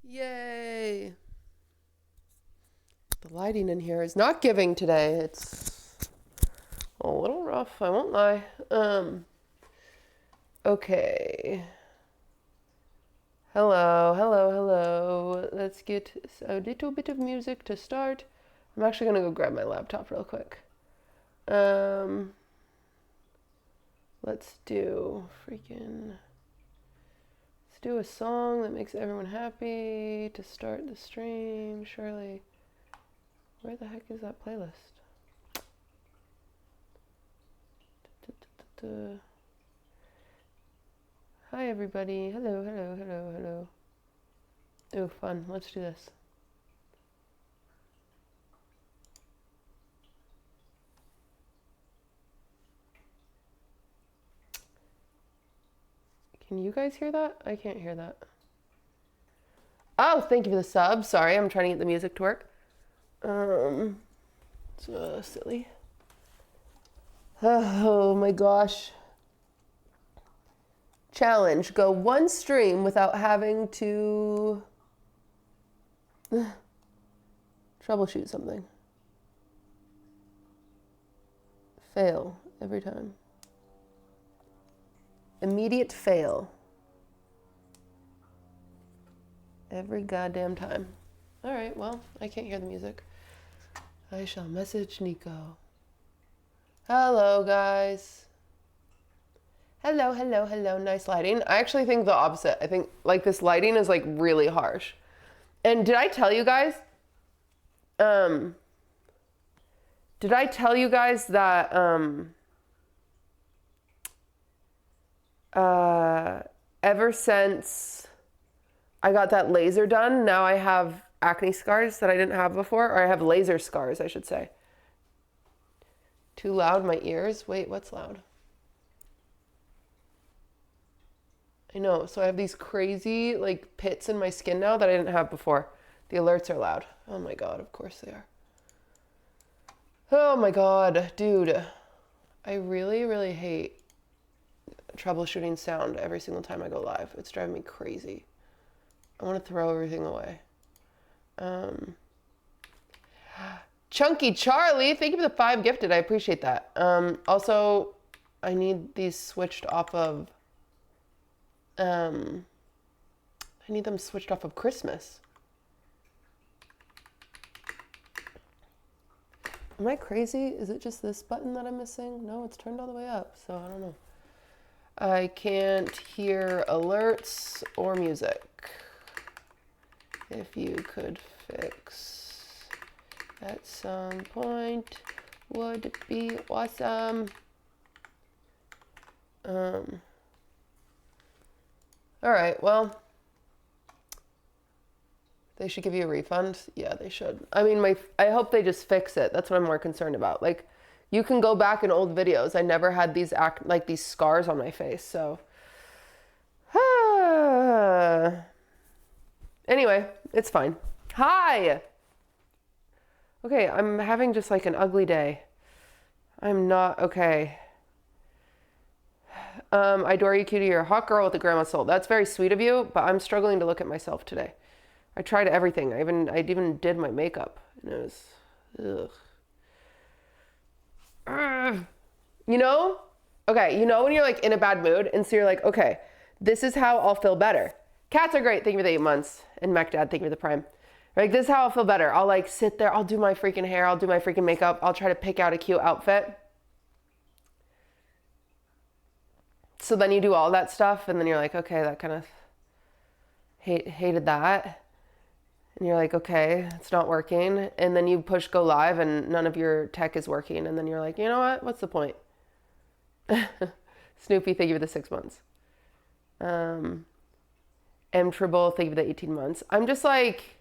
Yay! The lighting in here is not giving today. It's a little rough, I won't lie. Okay. Hello. Let's get a little bit of music to start. I'm actually gonna go grab my laptop real quick. Let's do a song that makes everyone happy to start the stream, surely. Where the heck is that playlist? Hi everybody, hello. Ooh, fun, let's do this. Can you guys hear that? I can't hear that. Oh, thank you for the sub. Sorry, I'm trying to get the music to work. So silly. Oh my gosh. Challenge. Go one stream without having to troubleshoot something. Fail every time. Immediate fail. Every goddamn time. All right, well, I can't hear the music. I shall message Nico. Hello, guys. Hello. Nice lighting. I actually think the opposite. I think, like, this lighting is, like, really harsh. And did I tell you guys? That, ever since I got that laser done, now I have acne scars that I didn't have before, or I have laser scars, I should say. Too loud, my ears? Wait, what's loud? I know, so I have these crazy, like, pits in my skin now that I didn't have before. The alerts are loud. Oh my god, of course they are. Oh my god, dude. I really hate troubleshooting sound every single time I go live. It's driving me crazy. I want to throw everything away. Chunky Charlie, thank you for the 5 gifted. I appreciate that. Also, I need these switched off of Christmas. Am I crazy? Is it just this button that I'm missing? No, it's turned all the way up, so I don't know. I can't hear alerts or music. If you could fix at some point, would be awesome. All right, well, they should give you a refund. Yeah, they should. I mean, I hope they just fix it. That's what I'm more concerned about. Like, you can go back in old videos. I never had these these scars on my face, so. Anyway, it's fine. Hi! Okay, I'm having just like an ugly day. I'm not okay. I adore you, cutie. You're a hot girl with a grandma soul. That's very sweet of you, but I'm struggling to look at myself today. I tried everything. I even did my makeup, and it was, you know? Okay, you know when you're like in a bad mood, and so you're like, okay, this is how I'll feel better. Cats are great. Thank you for the 8 months. And Mech Dad, thank you for the Prime. Like, this is how I'll feel better. I'll like sit there. I'll do my freaking hair. I'll do my freaking makeup. I'll try to pick out a cute outfit. So then you do all that stuff, and then you're like, okay, that kind of hated that. And you're like, okay, it's not working. And then you push go live, and none of your tech is working. And then you're like, you know what? What's the point? Snoopy, thank you for the 6 months. M Tribble, thank you for the 18 months. I'm just like,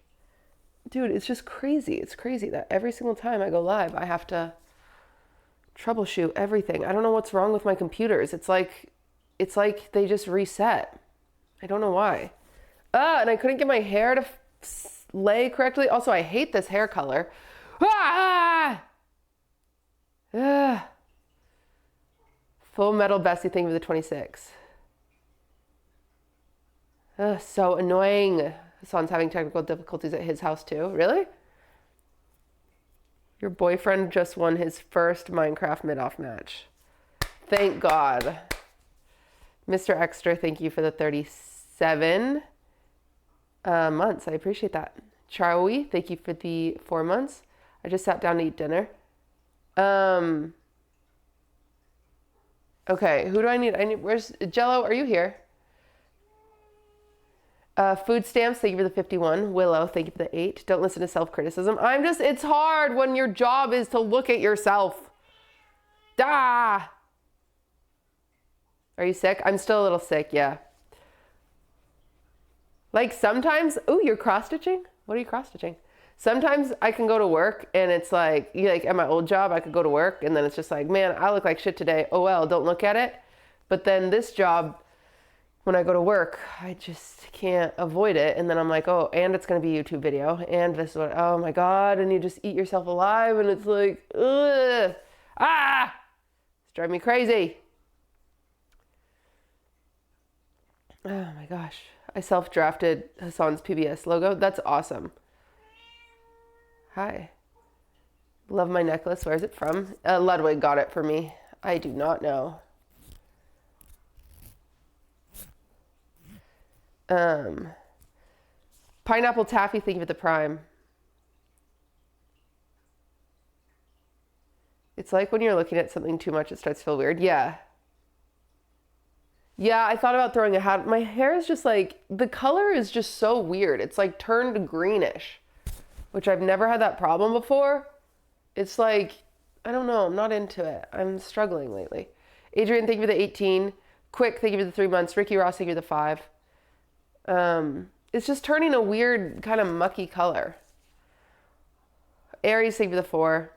dude, it's just crazy. It's crazy that every single time I go live, I have to troubleshoot everything. I don't know what's wrong with my computers. It's like they just reset. I don't know why. And I couldn't get my hair to lay correctly. Also, I hate this hair color. Full Metal Bessie, thank you for the 26. So annoying. Hassan's having technical difficulties at his house too. Really? Your boyfriend just won his first Minecraft mid-off match. Thank God. Mr. Extra, thank you for the 37 months. I appreciate that. Charlie, thank you for the 4 months. I just sat down to eat dinner. Okay, who do I need? Where's Jello? Are you here? Food stamps, thank you for the 51. Willow, thank you for the 8. Don't listen to self-criticism. It's hard when your job is to look at yourself. Are you sick? I'm still a little sick, yeah. Like sometimes, oh, you're cross-stitching? What are you cross-stitching? Sometimes I can go to work and it's like at my old job, I could go to work and then it's just like, man, I look like shit today. Oh well, don't look at it. But then this job, when I go to work, I just can't avoid it. And then I'm like, oh, and it's going to be a YouTube video. And this is what, oh my God. And you just eat yourself alive. And it's like, ugh, it's driving me crazy. Oh my gosh. I self-drafted Hassan's PBS logo. That's awesome. Hi. Love my necklace. Where is it from? Ludwig got it for me. I do not know. Pineapple Taffy, thank you for the prime. It's like when you're looking at something too much, it starts to feel weird. Yeah. Yeah, I thought about throwing a hat. My hair is just like, the color is just so weird. It's like turned greenish, which I've never had that problem before. It's like, I don't know. I'm not into it. I'm struggling lately. Adrian, thank you for the 18. Quick, thank you for the 3 months. Ricky Ross, thank you for the 5. It's just turning a weird kind of mucky color. Aries, thank you for the 4.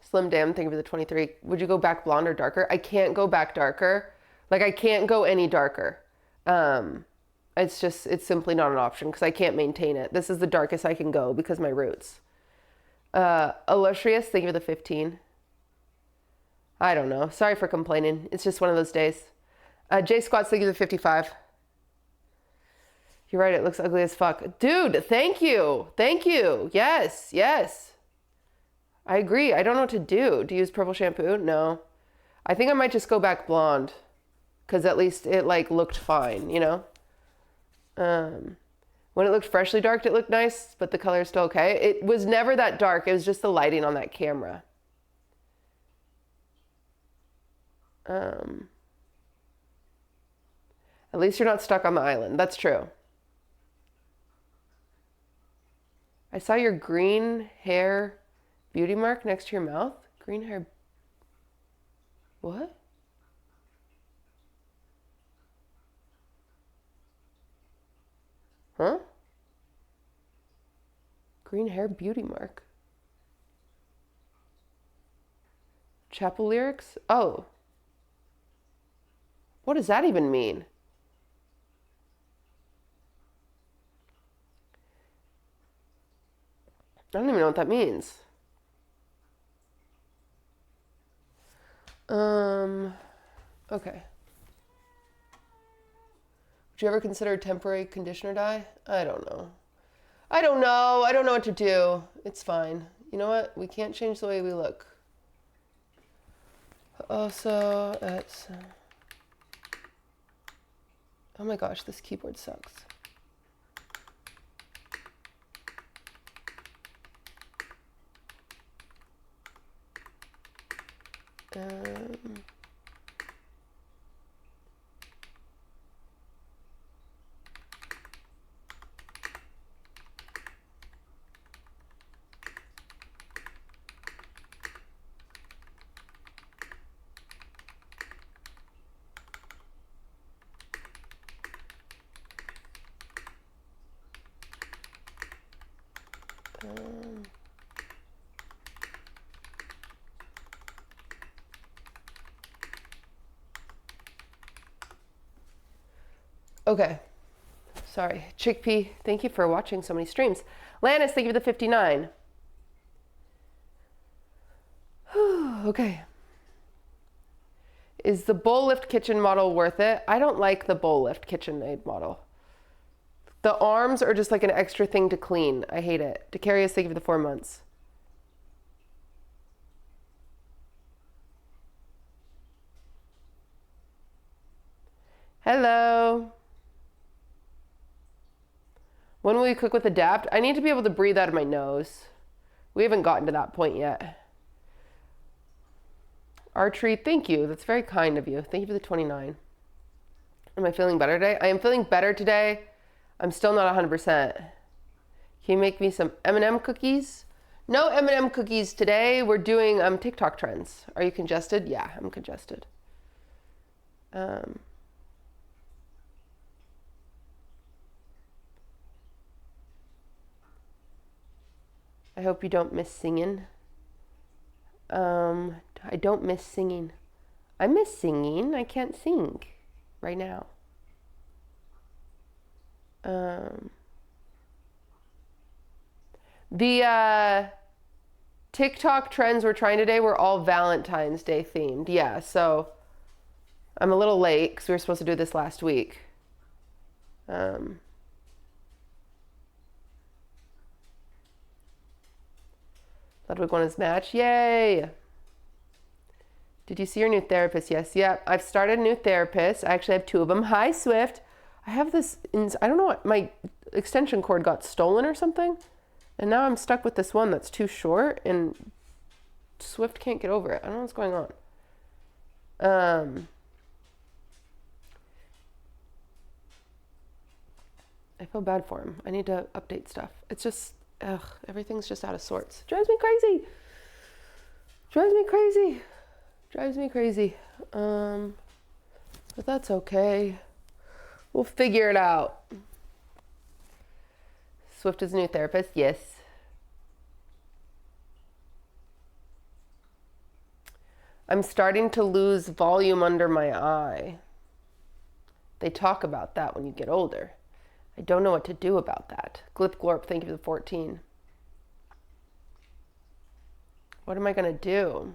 Slim Dam, thank you for the 23. Would you go back blonde or darker? I can't go back darker. Like I can't go any darker. It's simply not an option because I can't maintain it. This is the darkest I can go because my roots. Illustrious, thank you for the 15. I don't know. Sorry for complaining. It's just one of those days. J Squats, thank you for the 55. You're right. It looks ugly as fuck. Dude, thank you. Thank you. Yes. Yes. I agree. I don't know what to do. Do you use purple shampoo? No. I think I might just go back blonde because at least it like looked fine, you know? When it looked freshly dark, it looked nice, but the color is still okay. It was never that dark. It was just the lighting on that camera. At least you're not stuck on the island. That's true. I saw your green hair beauty mark next to your mouth. Green hair. What? Huh? Green hair beauty mark. Chapel lyrics? Oh. What does that even mean? I don't even know what that means. Okay. Would you ever consider a temporary conditioner dye? I don't know. I don't know. I don't know what to do. It's fine. You know what? We can't change the way we look. Also, that's... Oh my gosh, this keyboard sucks. Okay. Sorry. Chickpea, thank you for watching so many streams. Lannis, thank you for the 59. Okay. Is the bowl lift kitchen model worth it? I don't like the bowl lift KitchenAid model. The arms are just like an extra thing to clean. I hate it. Decarious, thank you for the 4 months. Hello. When will you cook with Adapt? I need to be able to breathe out of my nose. We haven't gotten to that point yet. Archery, thank you. That's very kind of you. Thank you for the 29. Am I feeling better today? I am feeling better today. I'm still not 100%. Can you make me some M&M cookies? No M&M cookies today. We're doing TikTok trends. Are you congested? Yeah, I'm congested. I hope you don't miss singing. I don't miss singing. I miss singing. I can't sing right now. The TikTok trends we're trying today were all Valentine's Day themed. Yeah, so I'm a little late because we were supposed to do this last week. Ludwig won his match. Yay! Did you see your new therapist? Yes. Yeah, I've started a new therapist. I actually have 2 of them. Hi, Swift. I have this, I don't know what, my extension cord got stolen or something. And now I'm stuck with this one that's too short and Swift can't get over it. I don't know what's going on. I feel bad for him. I need to update stuff. It's just, everything's just out of sorts. Drives me crazy. Drives me crazy. Drives me crazy. But that's okay. We'll figure it out. Swift is a new therapist. Yes. I'm starting to lose volume under my eye. They talk about that when you get older. I don't know what to do about that. Glip Glorp, thank you for the 14. What am I going to do?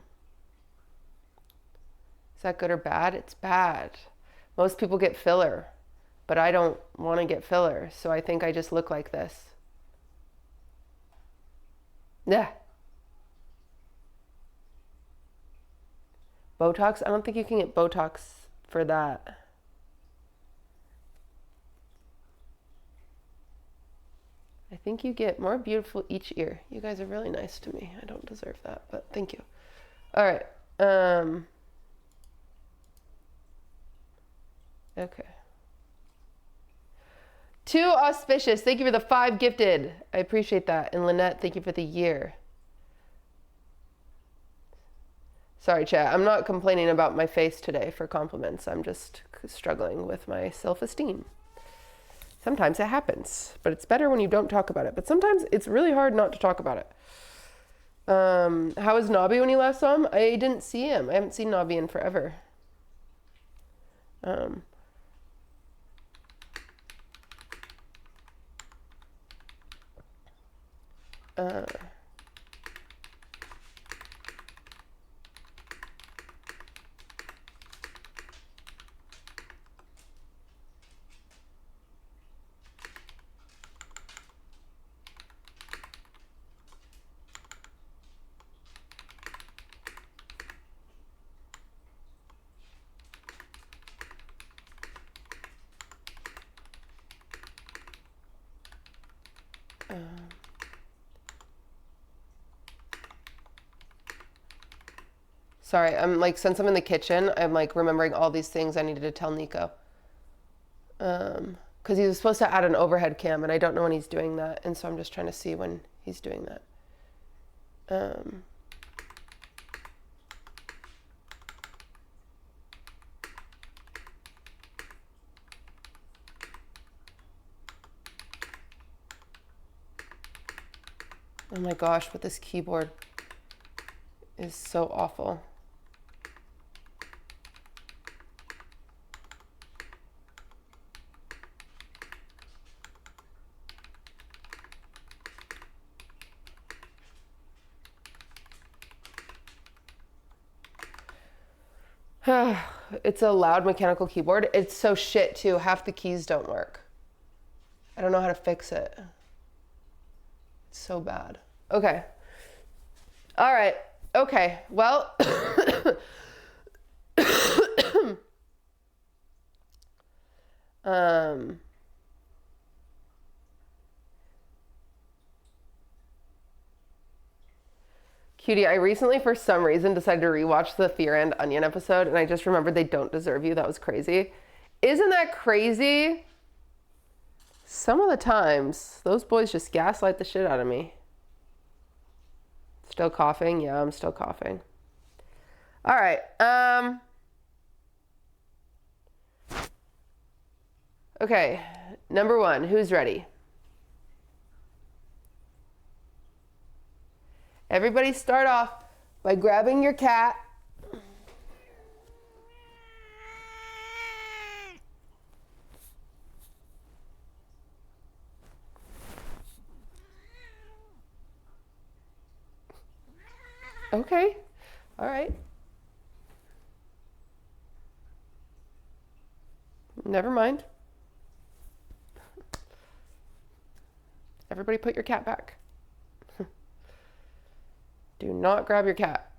Is that good or bad? It's bad. Most people get filler, but I don't want to get filler, so I think I just look like this. Yeah. Botox? I don't think you can get Botox for that. I think you get more beautiful each ear. You guys are really nice to me. I don't deserve that, but thank you. All right. Okay. Too auspicious. Thank you for the 5 gifted. I appreciate that. And Lynette, thank you for the year. Sorry, chat. I'm not complaining about my face today for compliments. I'm just struggling with my self-esteem. Sometimes it happens, but it's better when you don't talk about it. But sometimes it's really hard not to talk about it. How was Nobby when you last saw him? I didn't see him. I haven't seen Nobby in forever. Sorry, I'm like, since I'm in the kitchen, I'm like remembering all these things I needed to tell Nico. Because he was supposed to add an overhead cam, and I don't know when he's doing that, and so I'm just trying to see when he's doing that. Oh my gosh, but this keyboard is so awful. It's a loud mechanical keyboard. It's so shit too. Half the keys don't work. I don't know how to fix it. It's so bad. Okay. All right. Okay. Well, Cutie, I recently, for some reason, decided to rewatch the Fear and Onion episode, and I just remembered They Don't Deserve You. That was crazy. Isn't that crazy? Some of the times, those boys just gaslight the shit out of me. Still coughing? Yeah, I'm still coughing. All right. Okay, number one, who's ready? Everybody start off by grabbing your cat. Okay, all right. Never mind. Everybody put your cat back. Do not grab your cat.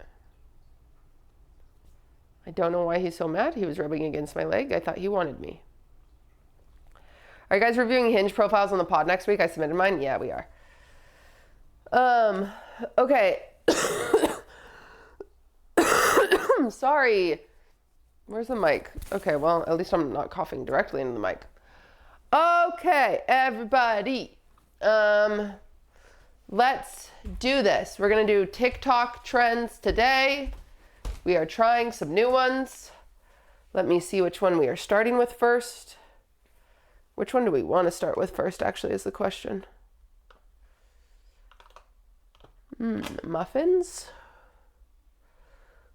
I don't know why he's so mad. He was rubbing against my leg. I thought he wanted me. Are you guys reviewing Hinge profiles on the pod next week? I submitted mine. Yeah, we are. Okay. Sorry. Where's the mic? Okay, well, at least I'm not coughing directly into the mic. Okay, everybody. Let's do this. We're going to do TikTok trends today. We are trying some new ones. Let me see which one we are starting with first. Which one do we want to start with first, actually, is the question. Muffins.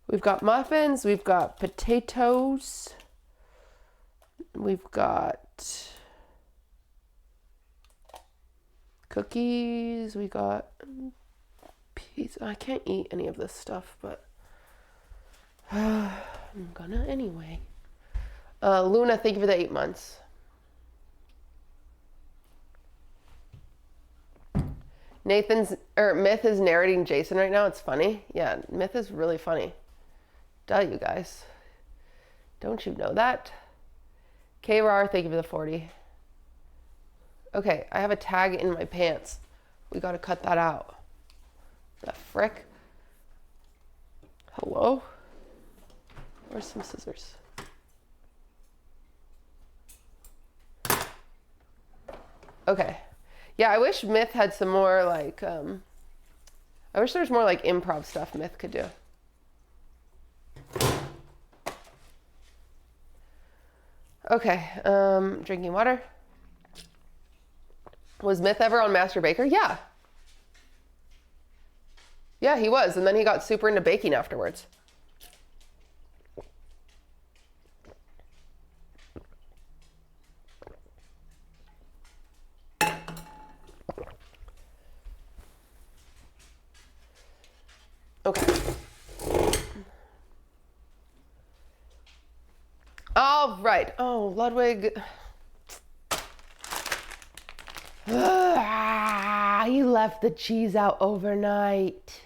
We've got muffins. We've got potatoes. We've got cookies. We got pizza. I can't eat any of this stuff, but I'm gonna anyway. Luna, thank you for the 8 months. Myth is narrating Jason right now. It's funny. Yeah, Myth is really funny. Duh, you guys. Don't you know that? K-Rar, thank you for the 40. Okay, I have a tag in my pants. We gotta cut that out. The frick? Hello? Where's some scissors? Okay. Yeah, I wish Myth had some more, like, I wish there was more, like, improv stuff Myth could do. Okay, drinking water. Was Myth ever on Master Baker? Yeah. Yeah, he was, and then he got super into baking afterwards. Okay. All right. Oh, Ludwig. He left the cheese out overnight.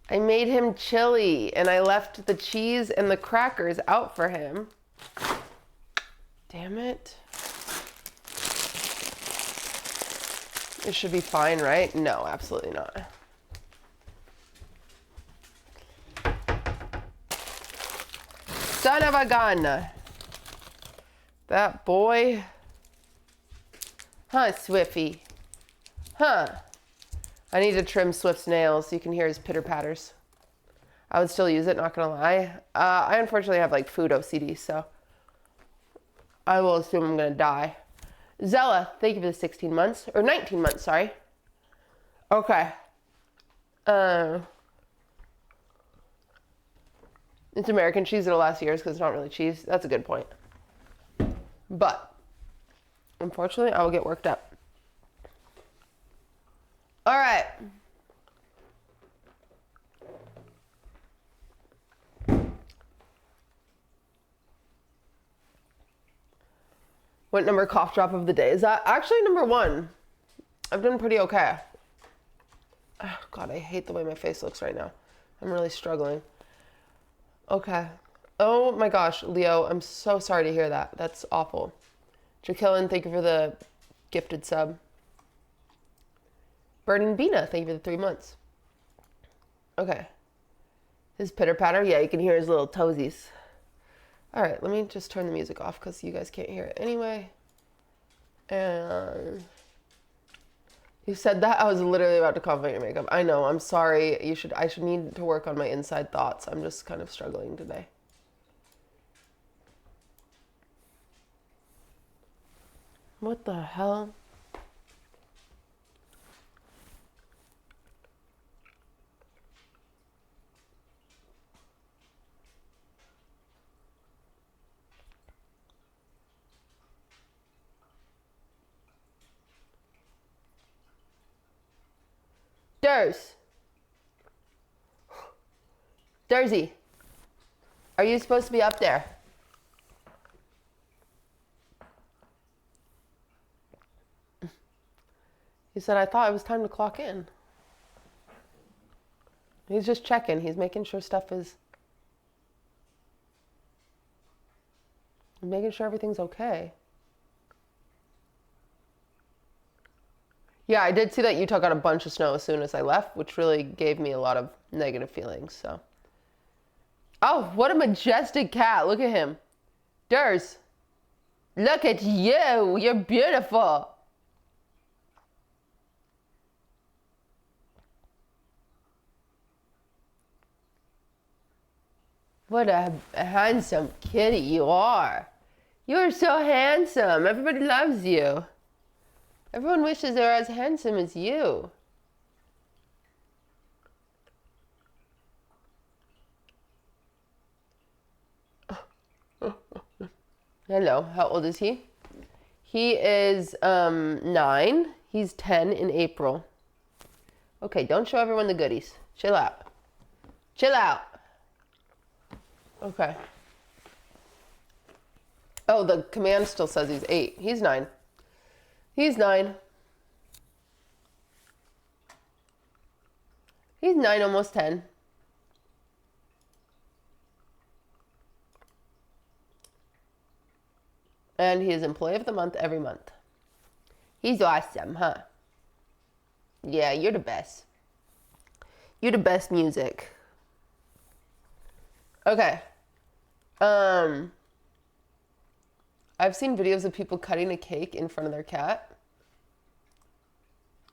I made him chili and I left the cheese and the crackers out for him. Damn it. It should be fine, right? No, absolutely not. Son of a gun. That boy. Huh, Swiffy. Huh. I need to trim Swift's nails so you can hear his pitter-patters. I would still use it, not gonna lie. I unfortunately have like food OCD, so I will assume I'm gonna die. Zella, thank you for the 16 months. Or 19 months, sorry. Okay. It's American cheese that'll last years because it's not really cheese. That's a good point. But, unfortunately, I will get worked up. All right. What number cough drop of the day? Is that actually number 1? I've done pretty okay. Oh, God, I hate the way my face looks right now. I'm really struggling. Okay. Oh my gosh, Leo, I'm so sorry to hear that. That's awful. Jacqueline, thank you for the gifted sub. Burning Bina, thank you for the 3 months. Okay. His pitter patter, yeah, you can hear his little toesies. All right, let me just turn the music off because you guys can't hear it anyway. And you said that? I was literally about to compliment your makeup. I know, I'm sorry. I should need to work on my inside thoughts. I'm just kind of struggling today. What the hell? Dursy, are you supposed to be up there? He said, I thought it was time to clock in. He's just checking. He's making sure making sure everything's okay. Yeah, I did see that Utah got a bunch of snow as soon as I left, which really gave me a lot of negative feelings, so. Oh, what a majestic cat. Look at him. Durs, look at you. You're beautiful. What a handsome kitty you are. You are so handsome. Everybody loves you. Everyone wishes they're as handsome as you. Hello, how old is he? He is 9. He's 10 in April. Okay, don't show everyone the goodies. Chill out. Chill out. Okay. Oh, the command still says he's 8. He's 9. He's 9. He's 9, almost 10. And he is Employee of the Month every month. He's awesome, huh? Yeah, you're the best. You're the best music. Okay. I've seen videos of people cutting a cake in front of their cat.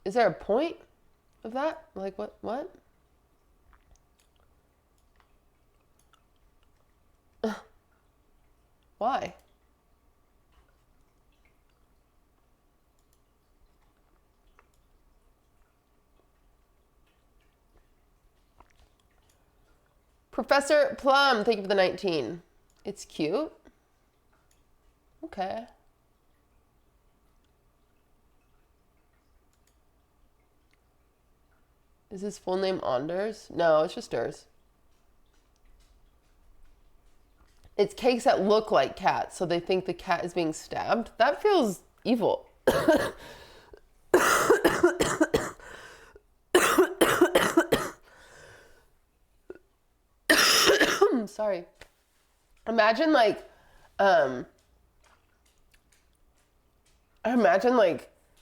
Is there a point of that? Like, what? Why? Professor Plum, thank you for the 19. It's cute. Okay. Is his full name Anders? No, it's just Durs. It's cakes that look like cats, so they think the cat is being stabbed. That feels evil. Sorry. Imagine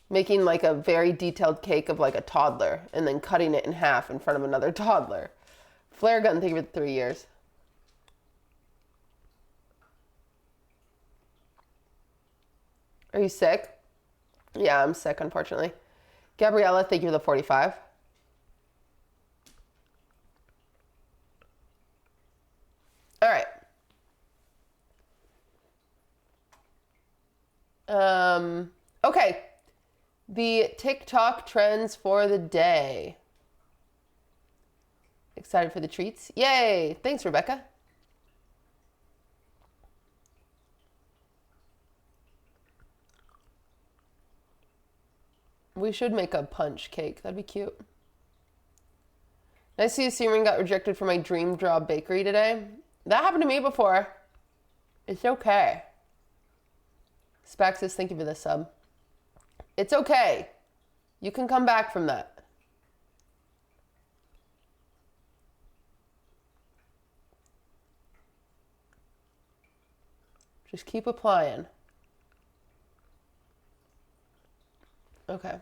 making like a very detailed cake of like a toddler and then cutting it in half in front of another toddler. Flare gun, thank you for 3 years. Are you sick? Yeah, I'm sick, unfortunately. Gabriella, thank you for the 45. All right. Okay. The TikTok trends for the day. Excited for the treats? Yay! Thanks, Rebecca. We should make a punch cake. That'd be cute. Nice to see Searing got rejected for my dream job bakery today. That happened to me before. It's okay. Spaxis, thank you for this sub. It's okay. You can come back from that. Just keep applying. Okay.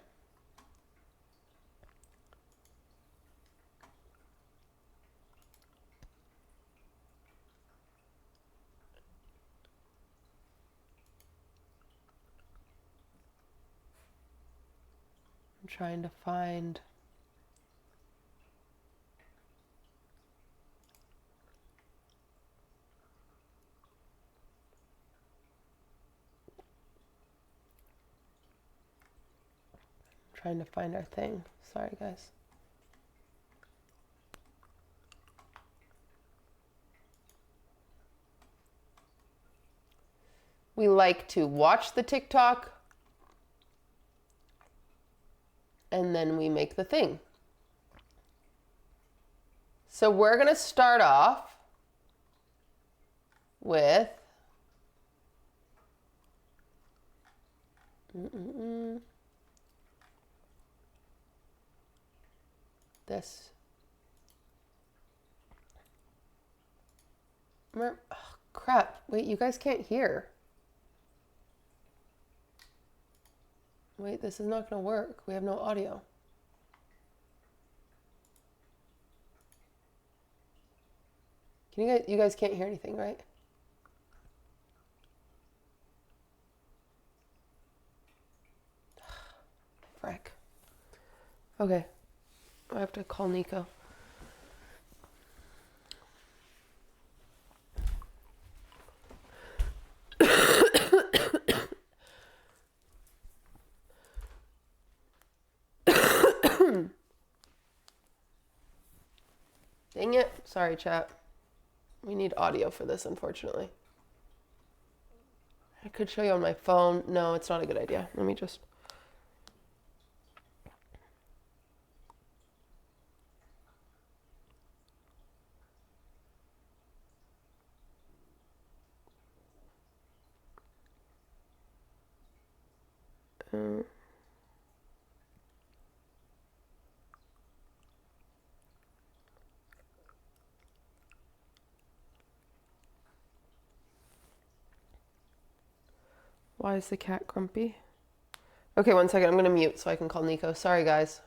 I'm trying to find... trying to find our thing. Sorry, guys. We like to watch the TikTok and then we make the thing. So we're going to start off with this. Oh, crap. Wait, you guys can't hear. Wait, this is not going to work. We have no audio. Can you guys can't hear anything, right? Frick. Okay. I have to call Nico. Dang it. Sorry, chat. We need audio for this, unfortunately. I could show you on my phone. No, it's not a good idea. Let me just... Why is the cat grumpy? Okay, one second. I'm going to mute so I can call Nico. Sorry, guys.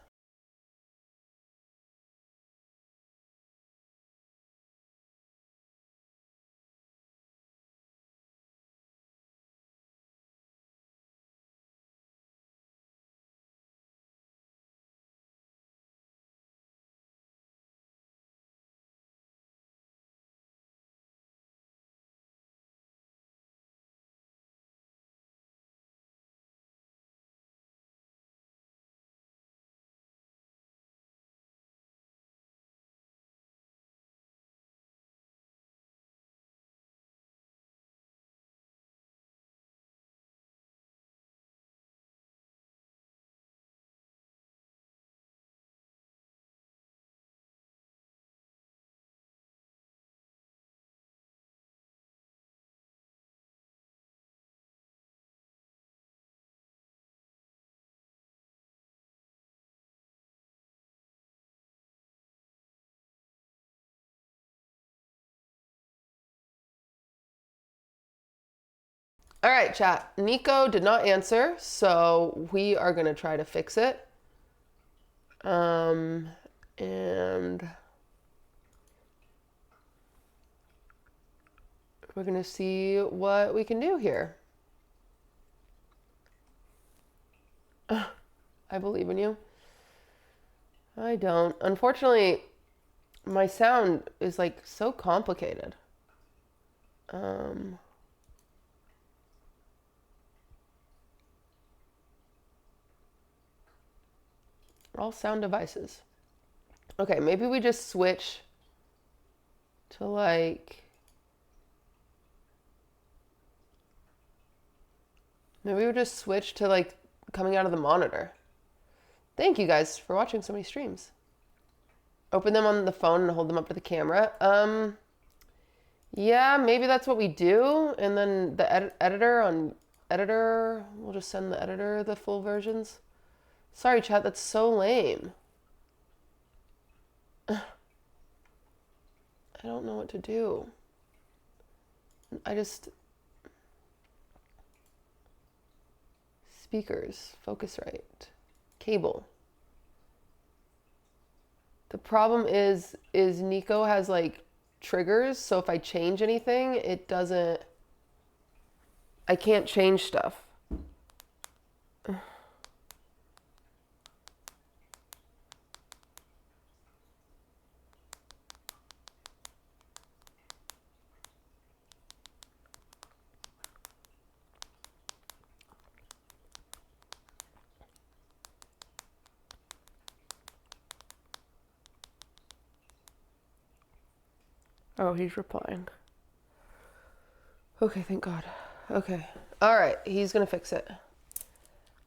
All right, chat. Nico did not answer, so we are going to try to fix it. And we're going to see what we can do here. I believe in you. I don't. Unfortunately, my sound is like so complicated. All sound devices. Okay, maybe we just switch to like... Maybe we just switch to like coming out of the monitor. Thank you guys for watching so many streams. Open them on the phone and hold them up to the camera. Yeah, maybe that's what we do. And then the editor on editor. We'll just send the editor the full versions. Sorry, chat, that's so lame. I don't know what to do. Speakers, Focusrite, cable. The problem is Nico has like triggers, so if I change anything, it doesn't, I can't change stuff. Oh, he's replying. Okay, thank God. Okay. All right, he's gonna fix it.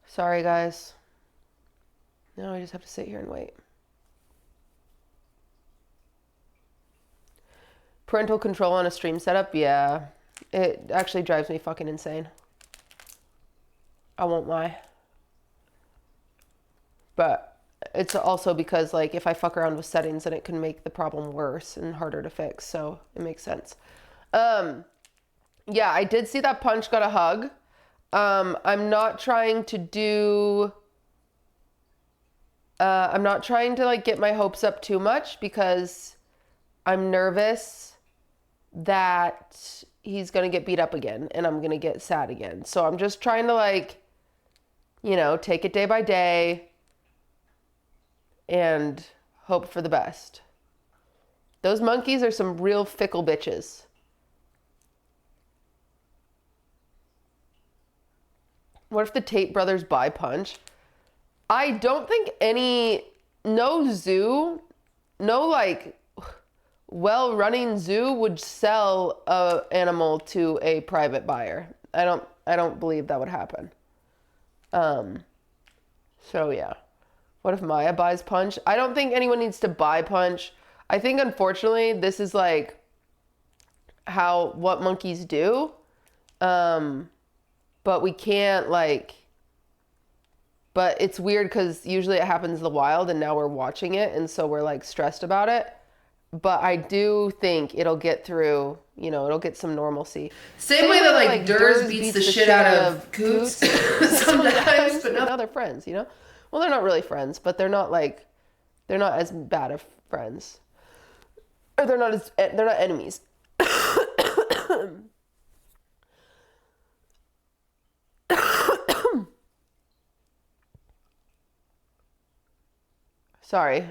Sorry, guys. Now I just have to sit here and wait. Parental control on a stream setup? Yeah. It actually drives me fucking insane. I won't lie. But it's also because, like, if I fuck around with settings, then it can make the problem worse and harder to fix. So it makes sense. Yeah, I did see that Punch got a hug. I'm not trying to do... I'm not trying to, like, get my hopes up too much because I'm nervous that he's going to get beat up again and I'm going to get sad again. So I'm just trying to, like, you know, take it day by day and hope for the best. Those monkeys are some real fickle bitches. What if the Tate brothers buy Punch? I don't think no zoo, no like well-running zoo would sell a animal to a private buyer. I don't believe that would happen. So yeah. What if Maya buys Punch? I don't think anyone needs to buy Punch. I think, unfortunately, this is, like, what monkeys do. But we can't, like... But it's weird because usually it happens in the wild and now we're watching it and so we're, like, stressed about it. But I do think it'll get through, you know, it'll get some normalcy. Same way that, like, Durs beats the shit out of Coots sometimes, but now they're friends, you know? Well, they're not really friends, but they're not as bad of friends. Or they're not enemies. Sorry.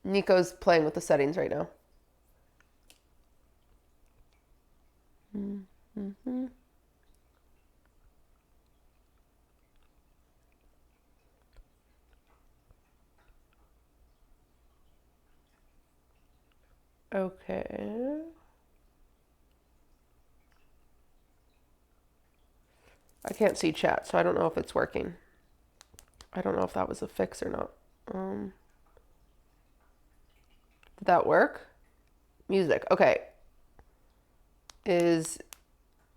Nico's playing with the settings right now. Mm-hmm. Okay. I can't see chat, so I don't know if it's working. I don't know if that was a fix or not. Did that work? Music. Okay. Is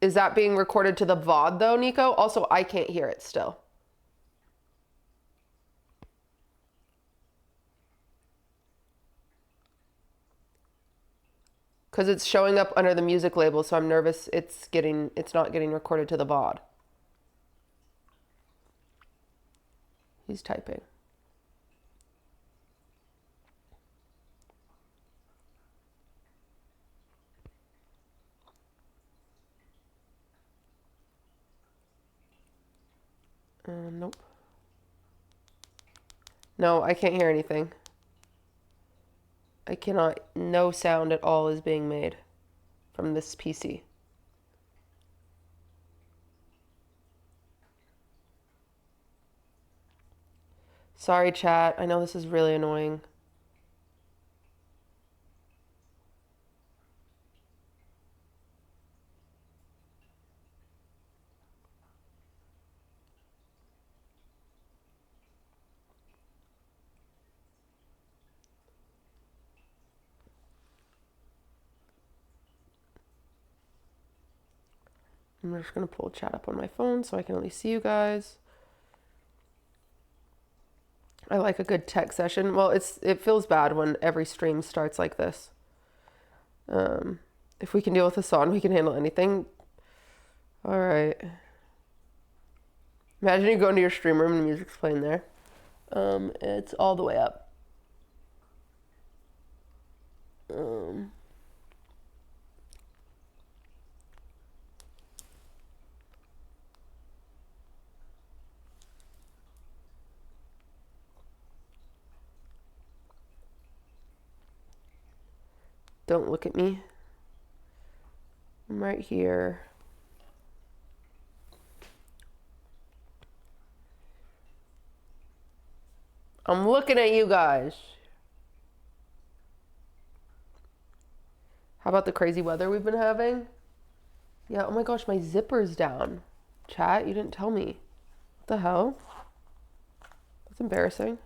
that being recorded to the VOD though, Nico? Also, I can't hear it still. Because it's showing up under the music label, so I'm nervous it's not getting recorded to the VOD. He's typing. Nope. No, I can't hear anything. I cannot, no sound at all is being made from this PC. Sorry, chat. I know this is really annoying. I'm just going to pull chat up on my phone so I can at least see you guys. I like a good tech session. Well, it feels bad when every stream starts like this. If we can deal with Hassan, we can handle anything. All right. Imagine you go into your stream room and the music's playing there. It's all the way up. Don't look at me. I'm right here. I'm looking at you guys. How about the crazy weather we've been having? Yeah, oh my gosh, my zipper's down. Chat, you didn't tell me. What the hell? That's embarrassing.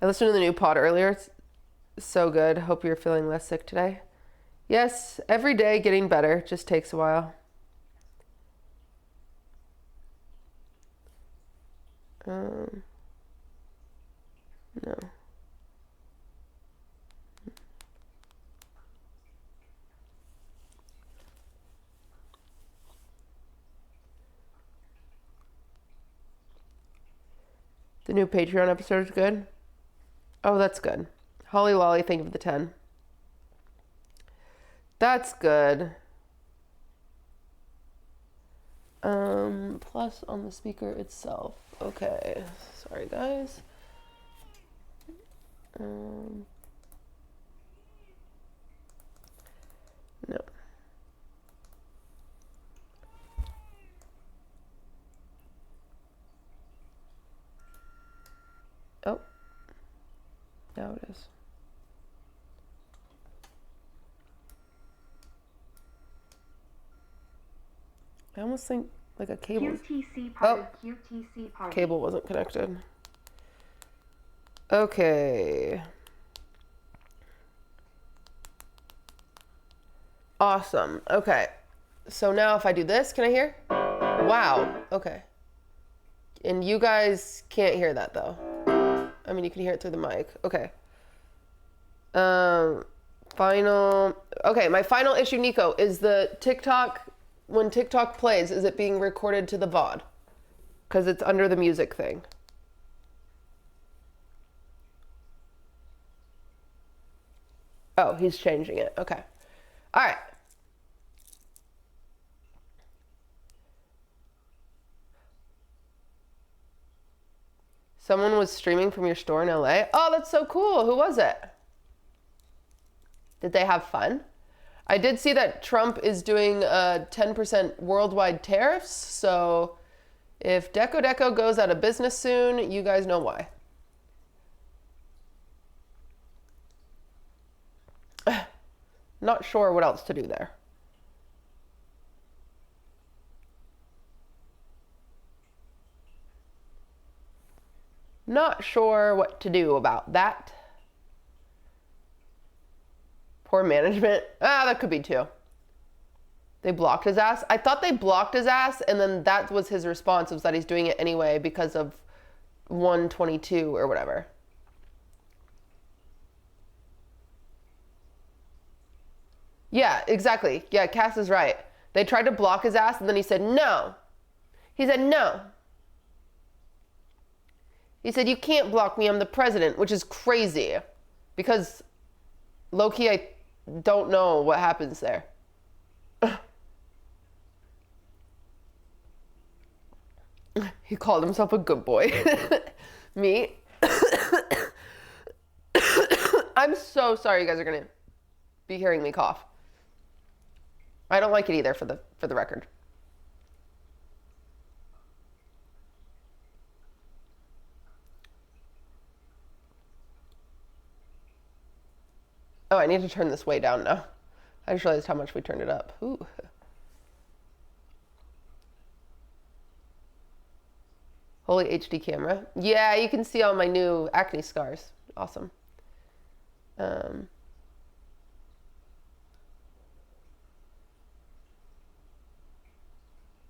I listened to the new pod earlier. It's so good. Hope you're feeling less sick today. Yes, every day getting better. Just takes a while. No. The new Patreon episode is good. Oh, that's good. Holly Lolly, thank you for the 10. That's good. Plus on the speaker itself. Okay. Sorry, guys. No. Oh. Now it is. I almost think like a cable. QTC part. QTC part. Cable wasn't connected. Okay. Awesome. Okay. So now if I do this, can I hear? Wow. Okay. And you guys can't hear that though. I mean, you can hear it through the mic. Okay. Okay, my final issue, Nico, is the TikTok, when TikTok plays, is it being recorded to the VOD? Because it's under the music thing. Oh, he's changing it. Okay. All right. Someone was streaming from your store in LA. Oh, that's so cool. Who was it? Did they have fun? I did see that Trump is doing 10% worldwide tariffs. So if Deco goes out of business soon, you guys know why. Not sure what else to do there. Not sure what to do about that. Poor management. Ah, that could be too. They blocked his ass. I thought they blocked his ass, and then that was his response, was that he's doing it anyway because of 122 or whatever. Yeah, exactly. Yeah, Cass is right. They tried to block his ass, and then he said no. He said no. He said, you can't block me, I'm the president, which is crazy. Because low-key, I don't know what happens there. He called himself a good boy. Me? I'm so sorry you guys are going to be hearing me cough. I don't like it either, for the record. Oh, I need to turn this way down now. I just realized how much we turned it up. Ooh. Holy HD camera. Yeah, you can see all my new acne scars. Awesome.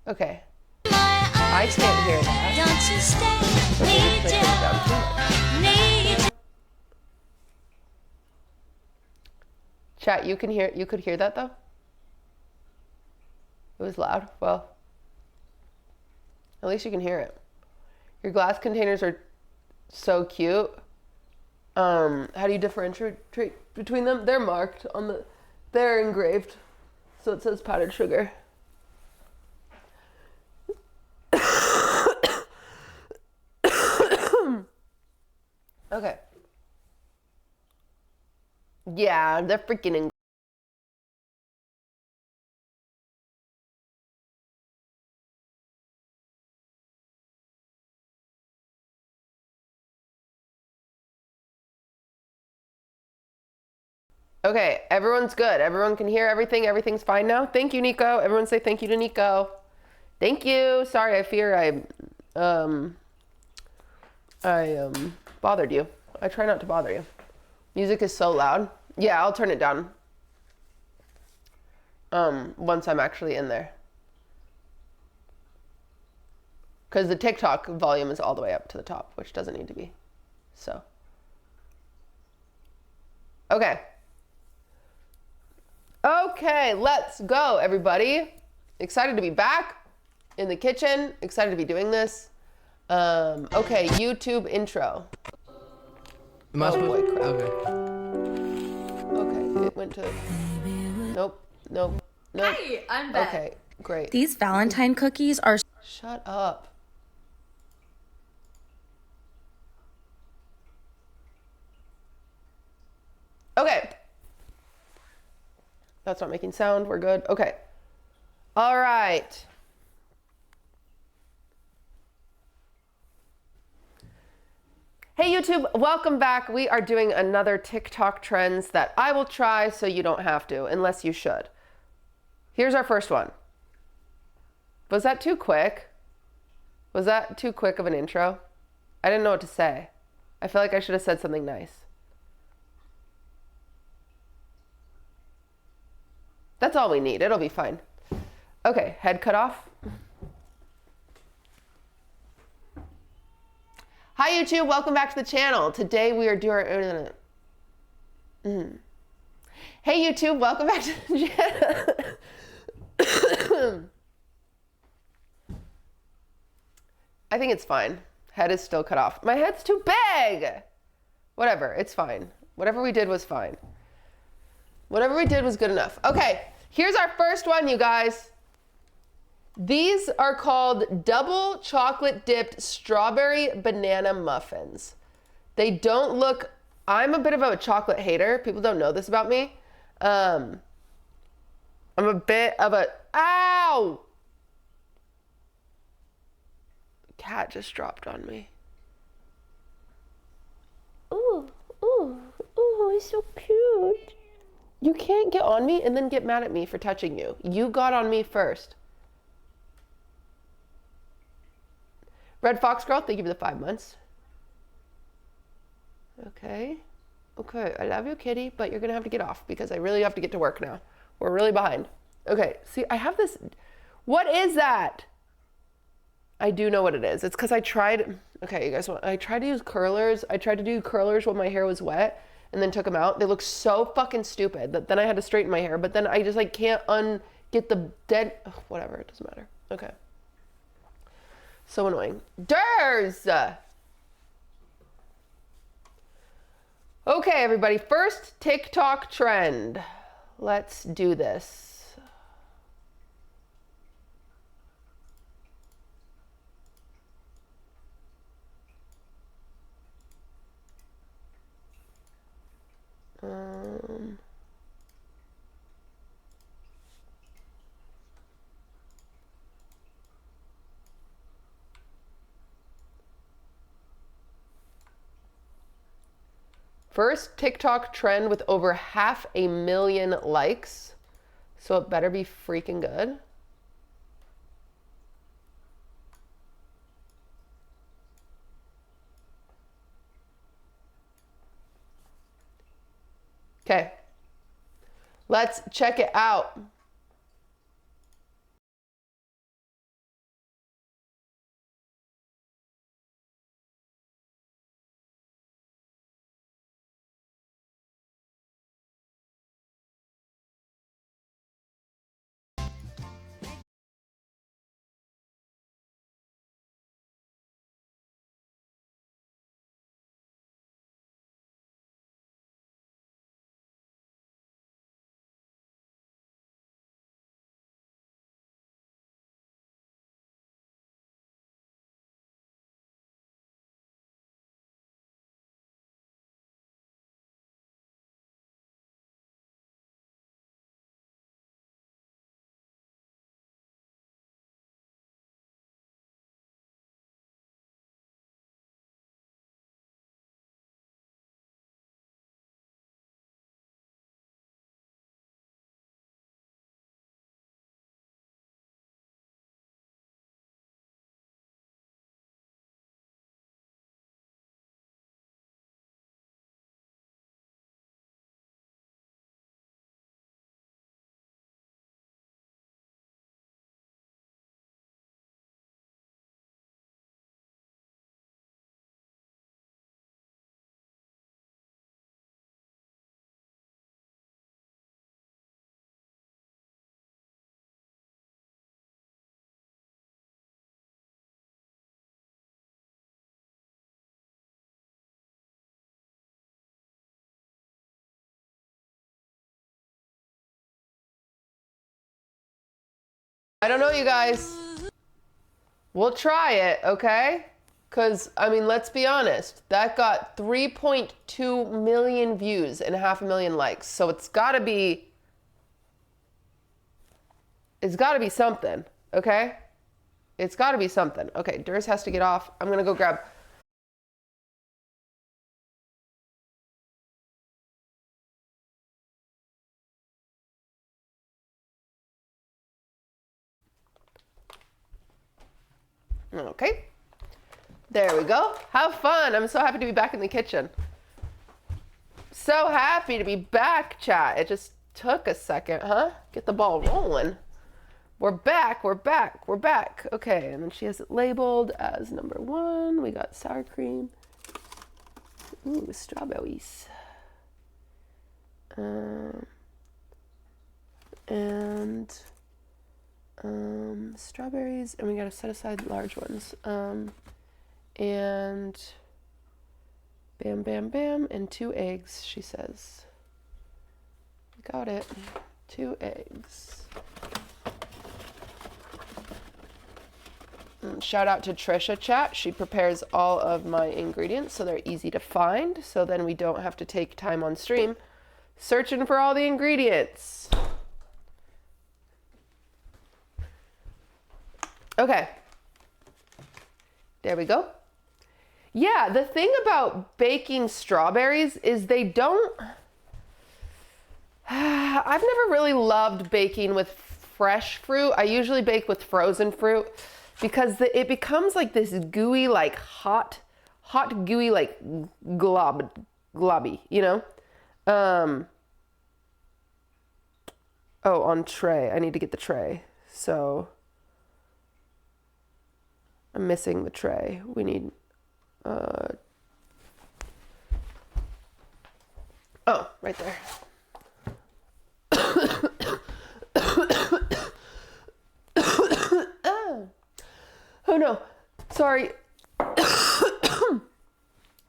Okay. I can't hear that. Don't you stay, need you. Chat, you could hear that though? It was loud. Well, at least you can hear it. Your glass containers are so cute. How do you differentiate between them? They're marked on they're engraved. So it says powdered sugar. Okay. Yeah, they're freaking Okay, everyone's good. Everyone can hear everything. Everything's fine now. Thank you, Nico. Everyone say thank you to Nico. Thank you. Sorry, I fear I bothered you. I try not to bother you. Music is so loud. Yeah, I'll turn it down. Once I'm actually in there. Because the TikTok volume is all the way up to the top, which doesn't need to be. So. Okay. Okay, let's go, everybody. Excited to be back in the kitchen. Excited to be doing this. Okay, YouTube intro. Oh boy, crap. Okay. Okay, it went to... Nope. Hey, I'm back. Okay, great. These Valentine cookies are... Shut up. Okay. That's not making sound. We're good. Okay. All right. Hey YouTube, welcome back. We are doing another TikTok trends that I will try so you don't have to, unless you should. Here's our first one. Was that too quick? Was that too quick of an intro? I didn't know what to say. I feel like I should have said something nice. That's all we need. It'll be fine. Okay, head cut off. Hi YouTube, welcome back to the channel. Today we are doing Hey YouTube, welcome back to the channel. I think it's fine. Head is still cut off. My head's too big. Whatever, it's fine. Whatever we did was fine. Whatever we did was good enough. Okay, here's our first one, you guys. These are called double chocolate dipped strawberry banana muffins. They don't look, I'm a bit of a chocolate hater. People don't know this about me. I'm a bit of a, ow! The cat just dropped on me. Ooh, it's so cute. You can't get on me and then get mad at me for touching you. You got on me first. Red Fox Girl, thank you for the 5 months. Okay, I love you, kitty, but you're gonna have to get off because I really have to get to work now. We're really behind. Okay, see, I have this, what is that? I do know what it is. It's because I tried, okay, you guys, I tried to use curlers. I tried to do curlers when my hair was wet and then took them out. They look so fucking stupid that then I had to straighten my hair, but then I just like can't get the dead, ugh, whatever, it doesn't matter. Okay. So annoying. Durs! Okay, everybody, first TikTok trend. Let's do this. First TikTok trend with over 500,000 likes. So it better be freaking good. Okay. Let's check it out. I don't know, you guys. We'll try it, okay? Because, I mean, let's be honest. That got 3.2 million views and 500,000 likes. So it's gotta be something, okay? It's gotta be something. Okay, Durs has to get off. I'm gonna go grab... Okay. There we go. Have fun. I'm so happy to be back in the kitchen. So happy to be back, chat. It just took a second, huh? Get the ball rolling. We're back. We're back. We're back. Okay, and then she has it labeled as number 1. We got sour cream. Ooh, strawberries. Strawberries, and we gotta set aside large ones. And bam, bam, bam, and 2 eggs, she says. Got it. 2 eggs. Shout out to Trisha chat. She prepares all of my ingredients so they're easy to find. So then we don't have to take time on stream searching for all the ingredients. Okay. There we go. Yeah, the thing about baking strawberries is they don't... I've never really loved baking with fresh fruit. I usually bake with frozen fruit because it becomes like this gooey, like hot gooey, like globby, you know? Oh, on tray. I need to get the tray. So I'm missing the tray. We need... Oh, right there. Oh no, sorry.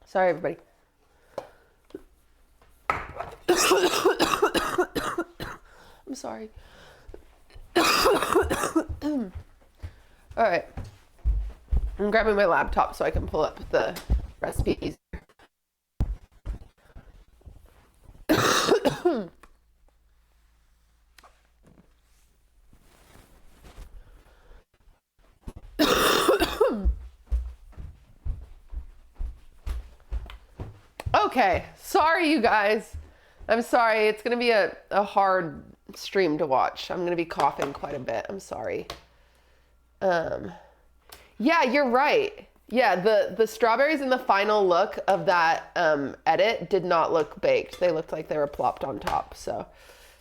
Sorry, everybody. I'm sorry. All right. I'm grabbing my laptop so I can pull up the recipe easier. Okay, sorry you guys. I'm sorry. It's going to be a hard stream to watch. I'm going to be coughing quite a bit. I'm sorry. Yeah, you're right. Yeah, the strawberries in the final look of that edit did not look baked. They looked like they were plopped on top. So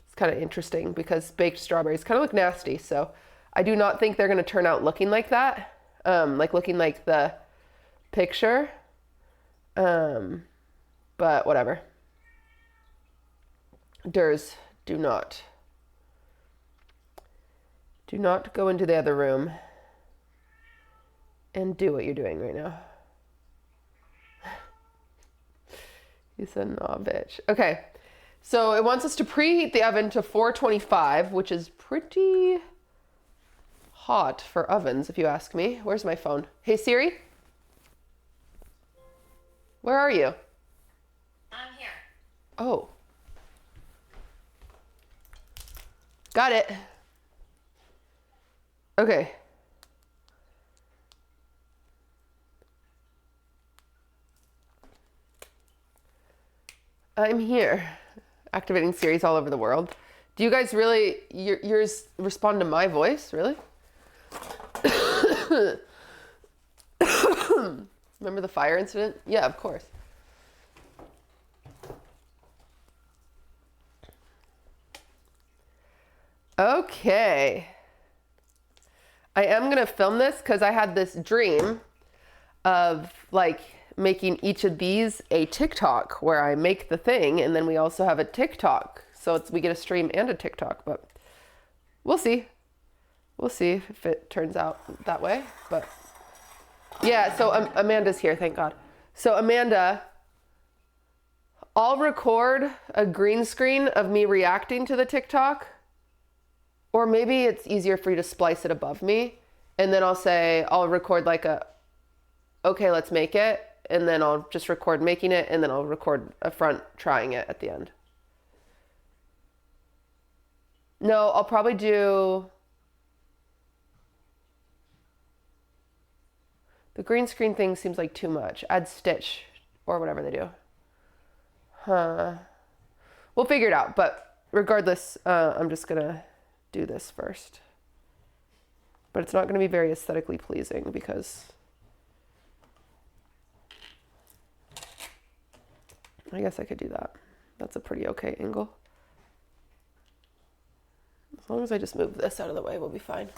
it's kind of interesting because baked strawberries kind of look nasty. So I do not think they're going to turn out looking like that, like looking like the picture. But whatever. Durs, do not go into the other room and do what you're doing right now. You said, nah, bitch. Okay, so it wants us to preheat the oven to 425, which is pretty hot for ovens, if you ask me. Where's my phone? Hey, Siri? Where are you? I'm here. Oh. Got it. Okay. I'm here. Activating Siri's all over the world. Do you guys really, yours respond to my voice? Really? Remember the fire incident? Yeah, of course. Okay. I am going to film this because I had this dream of like making each of these a TikTok where I make the thing and then we also have a TikTok. So we get a stream and a TikTok, but we'll see. We'll see if it turns out that way. But yeah, so Amanda's here, thank God. So Amanda, I'll record a green screen of me reacting to the TikTok. Or maybe it's easier for you to splice it above me. And then I'll record like okay, let's make it. And then I'll just record making it. And then I'll record a front trying it at the end. No, I'll probably do... The green screen thing seems like too much. Add stitch or whatever they do. Huh. We'll figure it out. But regardless, I'm just going to do this first. But it's not going to be very aesthetically pleasing because I guess I could do that. That's a pretty okay angle. As long as I just move this out of the way, we'll be fine.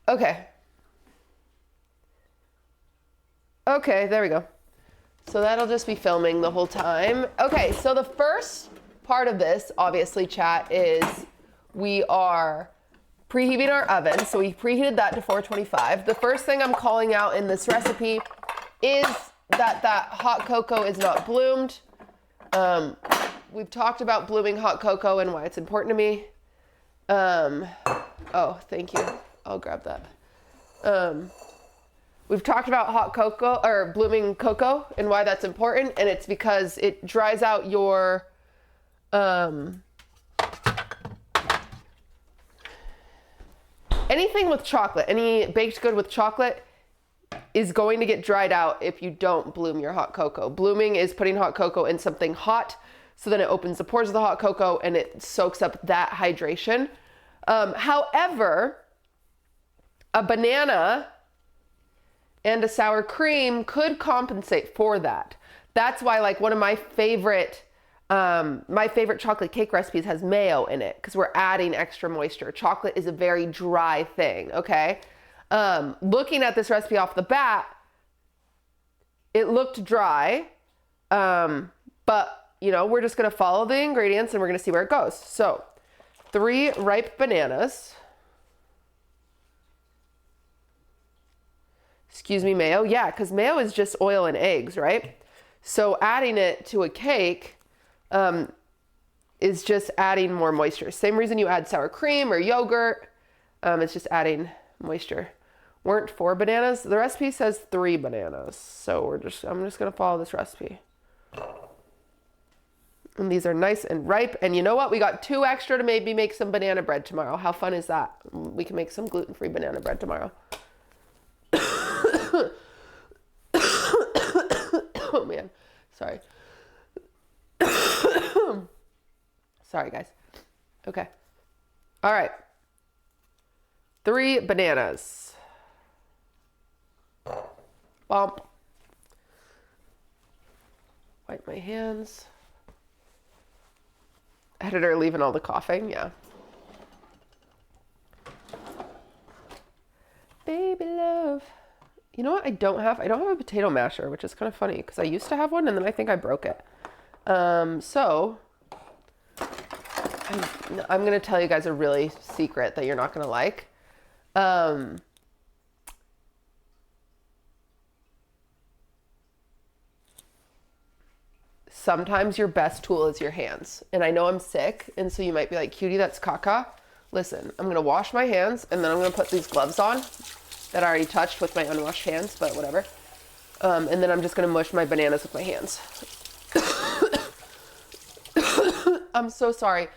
Okay. Okay, there we go. So that'll just be filming the whole time. Okay, so the first part of this, obviously, chat, is we are preheating our oven. So we preheated that to 425. The first thing I'm calling out in this recipe is that hot cocoa is not bloomed. We've talked about blooming hot cocoa and why it's important to me. Oh, thank you. I'll grab that. We've talked about hot cocoa or blooming cocoa and why that's important. And it's because it dries out your, anything with chocolate, any baked good with chocolate is going to get dried out if you don't bloom your hot cocoa. Blooming is putting hot cocoa in something hot, so then it opens the pores of the hot cocoa and it soaks up that hydration. However, a banana and a sour cream could compensate for that. That's why, like, one of my favorite chocolate cake recipes has mayo in it because we're adding extra moisture. Chocolate is a very dry thing, okay? Looking at this recipe off the bat, it looked dry, but, you know, we're just going to follow the ingredients and we're going to see where it goes. So, 3 ripe bananas. Excuse me, mayo. Yeah, because mayo is just oil and eggs, right? So adding it to a cake is just adding more moisture. Same reason you add sour cream or yogurt. It's just adding moisture. Weren't 4 bananas? The recipe says 3 bananas. So I'm just going to follow this recipe. And these are nice and ripe. And you know what? We got 2 extra to maybe make some banana bread tomorrow. How fun is that? We can make some gluten-free banana bread tomorrow. Oh man, sorry. Sorry guys. Okay. All right. 3 bananas. Bump. Wipe my hands. Editor leaving all the coughing, yeah. Baby love. You know what I don't have? I don't have a potato masher, which is kind of funny because I used to have one and then I think I broke it. So I'm going to tell you guys a really secret that you're not going to like. Sometimes your best tool is your hands. And I know I'm sick, and so you might be like, Cutie, that's caca. Listen, I'm going to wash my hands and then I'm going to put these gloves on that I already touched with my unwashed hands, but whatever. And then I'm just gonna mush my bananas with my hands. I'm so sorry.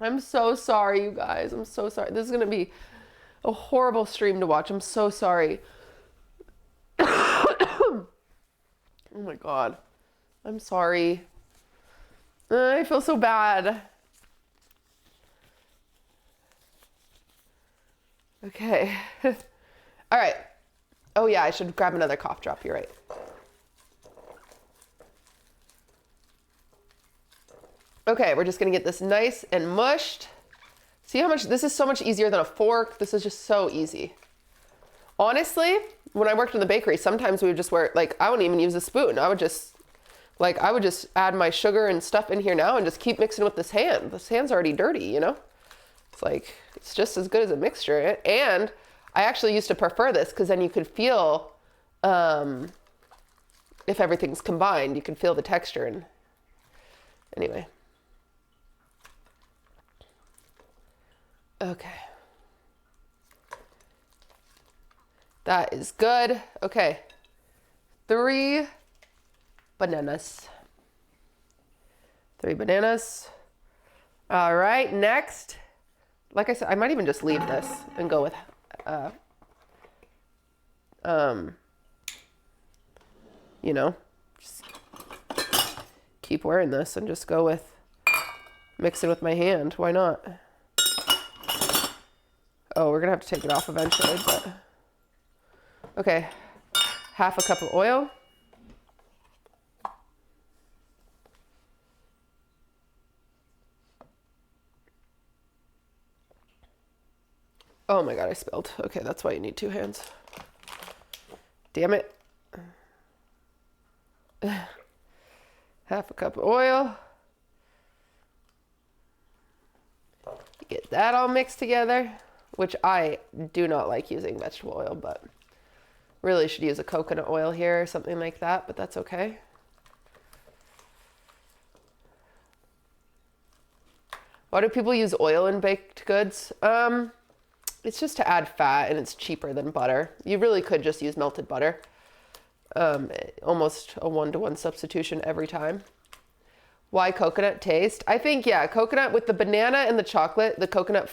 I'm so sorry, you guys. I'm so sorry. This is gonna be a horrible stream to watch. I'm so sorry. Oh my God. I'm sorry. I feel so bad. Okay. All right. Oh yeah, I should grab another cough drop. You're right. Okay, we're just gonna get this nice and mushed. See how much, this is so much easier than a fork. This is just so easy. Honestly, when I worked in the bakery, sometimes we would just I wouldn't even use a spoon. I would just add my sugar and stuff in here now and just keep mixing with this hand. This hand's already dirty, you know? It's just as good as a mixture. And I actually used to prefer this because then you could feel, if everything's combined, you can feel the texture. And anyway. Okay. That is good. Okay. 3 bananas. 3 bananas. All right, next. Like I said, I might even just leave this and go with, you know, just keep wearing this and just go with mixing with my hand. Why not? Oh, we're gonna have to take it off eventually, but okay. Half a cup of oil. Oh my God, I spilled. Okay, that's why you need 2 hands. Damn it. Half a cup of oil. Get that all mixed together, which I do not like using vegetable oil, but really should use a coconut oil here or something like that, but that's okay. Why do people use oil in baked goods? It's just to add fat and it's cheaper than butter. You really could just use melted butter. Almost a 1-to-1 substitution every time. Why coconut taste? I think, yeah, coconut with the banana and the chocolate, the coconut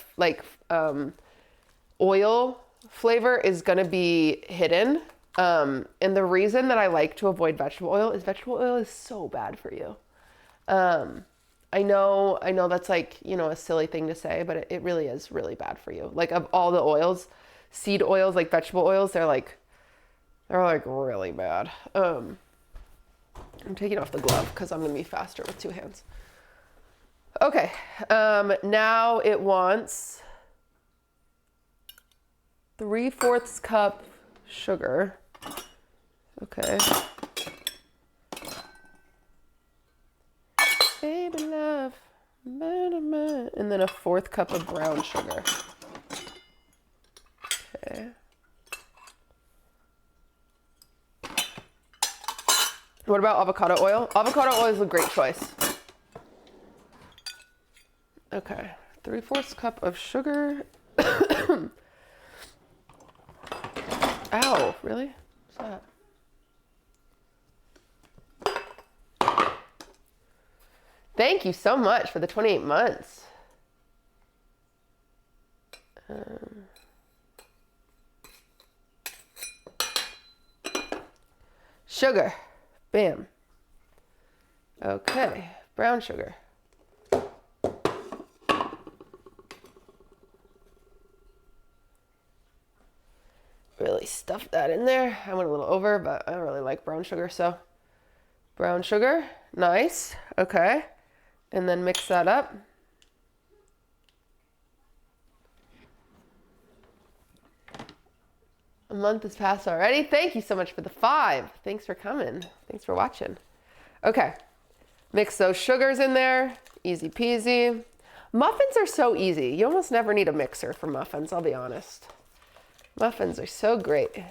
oil flavor is going to be hidden. And the reason that I like to avoid vegetable oil is so bad for you. I know that's like, you know, a silly thing to say, but it really is really bad for you. Like of all the oils, seed oils, like vegetable oils, they're like really bad. I'm taking off the glove because I'm going to be faster with 2 hands. Okay. Now it wants 3/4 cup sugar. Okay. Baby love. And then a 1/4 cup of brown sugar. Okay. What about avocado oil? Avocado oil is a great choice. Okay, 3/4 cup of sugar. Ow, really? What's that? Thank you so much for the 28 months. Sugar. Bam. Okay, brown sugar. Really stuff that in there. I went a little over, but I really like brown sugar, so brown sugar, nice. Okay, and then mix that up. A month has passed already. Thank you so much for the 5. Thanks for coming. Thanks for watching. Okay. Mix those sugars in there. Easy peasy. Muffins are so easy. You almost never need a mixer for muffins, I'll be honest. Muffins are so great.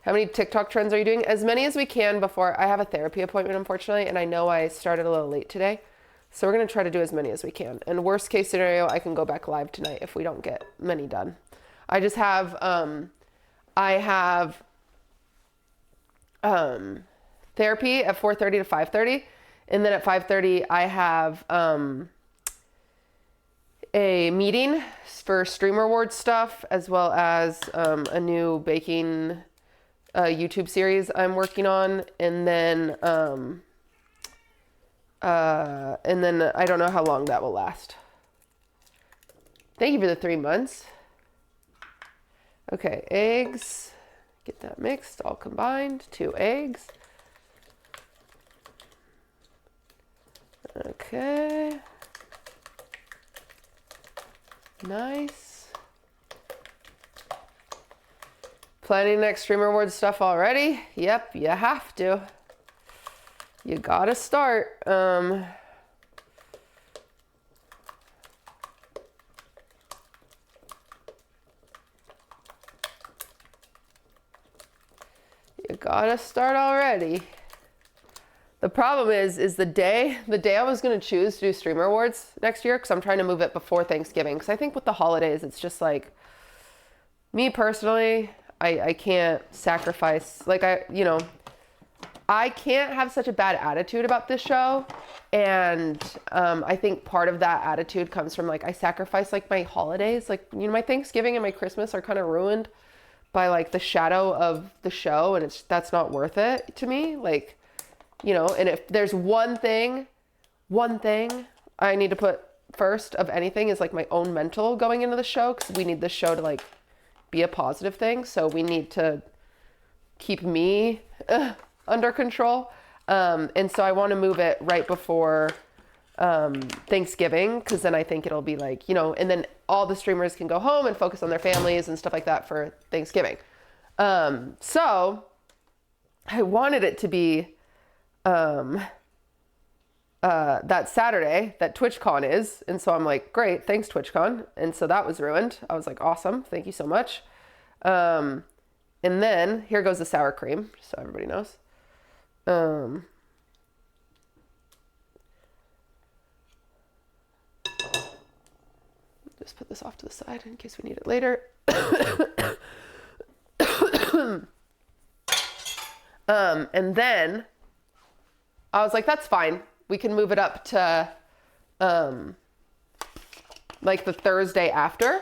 How many TikTok trends are you doing? As many as we can before. I have a therapy appointment, unfortunately, and I know I started a little late today. So we're going to try to do as many as we can. And worst case scenario, I can go back live tonight if we don't get many done. I just have... I have therapy at 4:30 to 5:30, and then at 5:30 I have a meeting for Stream Rewards stuff, as well as a new baking YouTube series I'm working on, and then I don't know how long that will last. Thank you for the 3 months. Okay, eggs, get that mixed, all combined, 2 eggs. Okay. Nice. Planning next Stream Rewards stuff already? Yep, you have to. You gotta start. You gotta start already. The problem is the day I was going to choose to do Streamer Awards next year, because I'm trying to move it before Thanksgiving. Because I think with the holidays, it's just like, me personally, I can't sacrifice, like I can't have such a bad attitude about this show. And I think part of that attitude comes from like, I sacrifice like my holidays, like, you know, my Thanksgiving and my Christmas are kind of ruined by like the shadow of the show. And that's not worth it to me. Like, you know, and if there's one thing I need to put first of anything is like my own mental going into the show, because we need this show to like be a positive thing. So we need to keep me under control. And so I want to move it right before Thanksgiving, because then I think it'll be like, you know, and then all the streamers can go home and focus on their families and stuff like that for Thanksgiving. So I wanted it to be that Saturday that TwitchCon is. And so I'm like, great, thanks TwitchCon. And so that was ruined. I was like, awesome. Thank you so much. And then here goes the sour cream, so everybody knows. Just put this off to the side in case we need it later. And then I was like, that's fine. We can move it up to like the Thursday after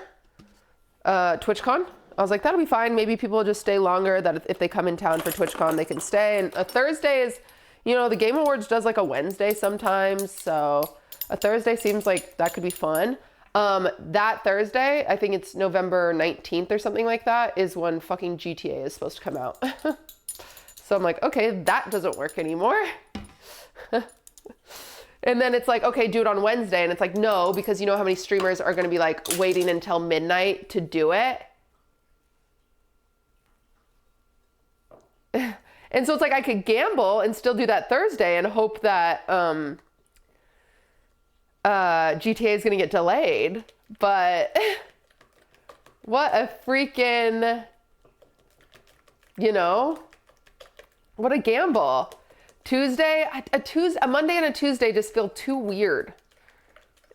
TwitchCon. I was like, that'll be fine. Maybe people will just stay longer, that if they come in town for TwitchCon, they can stay. And a Thursday is, you know, the Game Awards does like a Wednesday sometimes. So a Thursday seems like that could be fun. That Thursday, I think it's November 19th or something like that, is when fucking GTA is supposed to come out. So I'm like, okay, that doesn't work anymore. And then it's like, okay, do it on Wednesday. And it's like, no, because you know how many streamers are going to be like waiting until midnight to do it. And so it's like I could gamble and still do that Thursday and hope that GTA is going to get delayed. But what a freaking, you know, what a gamble. A Monday and a Tuesday just feel too weird.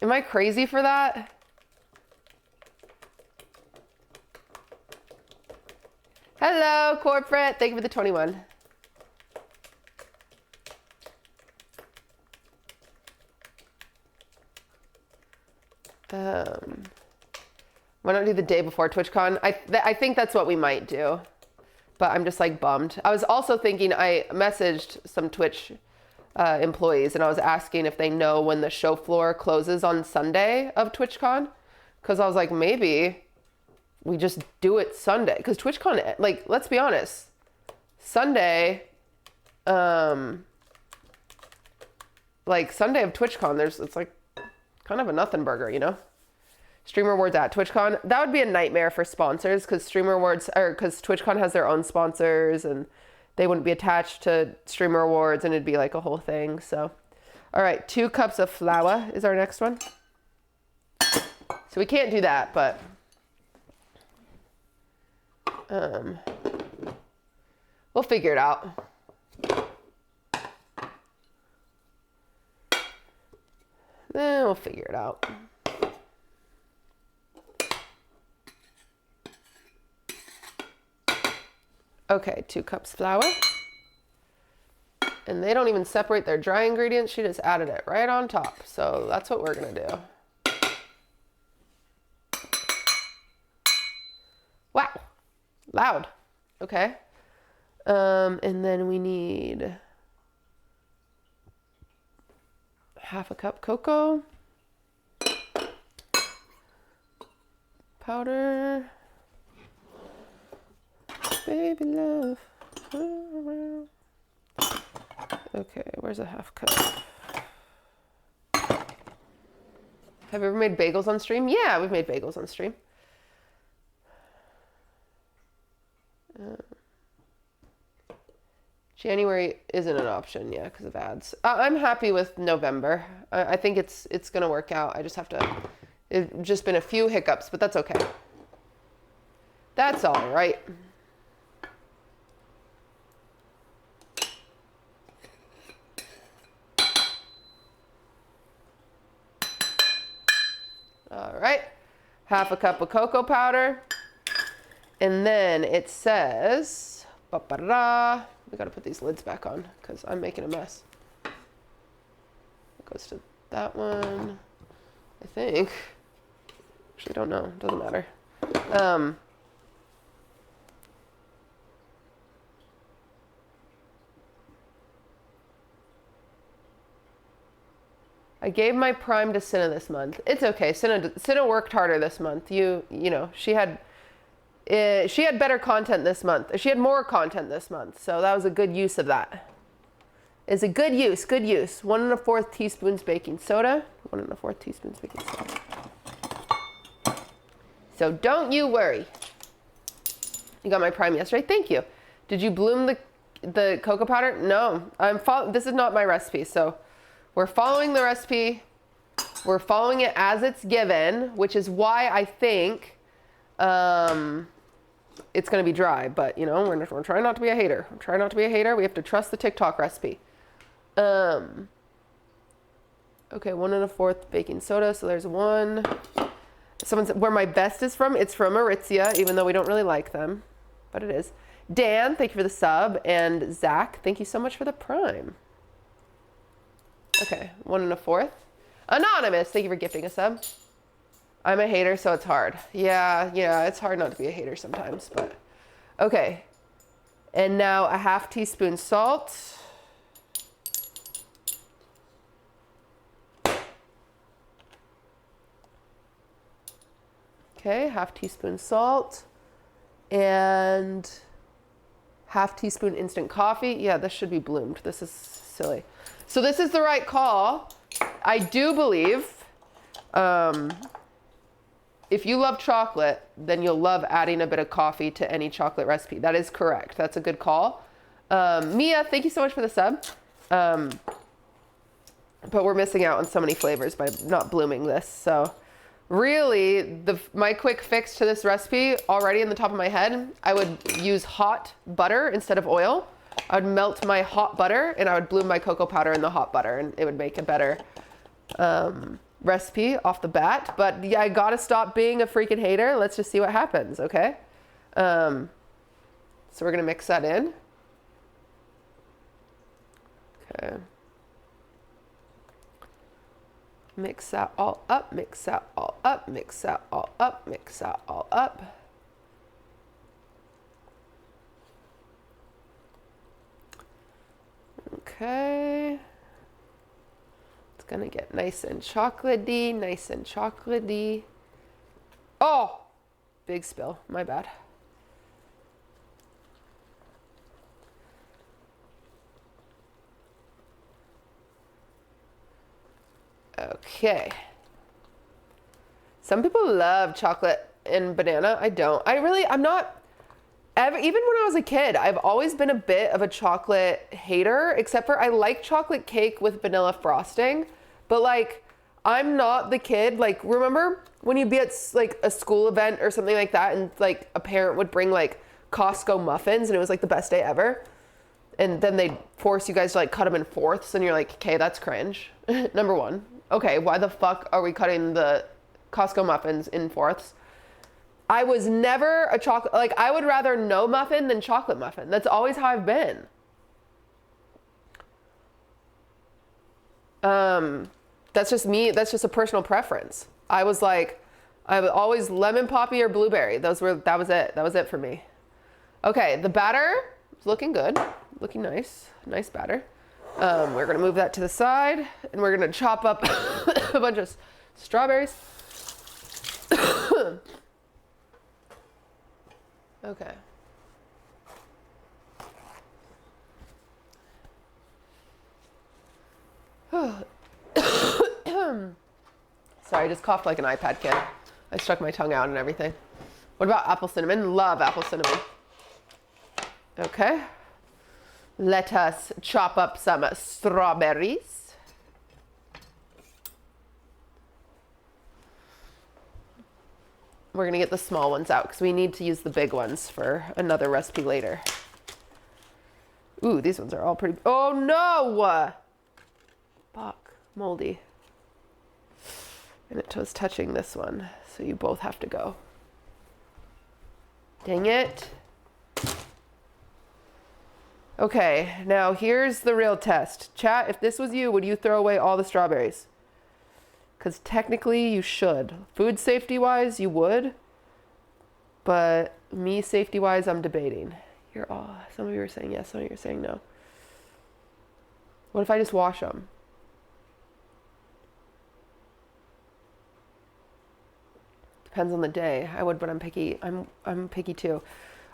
Am I crazy for that? Hello, corporate. Thank you for the 21. Why not do the day before TwitchCon? I think that's what we might do. But I'm just like bummed. I was also thinking, I messaged some Twitch employees and I was asking if they know when the show floor closes on Sunday of TwitchCon. Because I was like, maybe we just do it Sunday. Because TwitchCon, like, let's be honest, Sunday, like Sunday of TwitchCon, it's like kind of a nothing burger, you know? Streamer Awards at TwitchCon. That would be a nightmare for sponsors, because because TwitchCon has their own sponsors and they wouldn't be attached to Streamer Awards and it'd be like a whole thing. So, all right, 2 cups of flour is our next one. So we can't do that, but we'll figure it out. Then we'll figure it out. Okay, 2 cups flour. And they don't even separate their dry ingredients. She just added it right on top. So that's what we're gonna do. Wow, loud. Okay. And then we need half a cup cocoa powder. Baby love. Okay, where's a half cup? Have you ever made bagels on stream? Yeah, we've made bagels on stream. January isn't an option, yeah, because of ads. I'm happy with November. I think it's gonna work out. I just have to. It's just been a few hiccups, but that's okay. That's all right. All right. Half a cup of cocoa powder. And then it says, ba-ba-da. We gotta put these lids back on because I'm making a mess. It goes to that one, I think. Actually, don't know. Doesn't matter. I gave my prime to Cinna this month. It's okay. Cinna worked harder this month. You know, she had better content this month. She had more content this month, so that was a good use of that. It's a good use, good use. 1 1/4 teaspoons baking soda. 1 1/4 teaspoons baking soda. So don't you worry. You got my prime yesterday. Thank you. Did you bloom the cocoa powder? No. This is not my recipe, so we're following the recipe. We're following it as it's given, which is why I think it's going to be dry. But, you know, we're trying not to be a hater. We're trying not to be a hater. We have to trust the TikTok recipe. Okay, 1 1/4 baking soda. So there's one. Someone said where my best is from. It's from Aritzia, even though we don't really like them. But it is. Dan, thank you for the sub. And Zach, thank you so much for the prime. Okay, 1 1/4. Anonymous, thank you for gifting a sub. I'm a hater, so it's hard. Yeah, it's hard not to be a hater sometimes, but okay. And now a 1/2 teaspoon salt. Okay, 1/2 teaspoon salt and 1/2 teaspoon instant coffee. Yeah, this should be bloomed. This is silly. So this is the right call. I do believe if you love chocolate, then you'll love adding a bit of coffee to any chocolate recipe. That is correct. That's a good call. Mia, thank you so much for the sub. But we're missing out on so many flavors by not blooming this. So really, my quick fix to this recipe, already in the top of my head, I would use hot butter instead of oil. I would melt my hot butter and I would bloom my cocoa powder in the hot butter, and it would make a better recipe off the bat. But yeah, I gotta stop being a freaking hater. Let's just see what happens, okay? So we're gonna mix that in. Okay. Mix that all up, mix that all up, mix that all up, mix that all up. Okay. It's gonna get nice and chocolatey, nice and chocolatey. Oh, big spill, my bad. Okay. Some people love chocolate and banana. I don't. I'm not. Even when I was a kid, I've always been a bit of a chocolate hater, except for I like chocolate cake with vanilla frosting. But like, I'm not the kid. Like, remember when you'd be at like a school event or something like that, and like a parent would bring like Costco muffins, and it was like the best day ever. And then they'd force you guys to like cut them in fourths, and you're like, okay, that's cringe. Number one. Okay, why the fuck are we cutting the Costco muffins in fourths? I was never a chocolate, like I would rather no muffin than chocolate muffin. That's always how I've been. That's just me. That's just a personal preference. I was like, I was always lemon poppy or blueberry. That was it. That was it for me. Okay, the batter is looking good. Looking nice. Nice batter. We're gonna move that to the side, and we're gonna chop up a bunch of strawberries. Okay. Sorry, I just coughed like an iPad kid. I stuck my tongue out and everything. What about apple cinnamon? Love apple cinnamon. Okay. Let us chop up some strawberries. We're gonna get the small ones out because we need to use the big ones for another recipe later. Ooh, these ones are all pretty. Oh no! Fuck, moldy. And it was touching this one, so you both have to go. Dang it. Okay, now here's the real test. Chat, if this was you, would you throw away all the strawberries? Because technically you should. Food safety-wise, you would. But me safety-wise, I'm debating. Some of you are saying yes, some of you are saying no. What if I just wash them? Depends on the day. I would, but I'm picky. I'm picky too.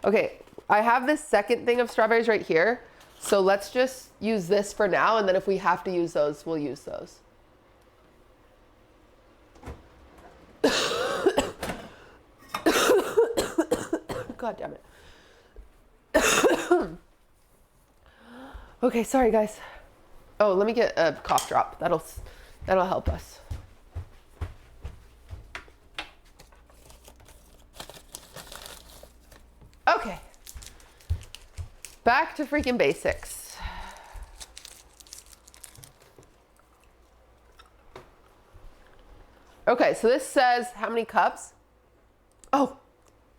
Okay, I have this second thing of strawberries right here. So let's just use this for now, and then if we have to use those, we'll use those. God damn it. Okay, sorry guys. Oh, let me get a cough drop. That'll help us. Okay. Back to freaking basics. Okay, so this says how many cups? Oh,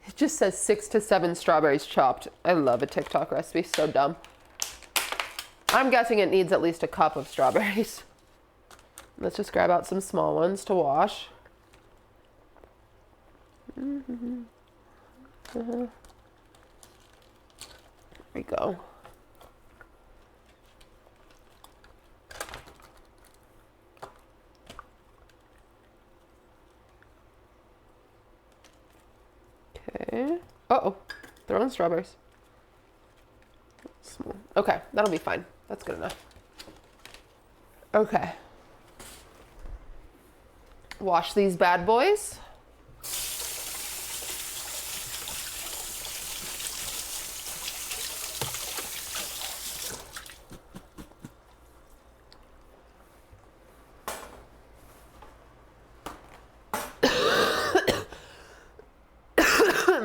it just says 6 to 7 strawberries chopped. I love a TikTok recipe, so dumb. I'm guessing it needs at least a cup of strawberries. Let's just grab out some small ones to wash. There we go. Okay. Uh-oh. Throwing strawberries. Small. Okay, that'll be fine. That's good enough. Okay. Wash these bad boys.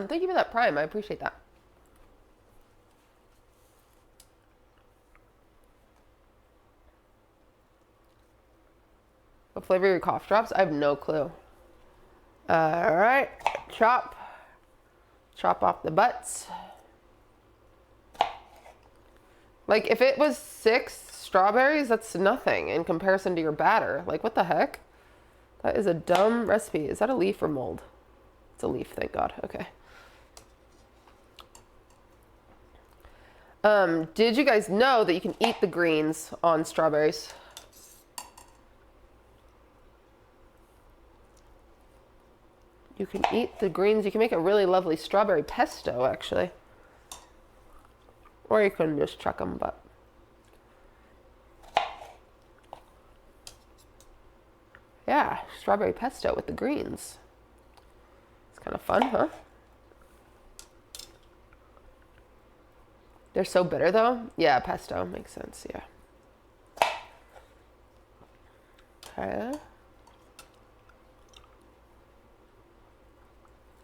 Thank you for that Prime. I appreciate that. What flavor are your cough drops? I have no clue. All right, chop off the butts. Like if it was 6 strawberries, that's nothing in comparison to your batter. Like what the heck? That is a dumb recipe. Is that a leaf or mold? It's a leaf, thank God. Okay. Did you guys know that you can eat the greens on strawberries? You can eat the greens. You can make a really lovely strawberry pesto, actually. Or you can just chuck them, but... yeah, strawberry pesto with the greens. It's kind of fun, huh? They're so bitter, though. Yeah, pesto makes sense, yeah. Okay.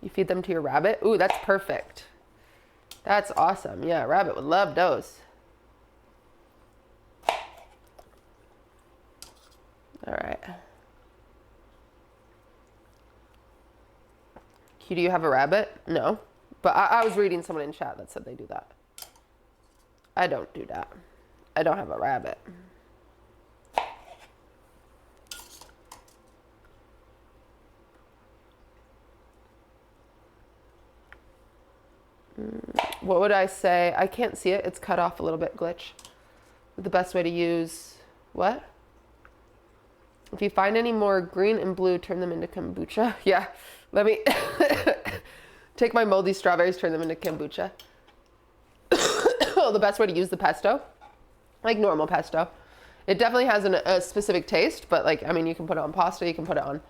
You feed them to your rabbit? Ooh, that's perfect. That's awesome. Yeah, rabbit would love those. All right. Q, do you have a rabbit? No. But I was reading someone in chat that said they do that. I don't do that. I don't have a rabbit. What would I say? I can't see it. It's cut off a little bit, glitch. The best way to use what? If you find any more green and blue, turn them into kombucha. Yeah, let me take my moldy strawberries, turn them into kombucha. The best way to use the pesto, like normal pesto. It definitely has a specific taste, but like, I mean, you can put it on pasta, you can put it on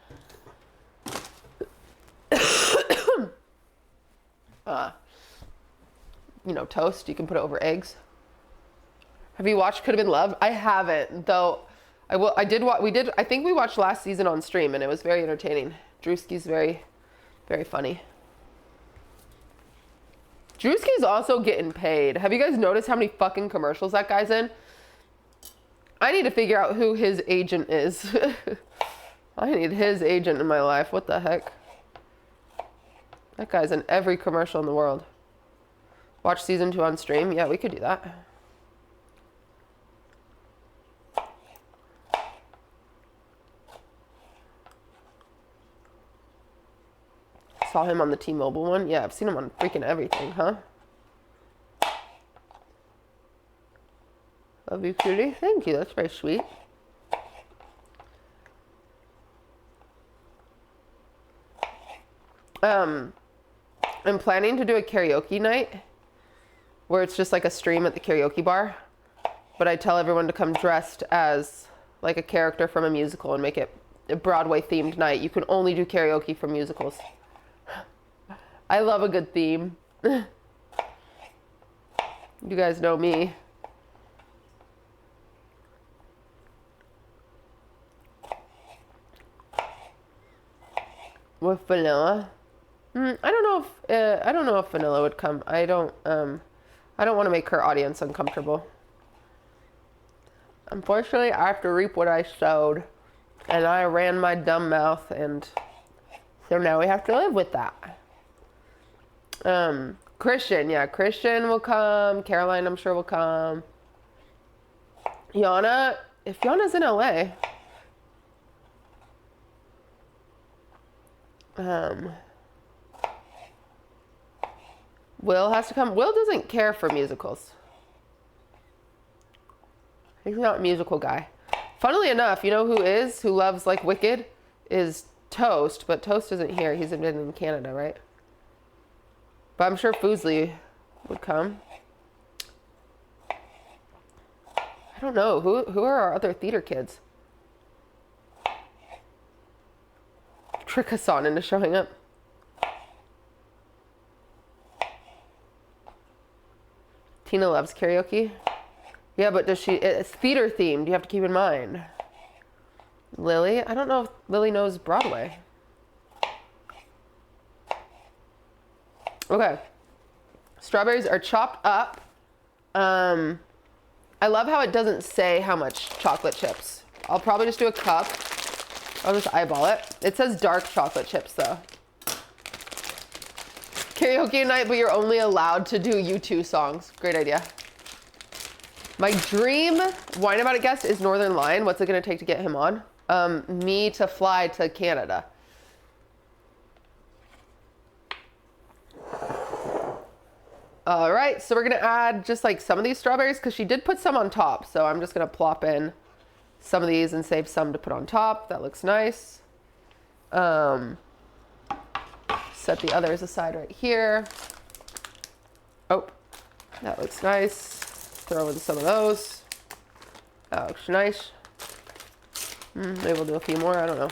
you know, toast. You can put it over eggs. Have you watched Could Have Been Love? I haven't, though. I think we watched last season on stream, and it was very entertaining. Drewski's very, very funny. Drewski's also getting paid. Have you guys noticed how many fucking commercials that guy's in? I need to figure out who his agent is. I need his agent in my life. What the heck? That guy's in every commercial in the world. Watch season 2 on stream. Yeah, we could do that. Saw him on the T-Mobile one. Yeah, I've seen him on freaking everything, huh? Love you, cutie. Thank you. That's very sweet. I'm planning to do a karaoke night where it's just like a stream at the karaoke bar, but I tell everyone to come dressed as like a character from a musical and make it a Broadway themed night. You can only do karaoke for musicals. I love a good theme. You guys know me. With vanilla? I don't know if vanilla would come. I don't want to make her audience uncomfortable. Unfortunately, I have to reap what I sowed, and I ran my dumb mouth, and so now we have to live with that. Christian, yeah, Christian will come. Caroline, I'm sure will come. Yana, if Yana's in LA. Will has to come. Will doesn't care for musicals. He's not a musical guy. Funnily enough, you know who loves like Wicked is Toast, but Toast isn't here. He's been in Canada, right? But I'm sure Foosley would come. I don't know. Who are our other theater kids? Trick us on into showing up. Tina loves karaoke. Yeah, but it's theater themed. You have to keep in mind. Lily? I don't know if Lily knows Broadway. Okay. Strawberries are chopped up. I love how it doesn't say how much chocolate chips. I'll probably just do a cup. I'll just eyeball it. It says dark chocolate chips though. Karaoke night, but you're only allowed to do U2 songs. Great idea. My dream Wine About It guest is Northern Lion. What's it gonna take to get him on? Me to fly to Canada. All right, so we're gonna add just like some of these strawberries because she did put some on top. So I'm just gonna plop in some of these and save some to put on top. That looks nice. Set the others aside right here. Oh, that looks nice. Throw in some of those. That looks nice. Maybe we'll do a few more, I don't know.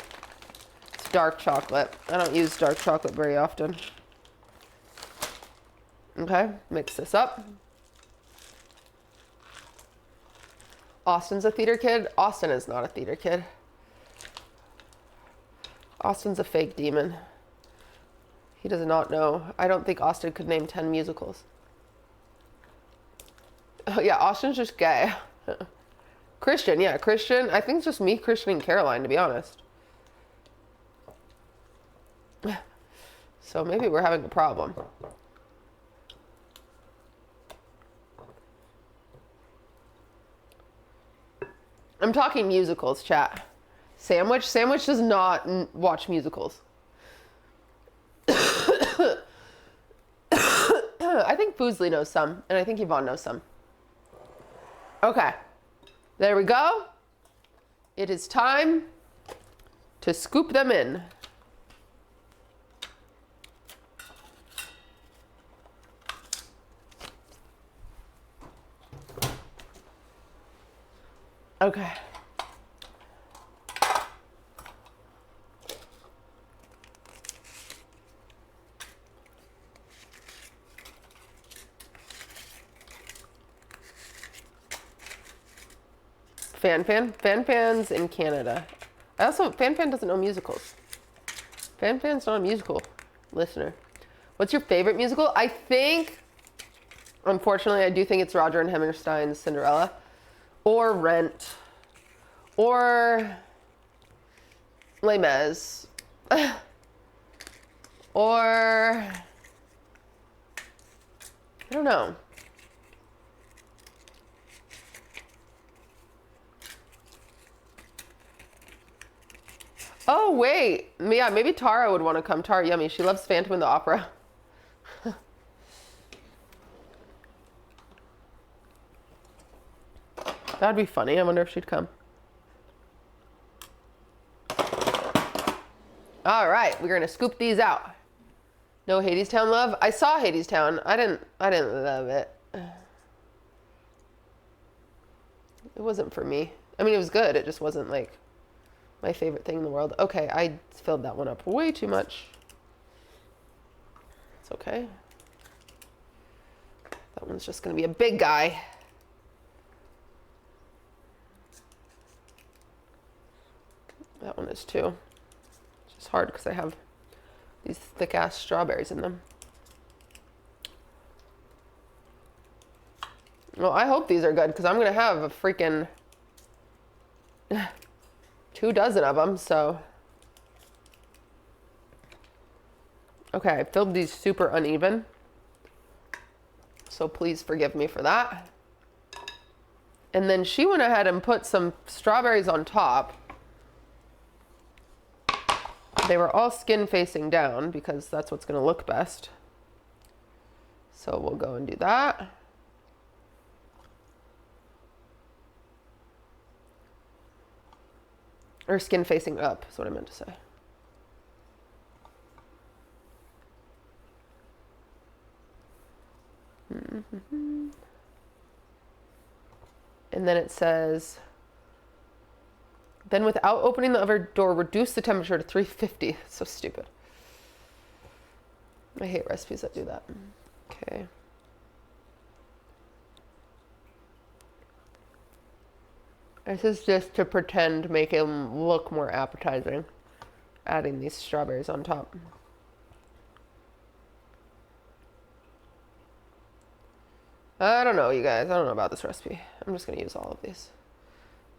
It's dark chocolate. I don't use dark chocolate very often. Okay, mix this up. Austin's a theater kid. Austin is not a theater kid. Austin's a fake demon. He does not know. I don't think Austin could name 10 musicals. Oh yeah, Austin's just gay. Christian, yeah, Christian. I think it's just me, Christian, and Caroline, to be honest. So maybe we're having a problem. I'm talking musicals, chat. Sandwich does not watch musicals. I think Foosley knows some, and I think Yvonne knows some. Okay, there we go. It is time to scoop them in. Okay. Fan's in Canada. Fan doesn't know musicals. Fan's not a musical listener. What's your favorite musical? I think, unfortunately, I do think it's Roger and Hammerstein's Cinderella. Or Rent. Or Les Mis. Or, I don't know. Oh, wait. Yeah, maybe Tara would want to come. Tara Yummy. She loves Phantom in the Opera. That'd be funny. I wonder if she'd come. All right, we're gonna scoop these out. No Hadestown love. I saw Hadestown. I didn't love it. It wasn't for me. I mean, it was good. It just wasn't like my favorite thing in the world. Okay, I filled that one up way too much. It's okay. That one's just gonna be a big guy. That one is too. It's just hard because I have these thick ass strawberries in them. Well, I hope these are good because I'm gonna have a freaking 24 of them, so. Okay, I filled these super uneven. So please forgive me for that. And then she went ahead and put some strawberries on top. They were all skin facing down because that's what's gonna look best. So we'll go and do that. Or skin facing up is what I meant to say. And then it says, then without opening the oven door, reduce the temperature to 350. So stupid. I hate recipes that do that. Okay. This is just to pretend, make it look more appetizing. Adding these strawberries on top. I don't know, you guys. I don't know about this recipe. I'm just going to use all of these.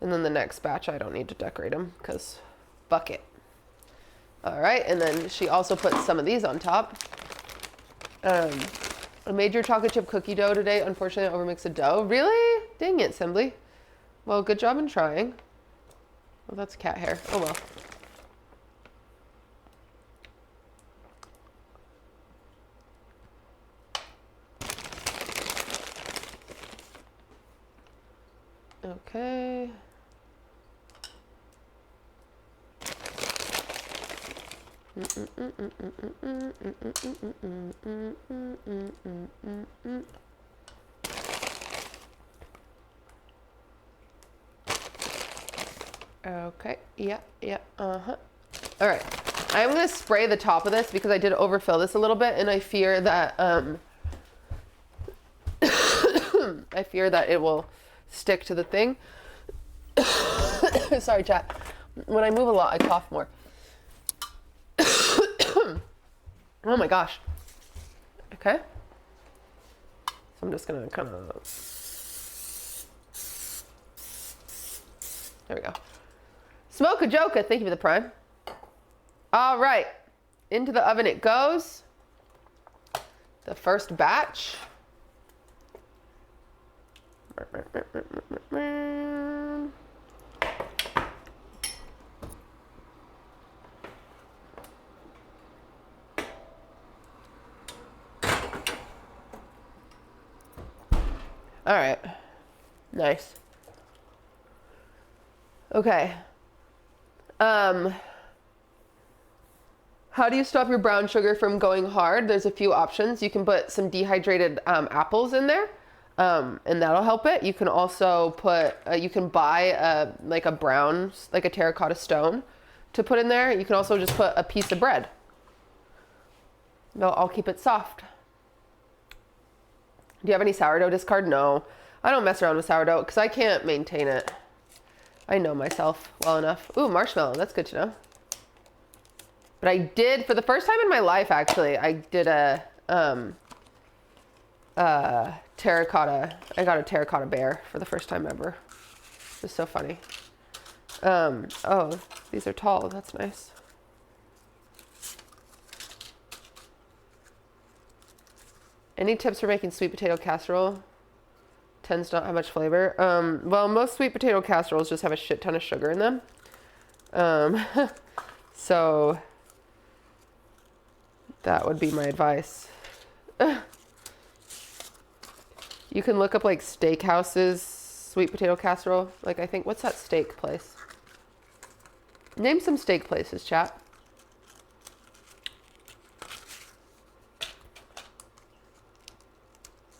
And then the next batch, I don't need to decorate them because fuck it. All right, and then she also put some of these on top. I made your chocolate chip cookie dough today. Unfortunately, I overmixed the dough. Really? Dang it, Simbly. Well, good job in trying. Oh, that's cat hair. Oh, well. Okay. Okay, yeah, uh-huh. All right, I'm gonna spray the top of this because I did overfill this a little bit and I fear that, I fear that it will stick to the thing. Sorry, chat. When I move a lot, I cough more. Oh my gosh. Okay. So I'm just gonna kind of, there we go. Smoke a Joker, thank you for the prime. All right, into the oven it goes. The first batch. All right, nice. Okay. How do you stop your brown sugar from going hard? There's a few options. You can put some dehydrated apples in there, and that'll help it. You can also put, you can buy like a brown, like a terracotta stone to put in there. You can also just put a piece of bread. I'll keep it soft. Do you have any sourdough discard? No, I don't mess around with sourdough because I can't maintain it. I know myself well enough. Ooh, marshmallow, that's good to know. But I did, for the first time in my life, actually, I did a terracotta, I got a terracotta bear for the first time ever. It was so funny. Oh, These are tall. That's nice. Any tips for making sweet potato casserole? Tends to not have much flavor. Well, most sweet potato casseroles just have a shit ton of sugar in them. So that would be my advice. You can look up like Steakhouse's sweet potato casserole. Like I think, what's that steak place? Name some steak places, chat.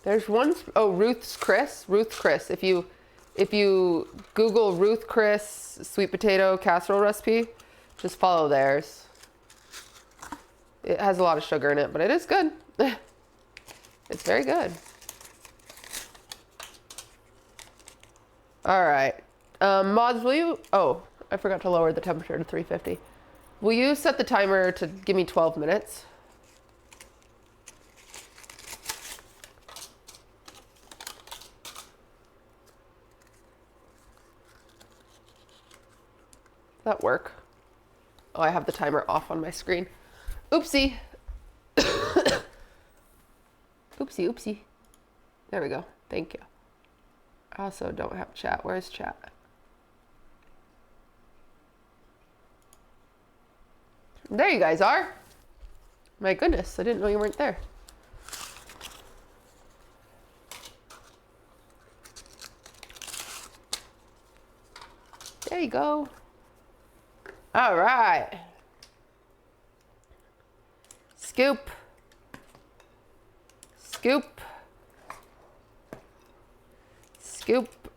There's one, oh, Ruth's Chris. If you Google Ruth Chris sweet potato casserole recipe, just follow theirs. It has a lot of sugar in it, but it is good. It's very good. All right. Mods, will you, oh, I forgot to lower the temperature to 350. Will you set the timer to give me 12 minutes? Does that work? Oh, I have the timer off on my screen. Oopsie. Oopsie. There we go. Thank you. I also don't have chat. Where's chat? There you guys are. My goodness, I didn't know you weren't there. There you go. All right. Scoop.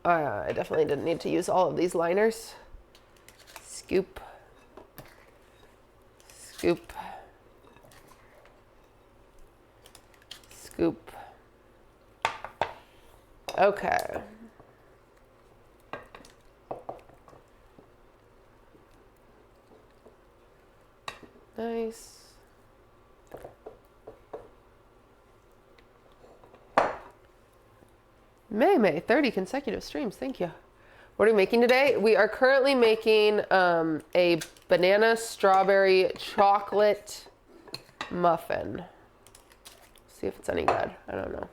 I definitely didn't need to use all of these liners. Scoop. Okay. Nice. May 30 consecutive streams. Thank you. What are we making today? We are currently making a banana strawberry chocolate muffin. See if it's any good. I don't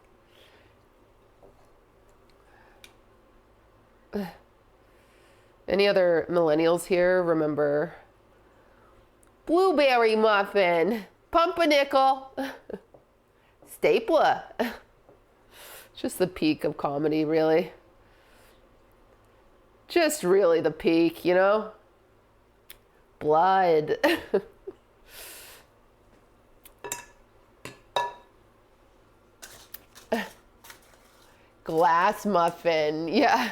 know. Any other millennials here remember blueberry muffin, pumpernickel, stapler? Just the peak of comedy, really. Just really the peak, you know? Blood. Glass muffin, yeah.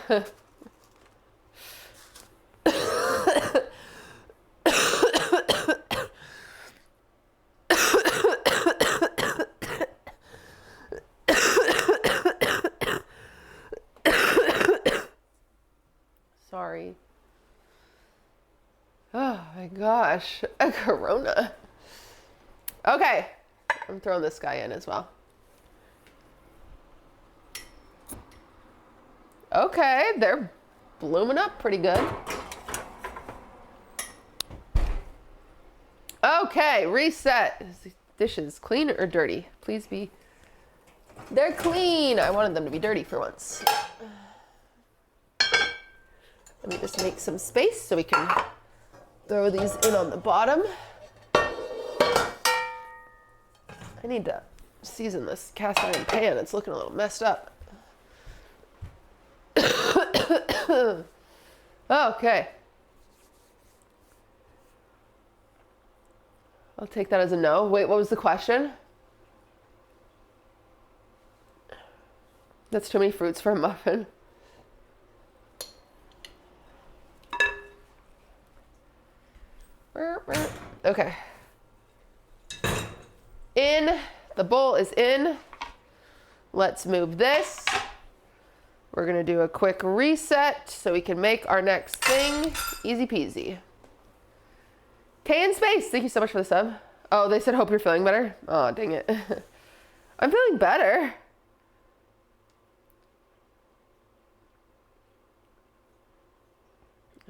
Sorry. Oh my gosh, a Corona. Okay, I'm throwing this guy in as well. Okay, they're blooming up pretty good. Okay, reset. Is the dishes clean or dirty? Please be. They're clean. I wanted them to be dirty for once. Let me just make some space so we can throw these in on the bottom. I need to season this cast iron pan. It's looking a little messed up. Okay. I'll take that as a no. Wait, what was the question? That's too many fruits for a muffin. Okay. In. The bowl is in. Let's move this. We're going to do a quick reset so we can make our next thing. Easy peasy. K in space. Thank you so much for the sub. Oh, they said hope you're feeling better. Oh, dang it. I'm feeling better.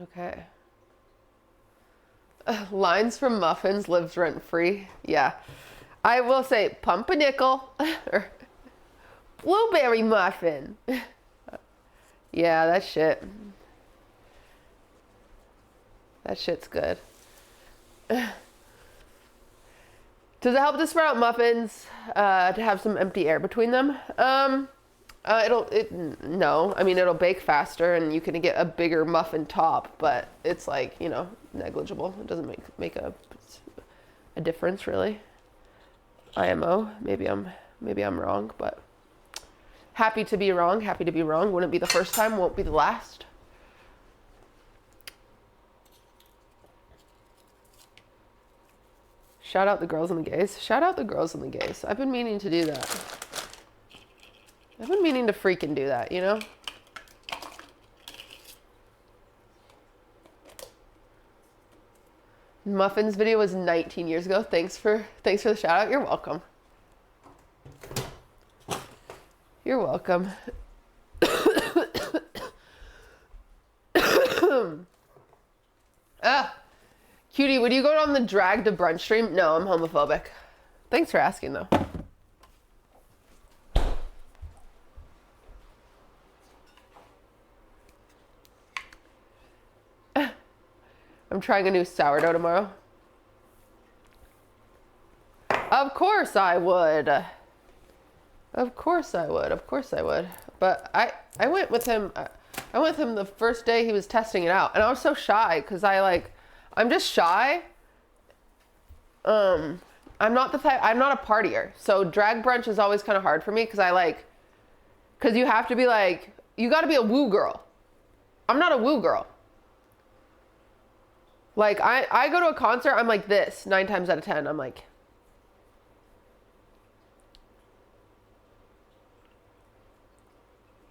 Okay. Lines from muffins lives rent free. Yeah. I will say pumpernickel or blueberry muffin. Yeah, that shit. That shit's good. Does it help to spread out muffins to have some empty air between them? No. I mean, it'll bake faster and you can get a bigger muffin top, but it's like, you know, negligible. It doesn't make a difference really. IMO. Maybe I'm wrong, but happy to be wrong. Happy to be wrong. Wouldn't be the first time. Won't be the last. Shout out the girls and the gays. Shout out the girls and the gays. I've been meaning to do that. I've been meaning to freaking do that, you know? Muffins video was 19 years ago. Thanks for the shout out. You're welcome. You're welcome. Cutie, would you go on the drag to brunch stream? No, I'm homophobic. Thanks for asking though. I'm trying a new sourdough tomorrow. Of course I would. Of course I would. Of course I would. But I went with him. I went with him the first day he was testing it out, and I was so shy because I'm just shy. I'm not the type. I'm not a partier, so drag brunch is always kind of hard for me because you have to be like, you got to be a woo girl. I'm not a woo girl. Like, I go to a concert, I'm like this, 9 times out of 10. I'm like.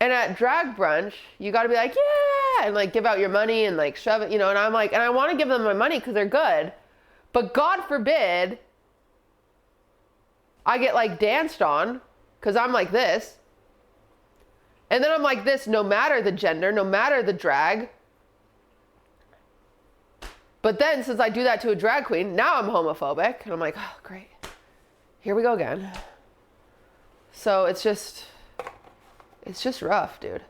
And at drag brunch, you gotta be like, yeah, and like give out your money and like shove it, you know, and I'm like, and I wanna give them my money because they're good. But God forbid I get like danced on because I'm like this. And then I'm like this no matter the gender, no matter the drag. But then since I do that to a drag queen, now I'm homophobic. And I'm like, oh, great. Here we go again. So it's just rough, dude.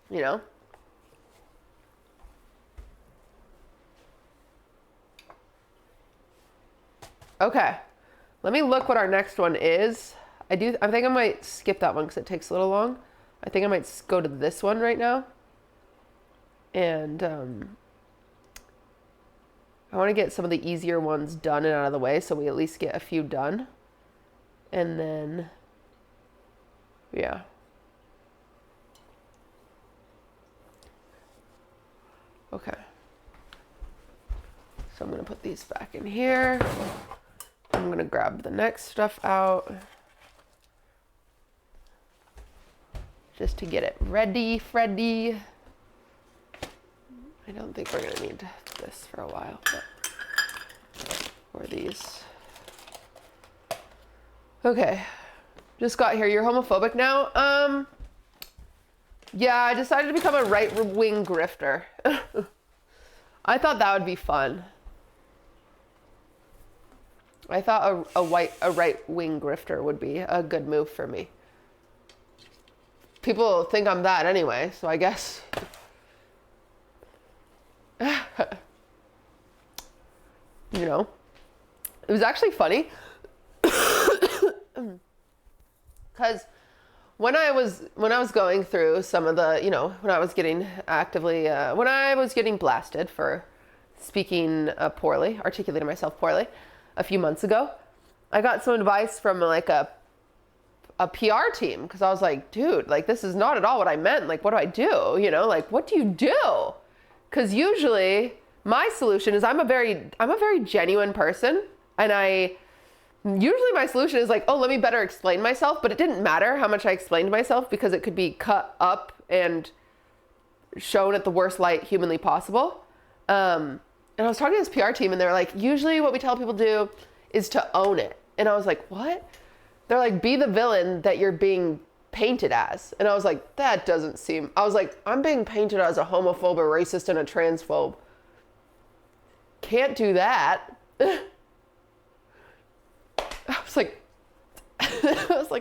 You know? Okay. Let me look what our next one is. I think I might skip that one because it takes a little long. I think I might go to this one right now. And I want to get some of the easier ones done and out of the way so we at least get a few done. And then, yeah. Okay. So I'm going to put these back in here. I'm going to grab the next stuff out. Just to get it ready, Freddy. I don't think we're going to need this for a while, but or these. Okay. Just got here. You're homophobic now? Yeah, I decided to become a right-wing grifter. I thought that would be fun. I thought a right-wing grifter would be a good move for me. People think I'm that anyway, so I guess. You know, it was actually funny because when I was going through some of the, you know, when I was getting blasted for speaking poorly, articulating myself poorly a few months ago, I got some advice from like a PR team because I was like, dude, like this is not at all what I meant. Like, what do I do? You know, like, what do you do? Because usually my solution is I'm a very genuine person, and usually my solution is like, oh, let me better explain myself. But it didn't matter how much I explained myself because it could be cut up and shown at the worst light humanly possible. And I was talking to this PR team, and they're like, usually what we tell people to do is to own it. And I was like, what? They're like, be the villain that you're being painted as. And I was like, that doesn't seem, I was like, I'm being painted as a homophobe, a racist, and a transphobe. can't do that. I was like,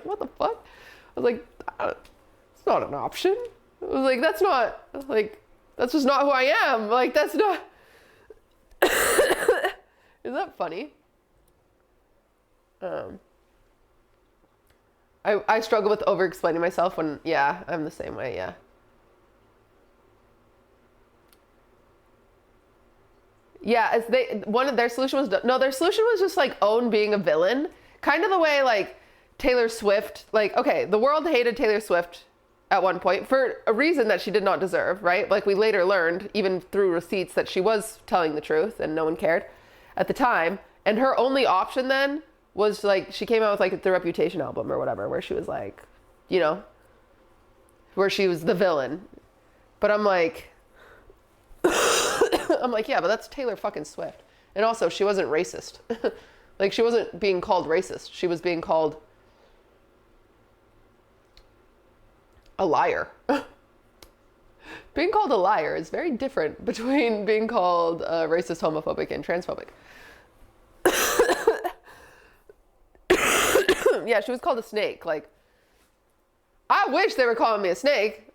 what the fuck? I was like, it's not an option. I was like, that's just not who I am. Like, that's not. Is that funny? I struggle with over-explaining myself when, yeah, I'm the same way, yeah. Yeah, their solution was just like own being a villain. Kind of the way like Taylor Swift, like, okay, the world hated Taylor Swift at one point for a reason that she did not deserve, right? Like we later learned, even through receipts, that she was telling the truth and no one cared at the time. And her only option then was like, she came out with like the Reputation album or whatever, where she was like, you know, where she was the villain. But I'm like, yeah, but that's Taylor fucking Swift. And also, she wasn't racist. Like, she wasn't being called racist. She was being called a liar. Being called a liar is very different between being called racist, homophobic, and transphobic. Yeah, she was called a snake. Like, I wish they were calling me a snake.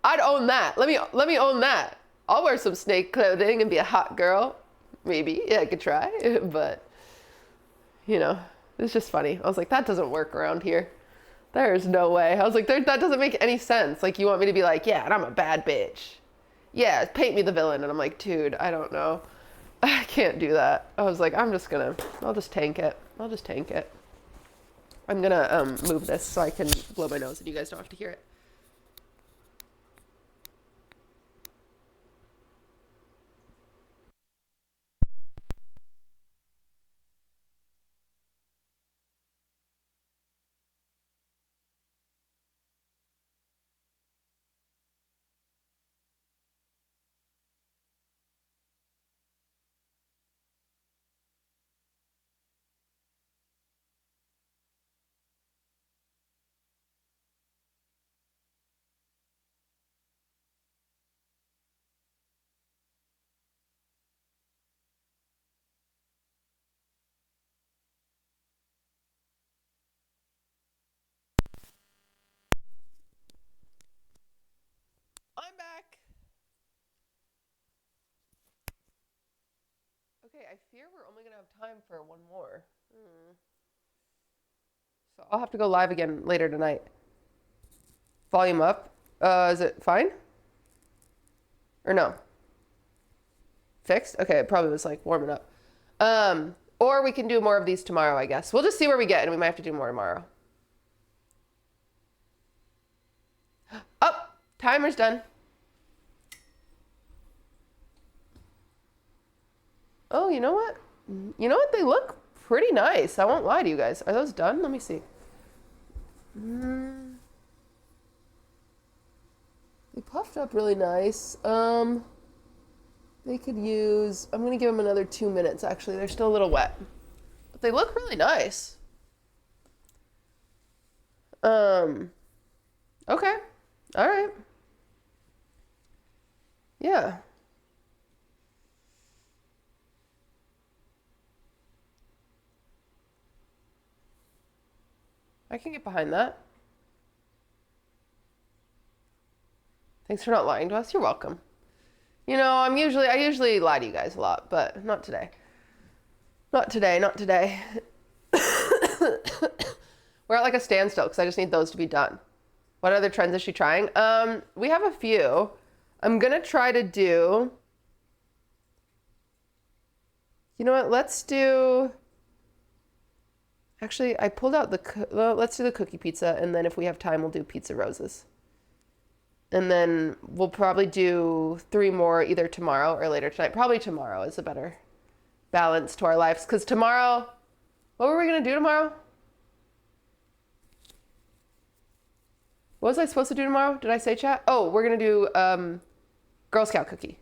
I'd own that. Let me own that. I'll wear some snake clothing and be a hot girl. Maybe. Yeah, I could try. But, you know, it's just funny. I was like, that doesn't work around here. There's no way. I was like, that doesn't make any sense. Like, you want me to be like, yeah, and I'm a bad bitch. Yeah, paint me the villain. And I'm like, dude, I don't know. I can't do that. I was like, I'll just tank it. I'll just tank it. I'm gonna move this so I can blow my nose and you guys don't have to hear it. I'm back. Okay, I fear we're only gonna have time for one more. So I'll have to go live again later tonight. Volume up. Is it fine? Or no? Fixed? Okay, it probably was like warming up. Or we can do more of these tomorrow, I guess. We'll just see where we get and we might have to do more tomorrow. Oh, timer's done. Oh, you know what? You know what? They look pretty nice. I won't lie to you guys. Are those done? Let me see. They puffed up really nice. They could use... I'm going to give them another 2 minutes, actually. They're still a little wet. But they look really nice. Okay. All right. Yeah. I can get behind that. Thanks for not lying to us. You're welcome. You know, I usually lie to you guys a lot, but not today. Not today, not today. We're at like a standstill because I just need those to be done. What other trends is she trying? We have a few. I'm gonna try to do... You know what? Let's do... Actually, I pulled out let's do the cookie pizza, and then if we have time, we'll do pizza roses. And then we'll probably do 3 more either tomorrow or later tonight. Probably tomorrow is a better balance to our lives. Because tomorrow, what were we going to do tomorrow? What was I supposed to do tomorrow? Did I say chat? Oh, we're going to do Girl Scout cookie.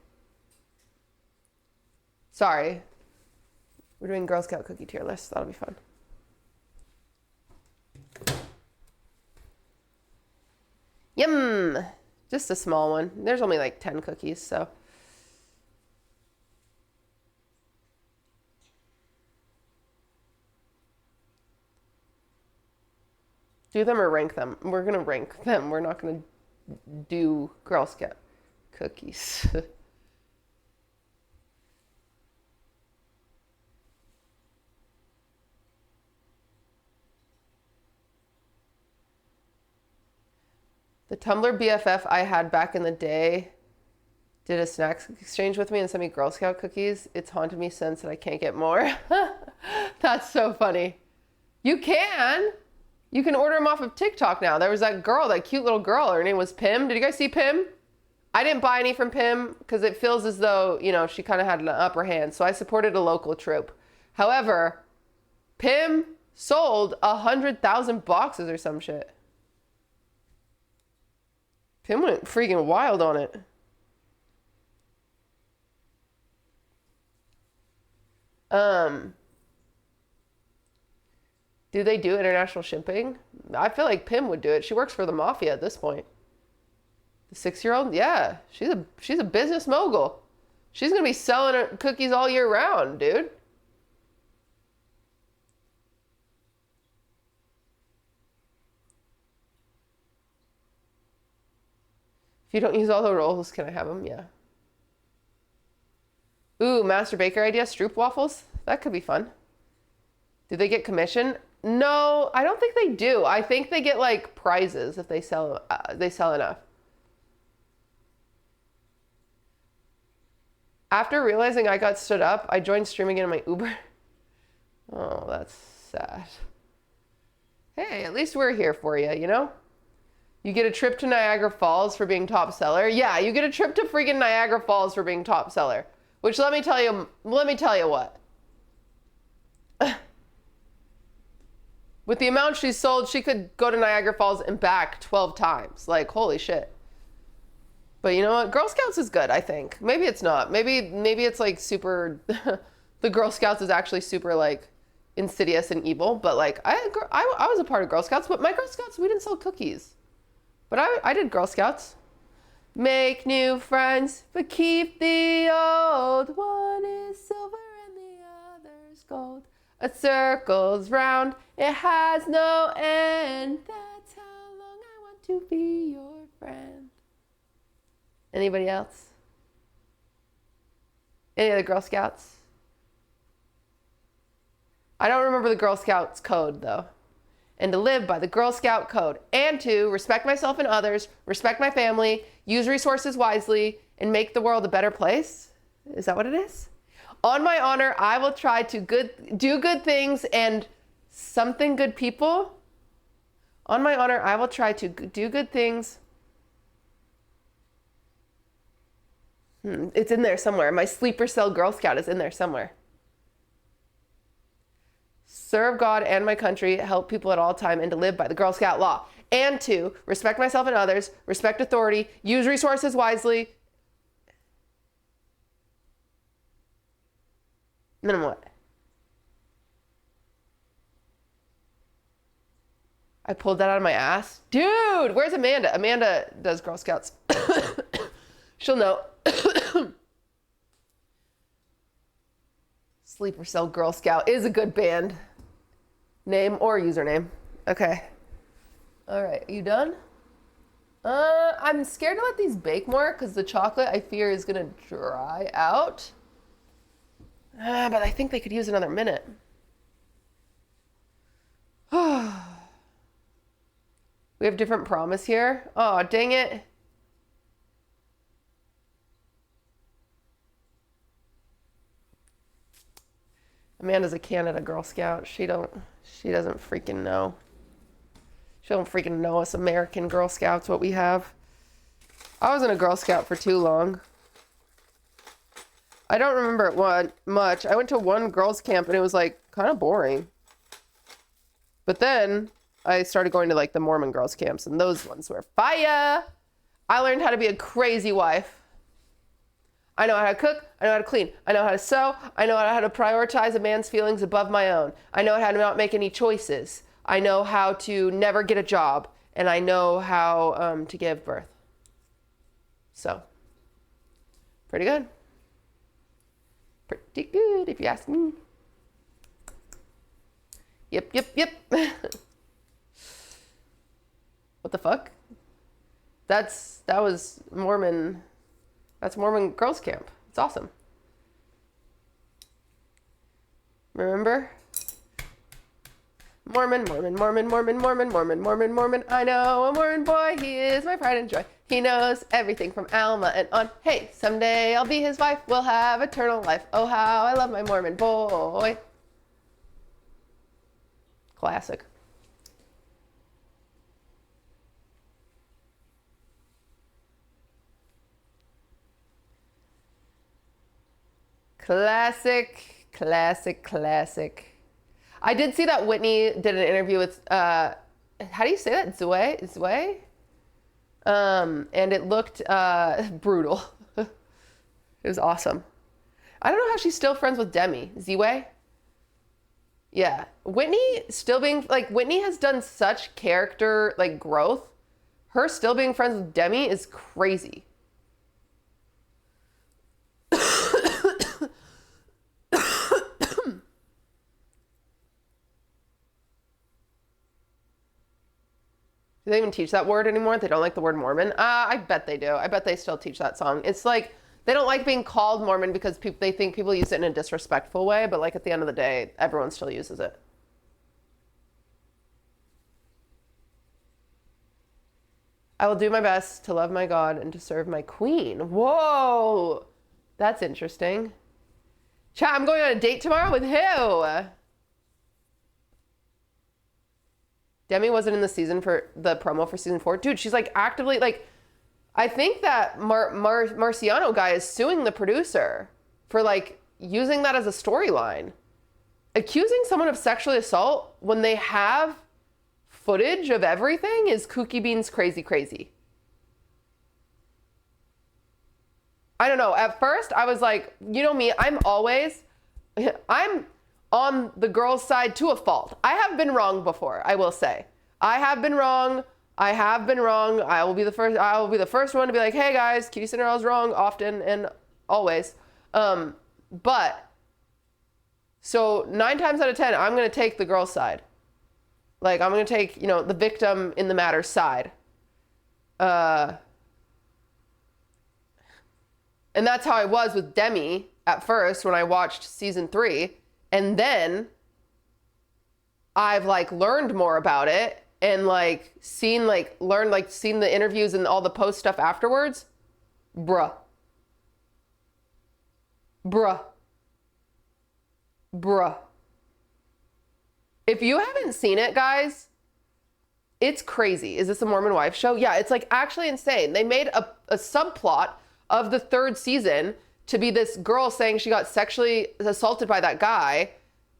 Sorry. We're doing Girl Scout cookie tier list. That'll be fun. Yum! Just a small one. There's only like 10 cookies, so. Do them or rank them? We're gonna rank them. We're not gonna do Girl Scout cookies. The Tumblr BFF I had back in the day did a snacks exchange with me and sent me Girl Scout cookies. It's haunted me since and I can't get more. That's so funny. You can order them off of TikTok now. There was that girl, that cute little girl. Her name was Pim. Did you guys see Pim? I didn't buy any from Pim because it feels as though, you know, she kind of had an upper hand. So I supported a local troop. However, Pim sold 100,000 boxes or some shit. Pim went freaking wild on it. Do they do international shipping? I feel like Pim would do it. She works for the mafia at this point. The 6-year-old? Yeah. She's a business mogul. She's gonna be selling her cookies all year round, dude. If you don't use all the rolls, can I have them? Yeah. Ooh, Master Baker idea, Stroop waffles. That could be fun. Do they get commission? No, I don't think they do. I think they get like prizes if they sell enough. After realizing I got stood up, I joined streaming in my Uber. Oh, that's sad. Hey, at least we're here for you, you know? You get a trip to Niagara Falls for being top seller. Yeah, you get a trip to freaking Niagara Falls for being top seller. Which let me tell you what. With the amount she sold, she could go to Niagara Falls and back 12 times. Like, holy shit. But you know what? Girl Scouts is good, I think. Maybe it's not. Maybe it's like super... the Girl Scouts is actually super like insidious and evil. But like, I was a part of Girl Scouts, but my Girl Scouts, we didn't sell cookies. But I did Girl Scouts. Make new friends, but keep the old. One is silver and the other's gold. A circle's round, it has no end. That's how long I want to be your friend. Anybody else? Any other Girl Scouts? I don't remember the Girl Scouts code though. And to live by the Girl Scout code, and to respect myself and others, respect my family, use resources wisely, and make the world a better place? Is that what it is? On my honor, I will try to do good things and something good people. On my honor, I will try to do good things. It's in there somewhere. My sleeper cell Girl Scout is in there somewhere. Serve God and my country, help people at all time, and to live by the Girl Scout law. And to respect myself and others, respect authority, use resources wisely. And then what? I pulled that out of my ass. Dude, where's Amanda? Amanda does Girl Scouts. She'll know. Sleeper Cell Girl Scout is a good band name or username. Okay. All right, you done? I'm scared to let these bake more because the chocolate I fear is gonna dry out. But I think they could use another minute. We have different promise here. Oh, dang it. Amanda's a Canada Girl Scout. She doesn't freaking know. She don't freaking know us American Girl Scouts what we have. I wasn't a Girl Scout for too long. I don't remember it much. I went to one girls camp and it was like kind of boring. But then I started going to like the Mormon girls camps and those ones were fire. I learned how to be a crazy wife. I know how to cook, I know how to clean, I know how to sew, I know how to prioritize a man's feelings above my own. I know how to not make any choices. I know how to never get a job, and I know how to give birth. So, pretty good. Pretty good, if you ask me. Yep. What the fuck? That was Mormon. That's Mormon girls camp. It's awesome. Remember? Mormon, Mormon, Mormon, Mormon, Mormon, Mormon, Mormon, Mormon. I know a Mormon boy. He is my pride and joy. He knows everything from Alma and on. Hey, someday I'll be his wife. We'll have eternal life. Oh, how I love my Mormon boy. Classic. Classic, classic, classic. I did see that Whitney did an interview with, how do you say that? Zwei? And it looked brutal. It was awesome. I don't know how she's still friends with Demi. Zwei? Yeah. Whitney still being, like, Whitney has done such character, like, growth. Her still being friends with Demi is crazy. Do they even teach that word anymore? They don't like the word Mormon? I bet they do. I bet they still teach that song. It's like, they don't like being called Mormon because they think people use it in a disrespectful way, but like at the end of the day, everyone still uses it. I will do my best to love my God and to serve my queen. Whoa! That's interesting. Chat, I'm going on a date tomorrow with who? Demi wasn't in the season for the promo for season 4. Dude, she's like actively like, I think that Marciano guy is suing the producer for like using that as a storyline. Accusing someone of sexual assault when they have footage of everything is kooky beans crazy, crazy. I don't know. At first I was like, you know me, I'm on the girl's side to a fault. I have been wrong before, I will say. I have been wrong. I will be the first one to be like, hey guys, QTCinderella's wrong often and always. But so 9 times out of 10, I'm going to take the girl's side. Like, I'm going to take, you know, the victim in the matter side. And that's how I was with Demi at first when I watched season 3. And then I've like learned more about it and like seen the interviews and all the post stuff afterwards. Bruh. If you haven't seen it, guys, it's crazy. Is this a Mormon wife show? Yeah, it's like actually insane. They made a subplot of the 3rd season to be this girl saying she got sexually assaulted by that guy.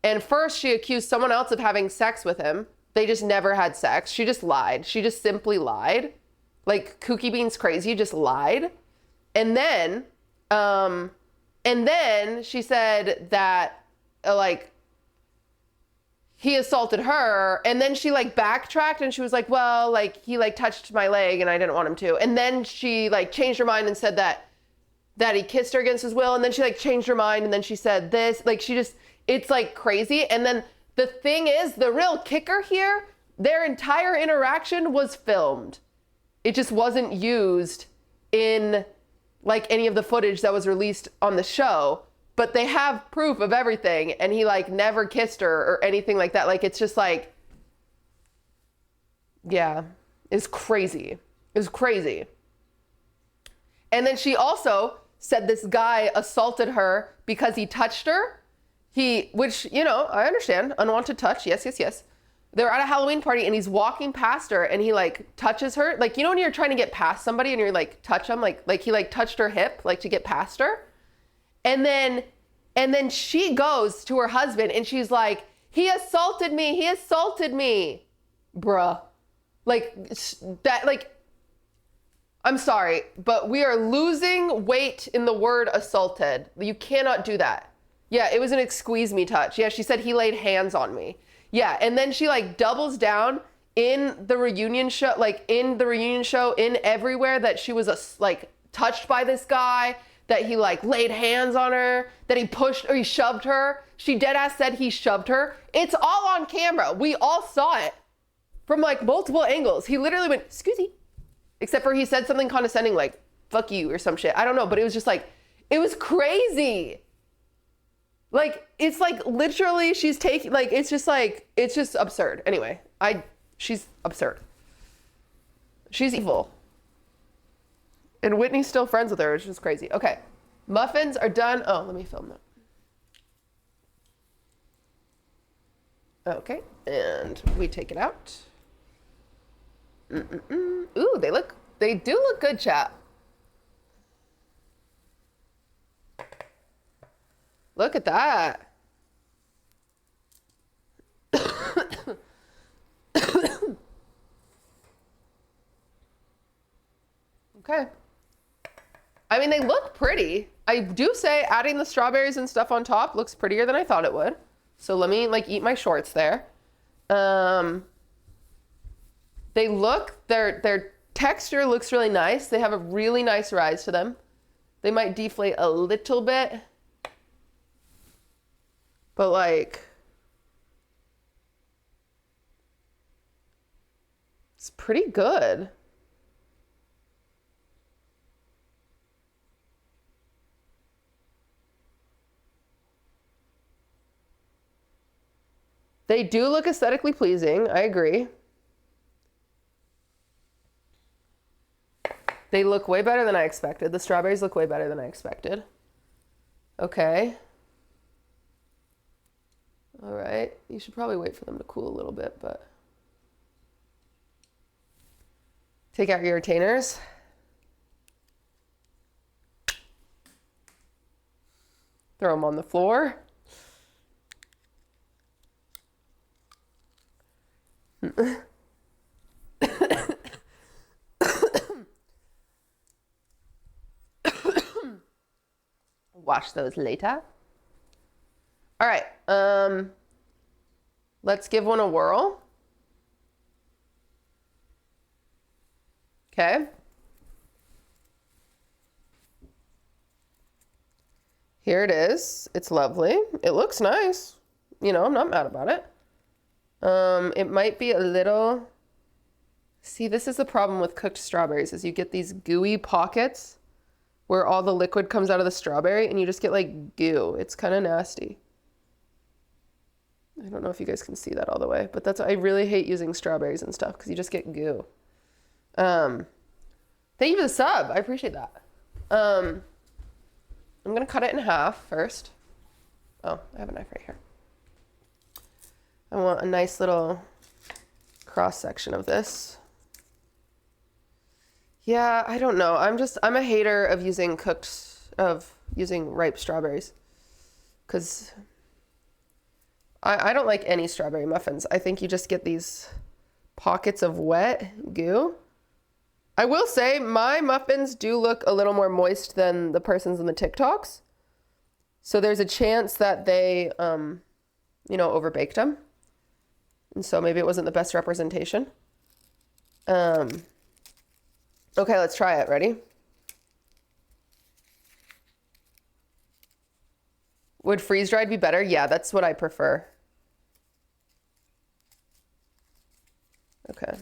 And first she accused someone else of having sex with him. They just never had sex. She just lied. She just simply lied. Like kooky beans crazy, just lied. And then she said that like he assaulted her. And then she like backtracked and she was like, well, like he like touched my leg and I didn't want him to. And then she like changed her mind and said that he kissed her against his will. And then she like changed her mind. And then she said this, like she just, it's like crazy. And then the thing is, the real kicker here, their entire interaction was filmed. It just wasn't used in like any of the footage that was released on the show, but they have proof of everything. And he like never kissed her or anything like that. Like, it's just like, yeah, it's crazy. It's crazy. And then she also said this guy assaulted her because he touched her. Which, you know, I understand. Unwanted touch. Yes. They're at a Halloween party and he's walking past her and he like touches her. Like, you know, when you're trying to get past somebody and you're like, touch them, like he like touched her hip, like to get past her. And then she goes to her husband and she's like, he assaulted me. Bruh. Like that, like, I'm sorry, but we are losing weight in the word assaulted. You cannot do that. Yeah, it was an squeeze me touch. Yeah, she said he laid hands on me. Yeah, and then she like doubles down in the reunion show, in everywhere that she was like touched by this guy, that he like laid hands on her, that he pushed or he shoved her. She dead ass said he shoved her. It's all on camera. We all saw it. from like multiple angles. He literally went, "Excuse-y," except for he said something condescending like "fuck you" or some shit. I don't know, but it was just like, it was crazy. Like, it's like literally she's taking, like, it's just absurd. Anyway, she's absurd. She's evil. And Whitney's still friends with her, which is crazy. Okay, muffins are done. Oh, let me film that. Okay, and we take it out. Ooh, they do look good, chat. Look at that. Okay. I mean, they look pretty. I do say adding the strawberries and stuff on top looks prettier than I thought it would. So let me like eat my shorts there. Their texture looks really nice. They have a really nice rise to them. They might deflate a little bit. But like, it's pretty good. They do look aesthetically pleasing. I agree. They look way better than I expected. The strawberries look way better than I expected. Okay. All right. You should probably wait for them to cool a little bit, but take out your retainers. Throw them on the floor. Wash those later. All right, let's give one a whirl. Okay. Here it is. It's lovely. It looks nice. You know, I'm not mad about it. It might be a little... See, this is the problem with cooked strawberries, is you get these gooey pockets where all the liquid comes out of the strawberry and you just get like goo. It's kind of nasty. I don't know if you guys can see that all the way, but I really hate using strawberries and stuff because you just get goo. Thank you for the sub. I appreciate that. I'm gonna cut it in half first. Oh, I have a knife right here. I want a nice little cross section of this. Yeah, I don't know. I'm a hater of using ripe strawberries because I don't like any strawberry muffins. I think you just get these pockets of wet goo. I will say my muffins do look a little more moist than the person's in the TikToks. So there's a chance that they, overbaked them. And so maybe it wasn't the best representation. Okay, let's try it. Ready? Would freeze-dried be better? Yeah, that's what I prefer. Okay.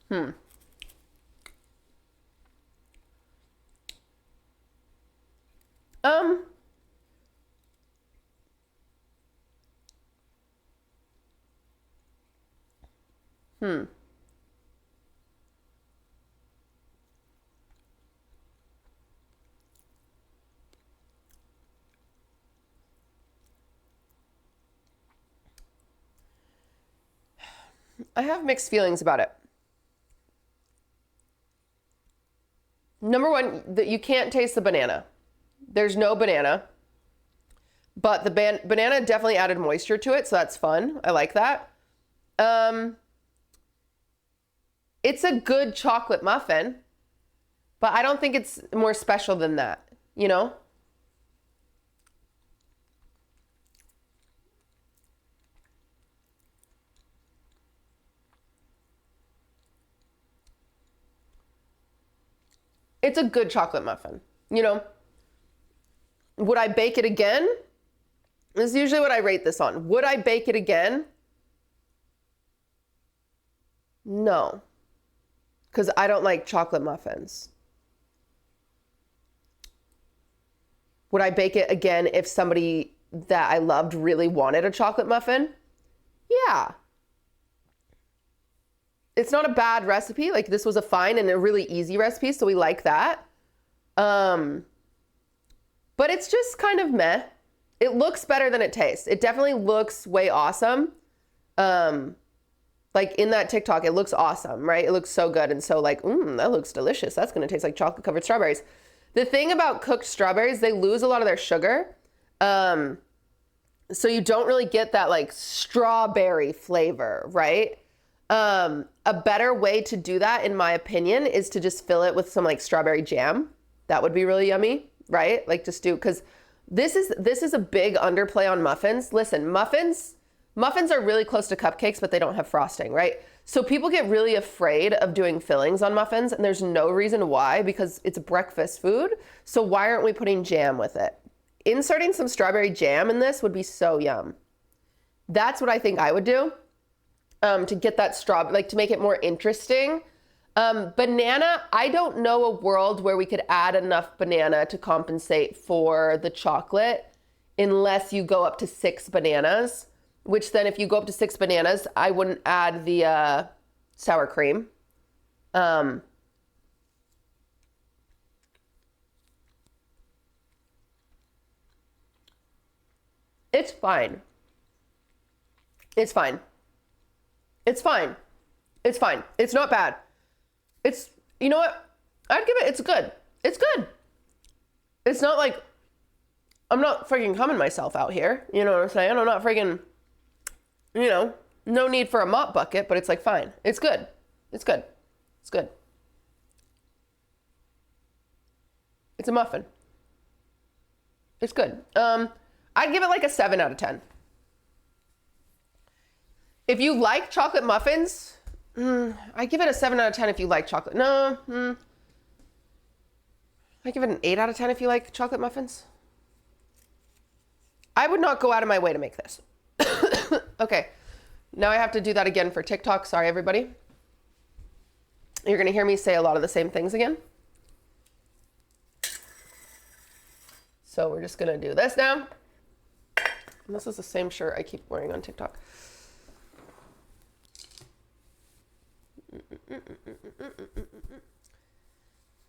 Hmm. I have mixed feelings about it. Number one, that you can't taste the banana. There's no banana. But the banana definitely added moisture to it, so that's fun. I like that. It's a good chocolate muffin, but I don't think it's more special than that, you know? It's a good chocolate muffin, you know? Would I bake it again? This is usually what I rate this on. Would I bake it again? No, because I don't like chocolate muffins. Would I bake it again if somebody that I loved really wanted a chocolate muffin? Yeah. It's not a bad recipe. Like, this was a fine and a really easy recipe, so we like that. But it's just kind of meh. It looks better than it tastes. It definitely looks way awesome. Like in that TikTok, it looks awesome, right? It looks so good. And so like, that looks delicious. That's going to taste like chocolate covered strawberries. The thing about cooked strawberries, they lose a lot of their sugar. So you don't really get that like strawberry flavor, right? A better way to do that, in my opinion, is to just fill it with some like strawberry jam. That would be really yummy, right? Like just do, because this is a big underplay on muffins. Listen, muffins are really close to cupcakes, but they don't have frosting, right? So people get really afraid of doing fillings on muffins, and there's no reason why, because it's breakfast food. So why aren't we putting jam with it? Inserting some strawberry jam in this would be so yum. That's what I think I would do, to get that like to make it more interesting. Banana, I don't know a world where we could add enough banana to compensate for the chocolate unless you go up to 6 bananas, which then if you go up to 6 bananas, I wouldn't add the sour cream. It's fine. It's fine. It's fine. It's fine. It's not bad. It's, you know what? I'd give it, it's good. It's good. It's not like, I'm not freaking humming myself out here. You know what I'm saying? I'm not freaking, you know, no need for a mop bucket, but it's like, fine. It's good. It's good. It's good. It's a muffin. It's good. I'd give it like a 7 out of 10. If you like chocolate muffins, I give it a 7 out of 10 if you like chocolate. No, I give it an 8 out of 10 if you like chocolate muffins. I would not go out of my way to make this. Okay, now I have to do that again for TikTok. Sorry, everybody. You're gonna hear me say a lot of the same things again. So we're just gonna do this now. And this is the same shirt I keep wearing on TikTok.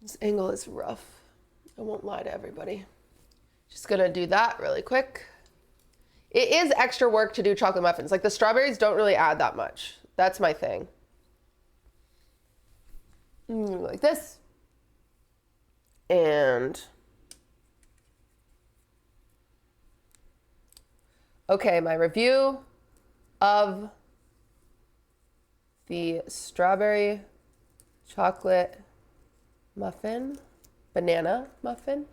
This angle is rough. I won't lie to everybody. Just gonna do that really quick. It is extra work to do chocolate muffins. Like the strawberries don't really add that much. That's my thing. Like this. And okay, my review of the strawberry chocolate muffin, banana muffin.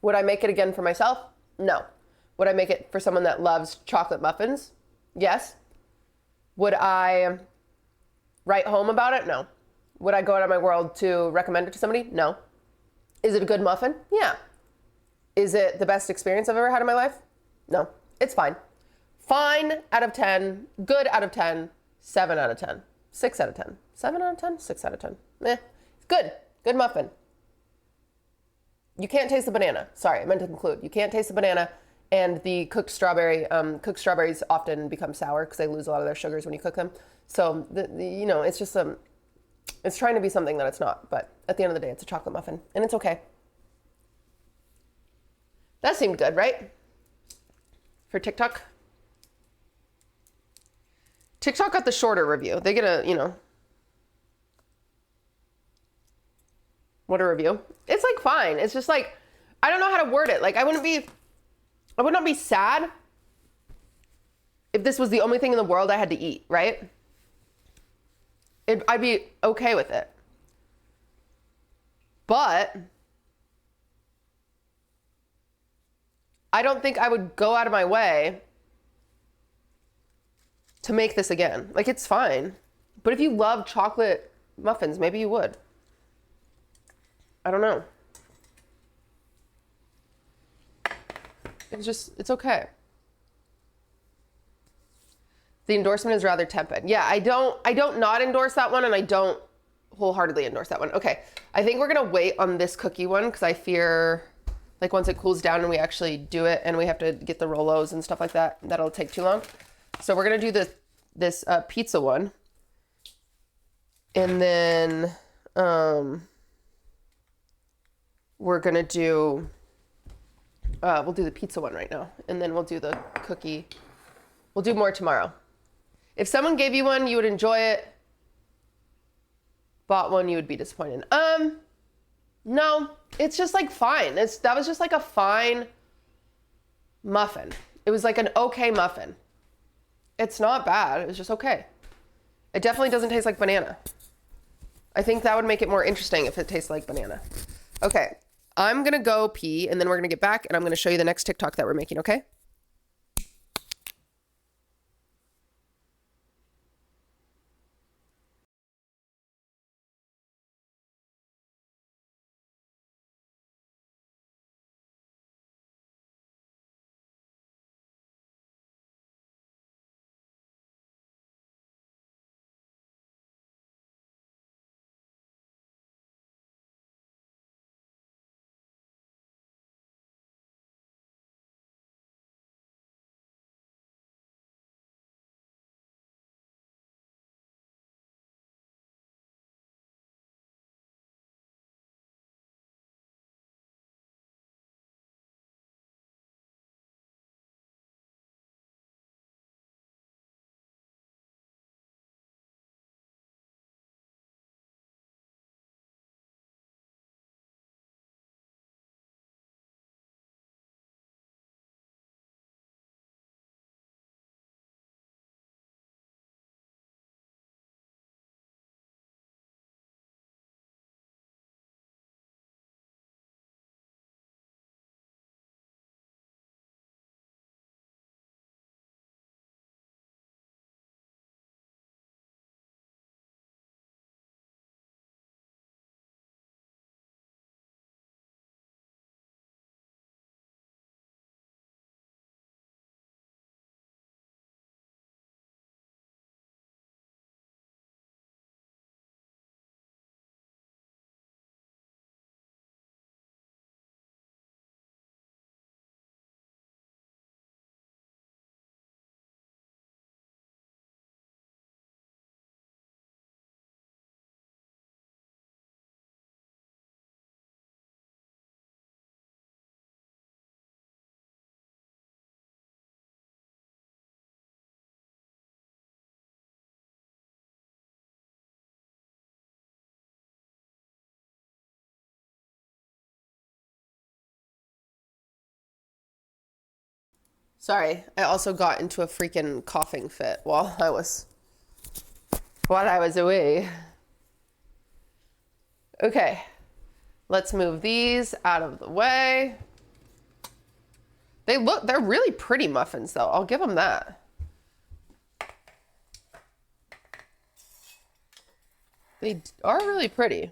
Would I make it again for myself? No. Would I make it for someone that loves chocolate muffins? Yes. Would I write home about it? No. Would I go out of my world to recommend it to somebody? No. Is it a good muffin? Yeah. Is it the best experience I've ever had in my life? No. It's fine. Fine out of 10. Good out of 10. 7 out of 10. 6 out of 10. 7 out of 10? 6 out of 10. It's good. Good muffin. You can't taste the banana. Sorry, I meant to conclude. You can't taste the banana and the cooked strawberry. Cooked strawberries often become sour because they lose a lot of their sugars when you cook them. So, you know, it's just it's trying to be something that it's not. But at the end of the day, it's a chocolate muffin. And it's okay. That seemed good, right? For TikTok. TikTok got the shorter review. They get a, you know. What a review. It's like fine. It's just like, I don't know how to word it. Like I would not be sad if this was the only thing in the world I had to eat, right? I'd be okay with it. But I don't think I would go out of my way to make this again. Like, it's fine. But if you love chocolate muffins, maybe you would. I don't know. It's okay. The endorsement is rather tepid. Yeah, I don't not endorse that one, and I don't wholeheartedly endorse that one. Okay, I think we're gonna wait on this cookie one because I fear, like, once it cools down and we actually do it and we have to get the Rolos and stuff like that, that'll take too long. So we're gonna do this pizza one, and then we're gonna do. We'll do the pizza one right now, and then we'll do the cookie. We'll do more tomorrow. If someone gave you one, you would enjoy it. Bought one, you would be disappointed. No, it's just like fine. That was just like a fine muffin. It was like an okay muffin. It's not bad. It was just okay. It definitely doesn't taste like banana. I think that would make it more interesting if it tastes like banana. Okay, I'm gonna go pee, and then we're gonna get back, and I'm gonna show you the next TikTok that we're making, okay? Sorry, I also got into a freaking coughing fit while I was away. Okay, let's move these out of the way. They're really pretty muffins though. I'll give them that. They are really pretty.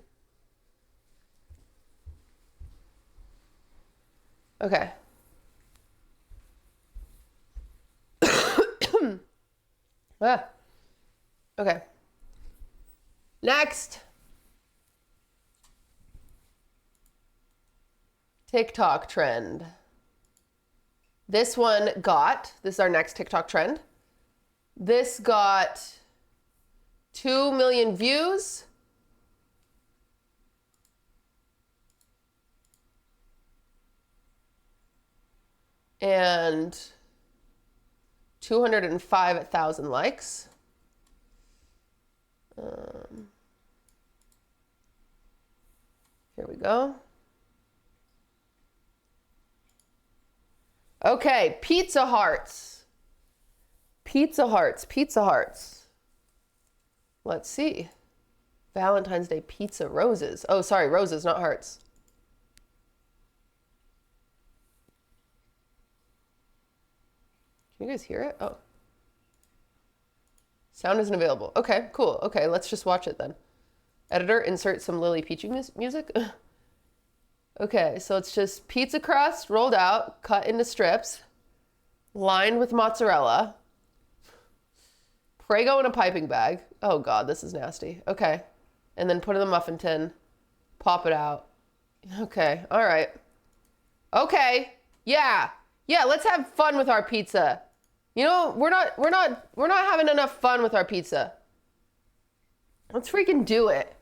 Okay. Ah. Okay. Next. TikTok trend. This is our next TikTok trend. This got 2 million views. And 205,000 likes. Here we go. Okay, Pizza Hearts. Pizza Hearts, Pizza Hearts. Let's see. Valentine's Day pizza roses. Oh, sorry, roses, not hearts. Can you guys hear it? Oh. Sound isn't available. Okay, cool. Okay, let's just watch it then. Editor, insert some Lily Peachy music. Okay, so it's just pizza crust rolled out, cut into strips, lined with mozzarella, Prego in a piping bag. Oh God, this is nasty. Okay, and then put in the muffin tin, pop it out. Okay, all right. Okay, yeah, let's have fun with our pizza. You know, we're not having enough fun with our pizza. Let's freaking do it.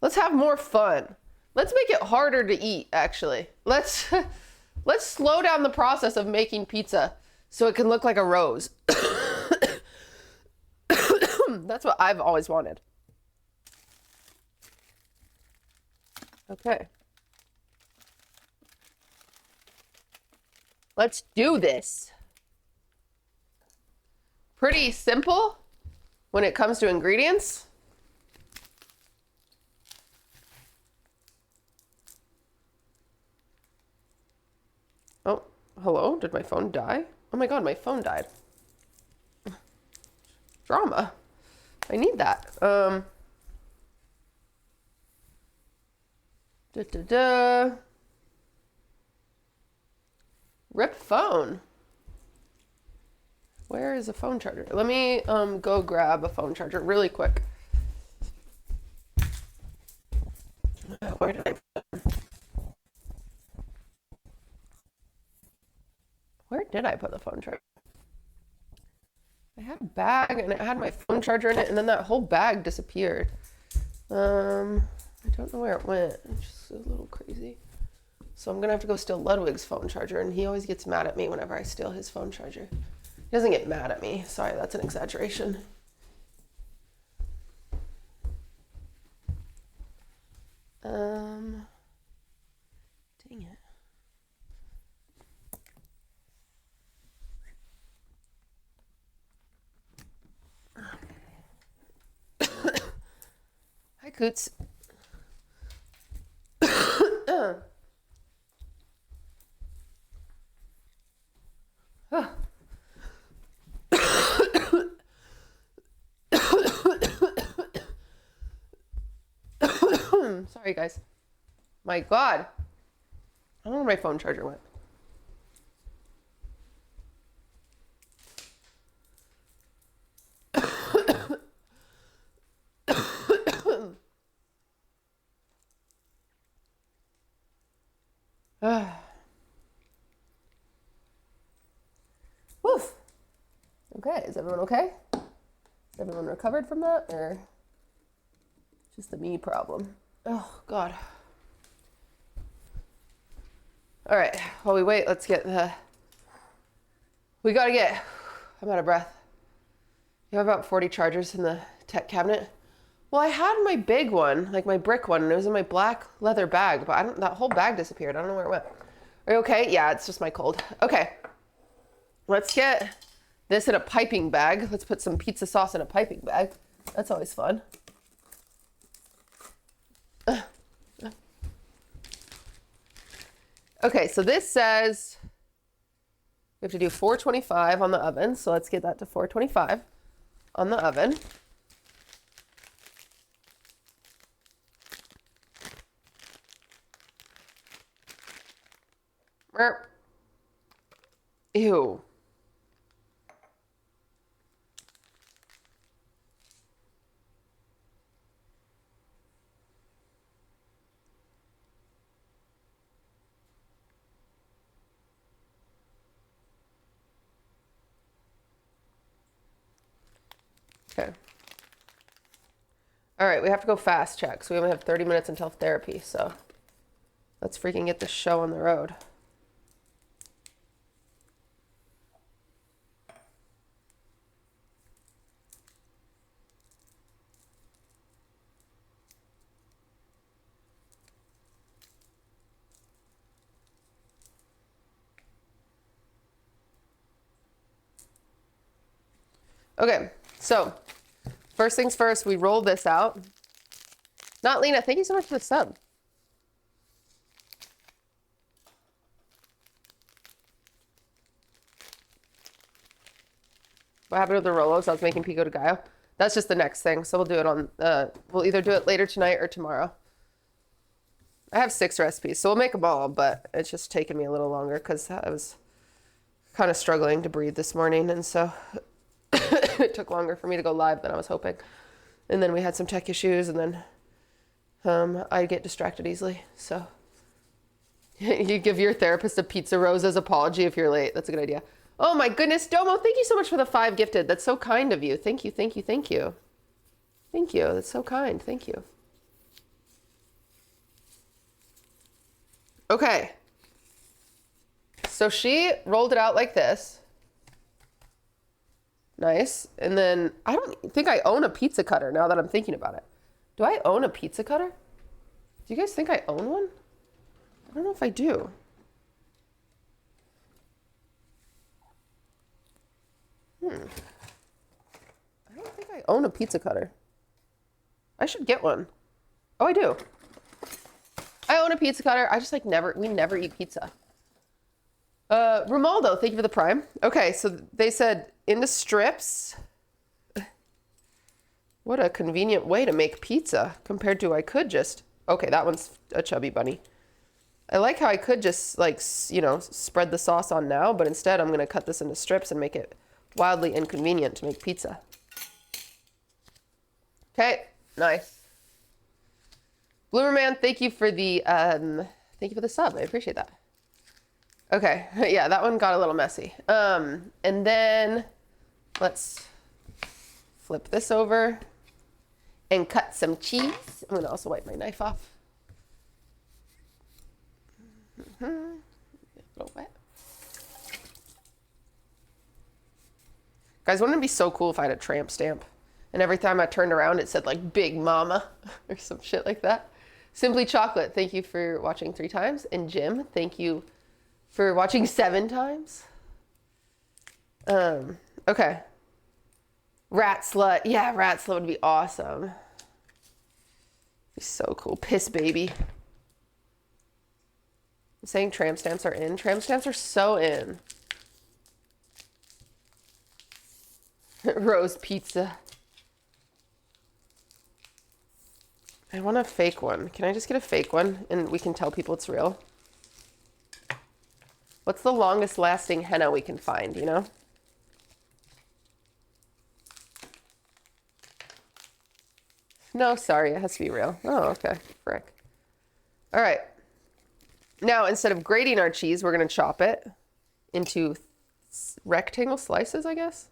Let's have more fun. Let's make it harder to eat, actually. Let's slow down the process of making pizza so it can look like a rose. That's what I've always wanted. Okay. Let's do this. Pretty simple when it comes to ingredients. Oh, hello? Did my phone die? Oh my God, my phone died. Drama. I need that. Rip phone. Where is a phone charger? Let me go grab a phone charger really quick. Where did I put it? Where did I put the phone charger? I had a bag and it had my phone charger in it, and then that whole bag disappeared. I don't know where it went. It's just a little crazy. So I'm gonna have to go steal Ludwig's phone charger, and he always gets mad at me whenever I steal his phone charger. He doesn't get mad at me. Sorry, that's an exaggeration. Dang it. Hi, Coots. Sorry, guys. My God. I don't know where my phone charger went. Woof. Okay, is everyone okay? Is everyone recovered from that, or just a me problem? Oh, God. All right, while we wait, let's get the... We gotta get... I'm out of breath. You have about 40 chargers in the tech cabinet? Well, I had my big one, like my brick one, and it was in my black leather bag, but that whole bag disappeared. I don't know where it went. Are you okay? Yeah, it's just my cold. Okay. Let's get this in a piping bag. Let's put some pizza sauce in a piping bag. That's always fun. Okay, so this says we have to do 425 on the oven. So let's get that to 425 on the oven. Ew. Okay. All right, we have to go fast check. So we only have 30 minutes until therapy. So let's freaking get this show on the road. Okay, so first things first, we roll this out. Not Lena, thank you so much for the sub. What happened with the Rolos? I was making pico de gallo. That's just the next thing. So we'll do it on, we'll either do it later tonight or tomorrow. I have 6 recipes, so we'll make them all, but it's just taken me a little longer because I was kind of struggling to breathe this morning, and so it took longer for me to go live than I was hoping. And then we had some tech issues, and then I get distracted easily, so you give your therapist a Pizza Rosa's apology if you're late. That's a good idea. Oh my goodness, Domo, thank you so much for the 5 gifted. That's so kind of you. Thank you, thank you, thank you. Thank you. That's so kind. Thank you. Okay. So she rolled it out like this. Nice. And then I don't think I own a pizza cutter now that I'm thinking about it. Do I own a pizza cutter? Do you guys think I own one? I don't know if I do. I don't think I own a pizza cutter. I should get one. Oh, I do. I own a pizza cutter. I just like we never eat pizza. Romaldo, thank you for the prime. Okay, so they said into strips. What a convenient way to make pizza compared to I could just, okay, that one's a chubby bunny. I like how I could just like, you know, spread the sauce on now, but instead I'm going to cut this into strips and make it wildly inconvenient to make pizza. Okay, nice. Bloomerman, thank you for the sub. I appreciate that. Okay, yeah, that one got a little messy. And then let's flip this over and cut some cheese. I'm gonna also wipe my knife off. A little wet. Guys, wouldn't it be so cool if I had a tramp stamp? And every time I turned around, it said like Big Mama or some shit like that. Simply Chocolate, thank you for watching 3 times. And Jim, thank you for watching 7 times. Okay. Rat Slut. Yeah, Rat Slut would be awesome. Be so cool. Piss Baby. I'm saying tramp stamps are in. Tramp stamps are so in. Rose Pizza. I want a fake one. Can I just get a fake one and we can tell people it's real? What's the longest lasting henna we can find, you know? No, sorry, it has to be real. Oh, okay. Frick. All right. Now, instead of grating our cheese, we're going to chop it into rectangle slices, I guess.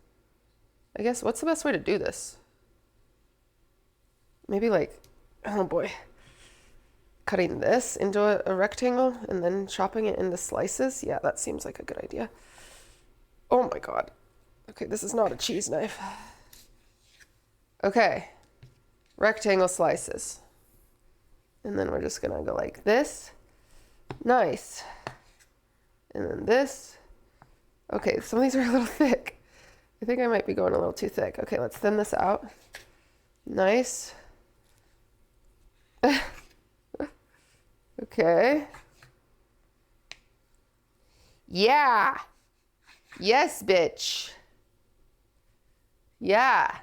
What's the best way to do this? Maybe like, oh boy. Cutting this into a rectangle and then chopping it into slices. Yeah, that seems like a good idea. Oh my God. Okay, this is not a cheese knife. Okay. Rectangle slices. And then we're just gonna go like this. Nice. And then this. Okay, some of these are a little thick. I think I might be going a little too thick. Okay, let's thin this out. Nice. Okay. Yeah. Yes, bitch. Yeah.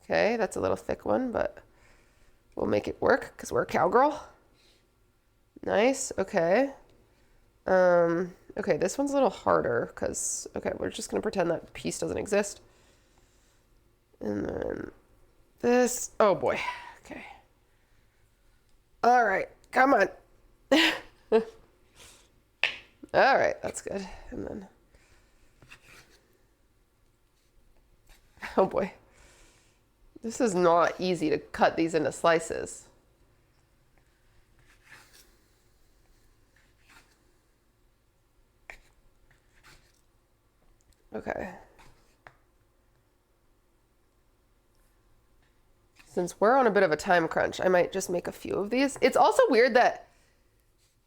Okay, that's a little thick one, but we'll make it work because we're a cowgirl. Nice. Okay. Okay, this one's a little harder because, okay, we're just going to pretend that piece doesn't exist. And then this. Oh, boy. Okay. All right. Come on. All right. That's good. And then. Oh, boy. This is not easy to cut these into slices. Okay. Since we're on a bit of a time crunch, I might just make a few of these. It's also weird that,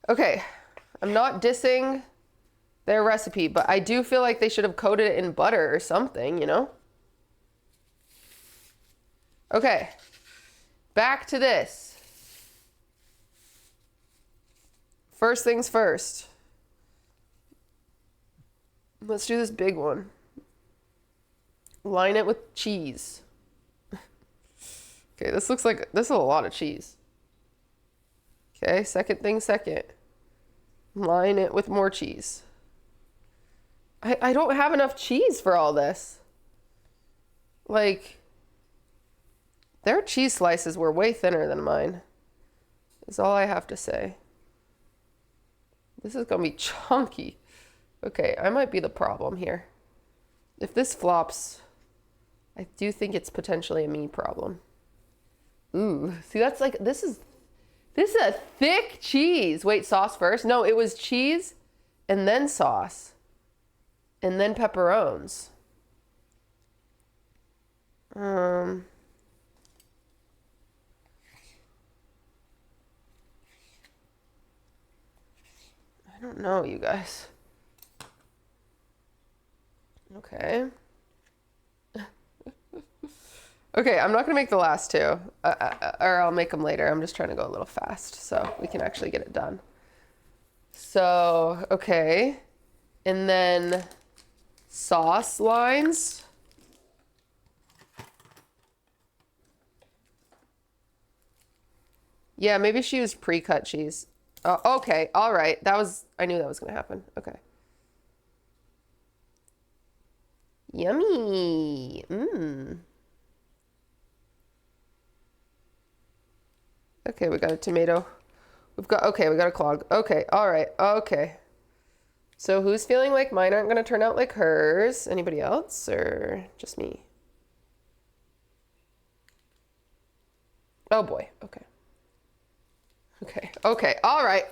okay, I'm not dissing their recipe, but I do feel like they should have coated it in butter or something, you know? Okay, back to this. First things first. Let's do this big one. Line it with cheese. Okay, this is a lot of cheese. Okay, second thing second. Line it with more cheese. I don't have enough cheese for all this. Like, their cheese slices were way thinner than mine. Is all I have to say. This is gonna be chunky. Okay, I might be the problem here. If this flops, I do think it's potentially a me problem. Ooh, see, that's like, this is a thick cheese. Wait, sauce first? No, it was cheese and then sauce and then pepperones. I don't know, you guys. Okay. Okay, I'm not gonna make the last two, or I'll make them later. I'm just trying to go a little fast so we can actually get it done. So, okay. And then sauce lines. Yeah, maybe she used pre-cut cheese. Okay, all right. I knew that was gonna happen. Okay. Yummy. Mmm. Okay, we got a tomato. We got a clog. Okay, all right, okay. So who's feeling like mine aren't gonna turn out like hers? Anybody else or just me? Oh boy, okay. Okay, all right.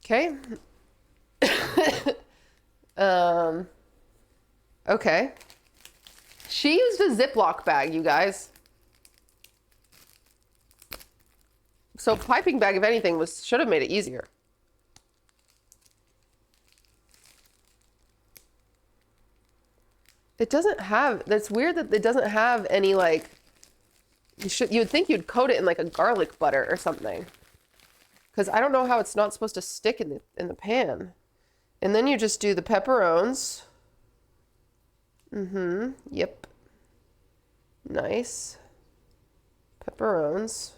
Okay. Okay. She used a Ziploc bag, you guys. So piping bag, if anything, should have made it easier. It doesn't have, that's weird that it doesn't have any like, you'd think you'd coat it in like a garlic butter or something. Because I don't know how it's not supposed to stick in the pan. And then you just do the pepperones. Yep. Nice. Pepperones.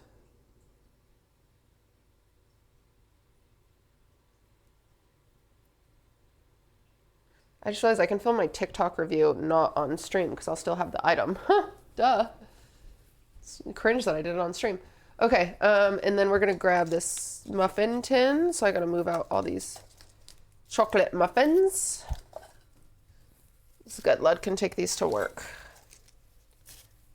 I just realized I can film my TikTok review not on stream because I'll still have the item. Huh, duh. It's cringe that I did it on stream. Okay, and then we're gonna grab this muffin tin. So I gotta move out all these chocolate muffins. This is good. Lud can take these to work.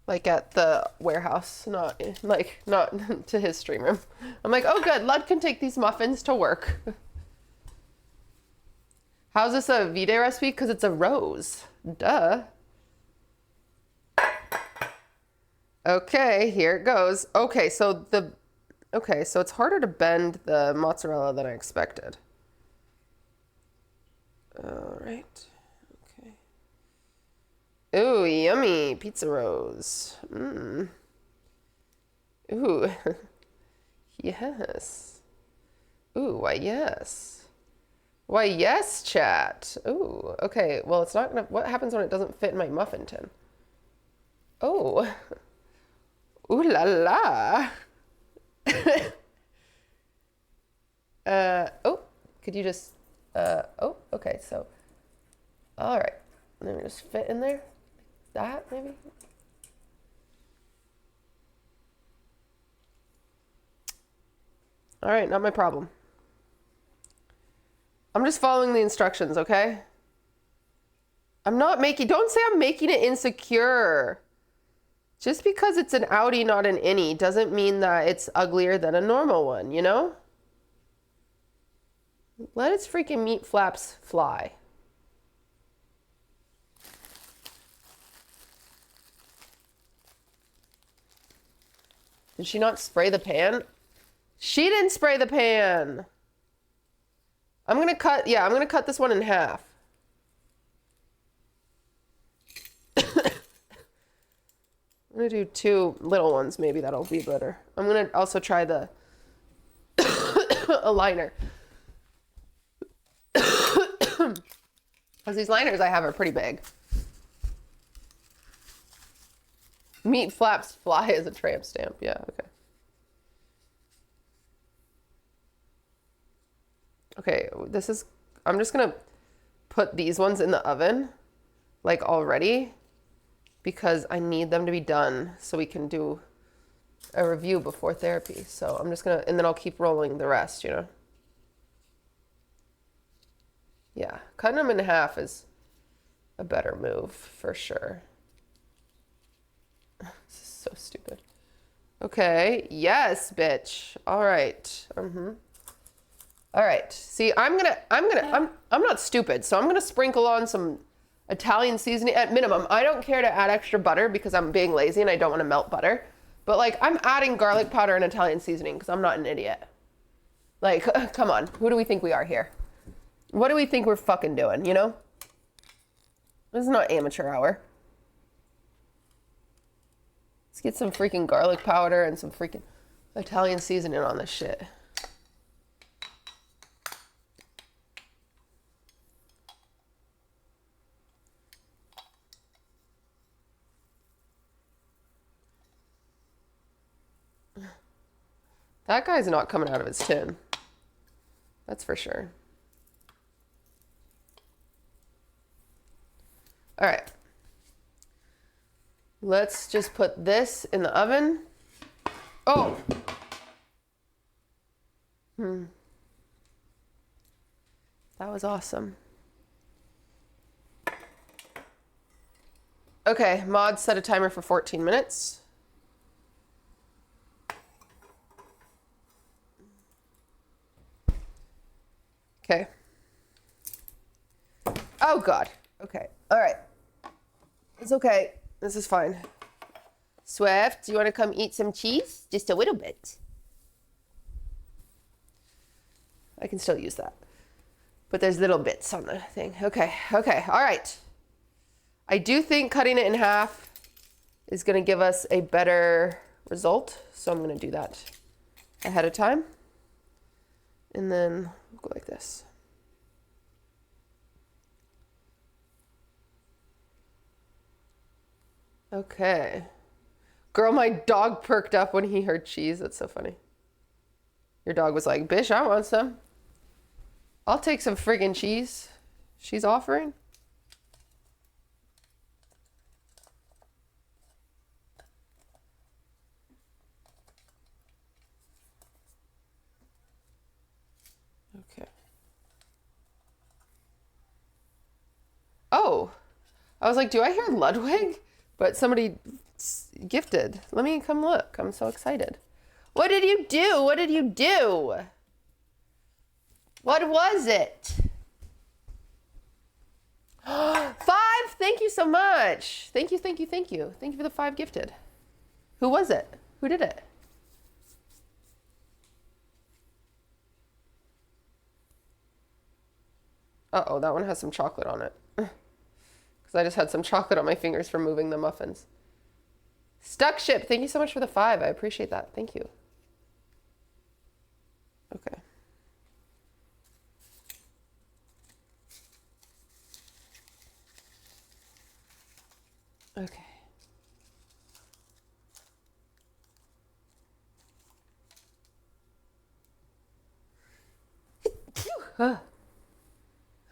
Like at the warehouse, not to his stream room. I'm like, oh good, Lud can take these muffins to work. How's this a V-Day recipe? Because it's a rose. Duh. Okay, here it goes. Okay, so it's harder to bend the mozzarella than I expected. All right. Okay. Ooh, yummy pizza rose. Mmm. Ooh. Yes. Ooh, why yes. Why, yes, chat. Ooh, okay. Well, it's not gonna... What happens when it doesn't fit in my muffin tin? Oh. Ooh la la. Oh, could you just... Oh, okay, so... All right. Let me just fit in there. That, maybe? All right, not my problem. I'm just following the instructions, okay? I'm not making... Don't say I'm making it insecure. Just because it's an outie, not an innie, doesn't mean that it's uglier than a normal one, you know? Let its freaking meat flaps fly. Did she not spray the pan? She didn't spray the pan. I'm gonna cut this one in half. I'm gonna do two little ones, maybe that'll be better. I'm gonna also try the a liner. Because these liners I have are pretty big. Meat flaps fly as a tramp stamp. Yeah, okay. Okay, this is... I'm just going to put these ones in the oven, like already, because I need them to be done so we can do a review before therapy. So I'm just going to... And then I'll keep rolling the rest, you know? Yeah, cutting them in half is a better move for sure. This is so stupid. Okay, yes, bitch. All right. All right. See, I'm not stupid, so I'm gonna sprinkle on some Italian seasoning at minimum. I don't care to add extra butter because I'm being lazy and I don't want to melt butter. But like, I'm adding garlic powder and Italian seasoning because I'm not an idiot. Like, come on, who do we think we are here? What do we think we're fucking doing, you know? This is not amateur hour. Let's get some freaking garlic powder and some freaking Italian seasoning on this shit. That guy's not coming out of his tin. That's for sure. All right. Let's just put this in the oven. Oh. That was awesome. Okay, Mod set a timer for 14 minutes. Okay. Oh, God. Okay. All right. It's okay. This is fine. Swift, do you want to come eat some cheese? Just a little bit. I can still use that. But there's little bits on the thing. Okay. Okay. All right. I do think cutting it in half is going to give us a better result. So I'm going to do that ahead of time. And then go like this. Okay. Girl, my dog perked up when he heard cheese. That's so funny. Your dog was like, "Bish, I want some. I'll take some friggin' cheese she's offering." Okay. Oh, I was like, do I hear Ludwig? But somebody gifted. Let me come look. I'm so excited. What did you do? What did you do? What was it? 5! Thank you so much. Thank you, thank you, thank you. Thank you for the 5 gifted. Who was it? Who did it? Uh-oh, that one has some chocolate on it. Because I just had some chocolate on my fingers from moving the muffins. Stuck Ship, thank you so much for the 5. I appreciate that. Thank you. Okay. Okay.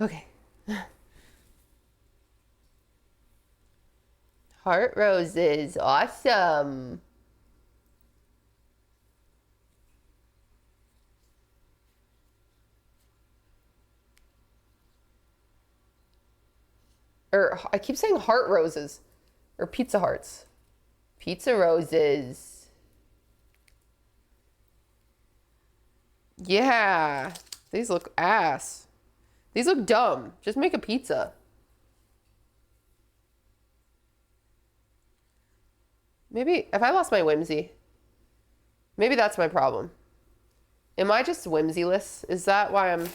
Okay. Heart roses, awesome. Or I keep saying heart roses or pizza hearts. Pizza roses. Yeah, these look ass. These look dumb. Just make a pizza. Maybe, have I lost my whimsy? Maybe that's my problem. Am I just whimsyless? Is that why I'm...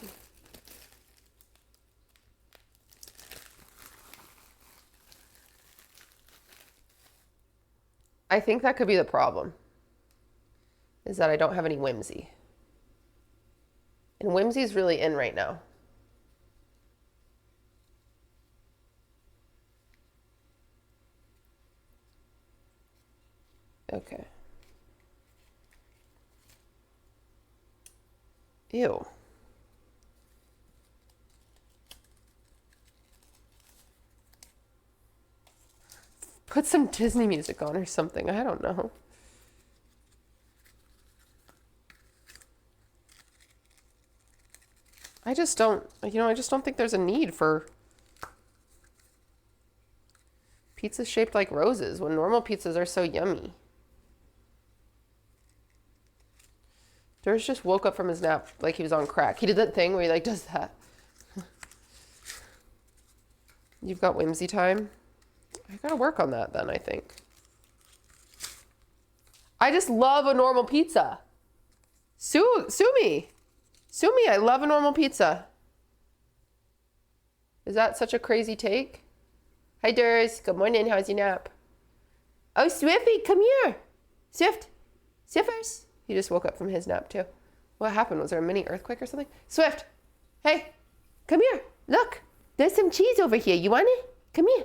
I think that could be the problem. Is that I don't have any whimsy. And whimsy's really in right now. Okay. Ew. Put some Disney music on or something. I don't know. I just don't think there's a need for pizzas shaped like roses when normal pizzas are so yummy. Durs just woke up from his nap like he was on crack. He did that thing where he like does that. You've got whimsy time. I gotta work on that then, I think. I just love a normal pizza. Sue me. Sue me, I love a normal pizza. Is that such a crazy take? Hi, Durs. Good morning. How's your nap? Oh, Swifty, come here. Swifters. He just woke up from his nap, too. What happened? Was there a mini earthquake or something? Swift, hey, come here. Look, there's some cheese over here. You want it? Come here.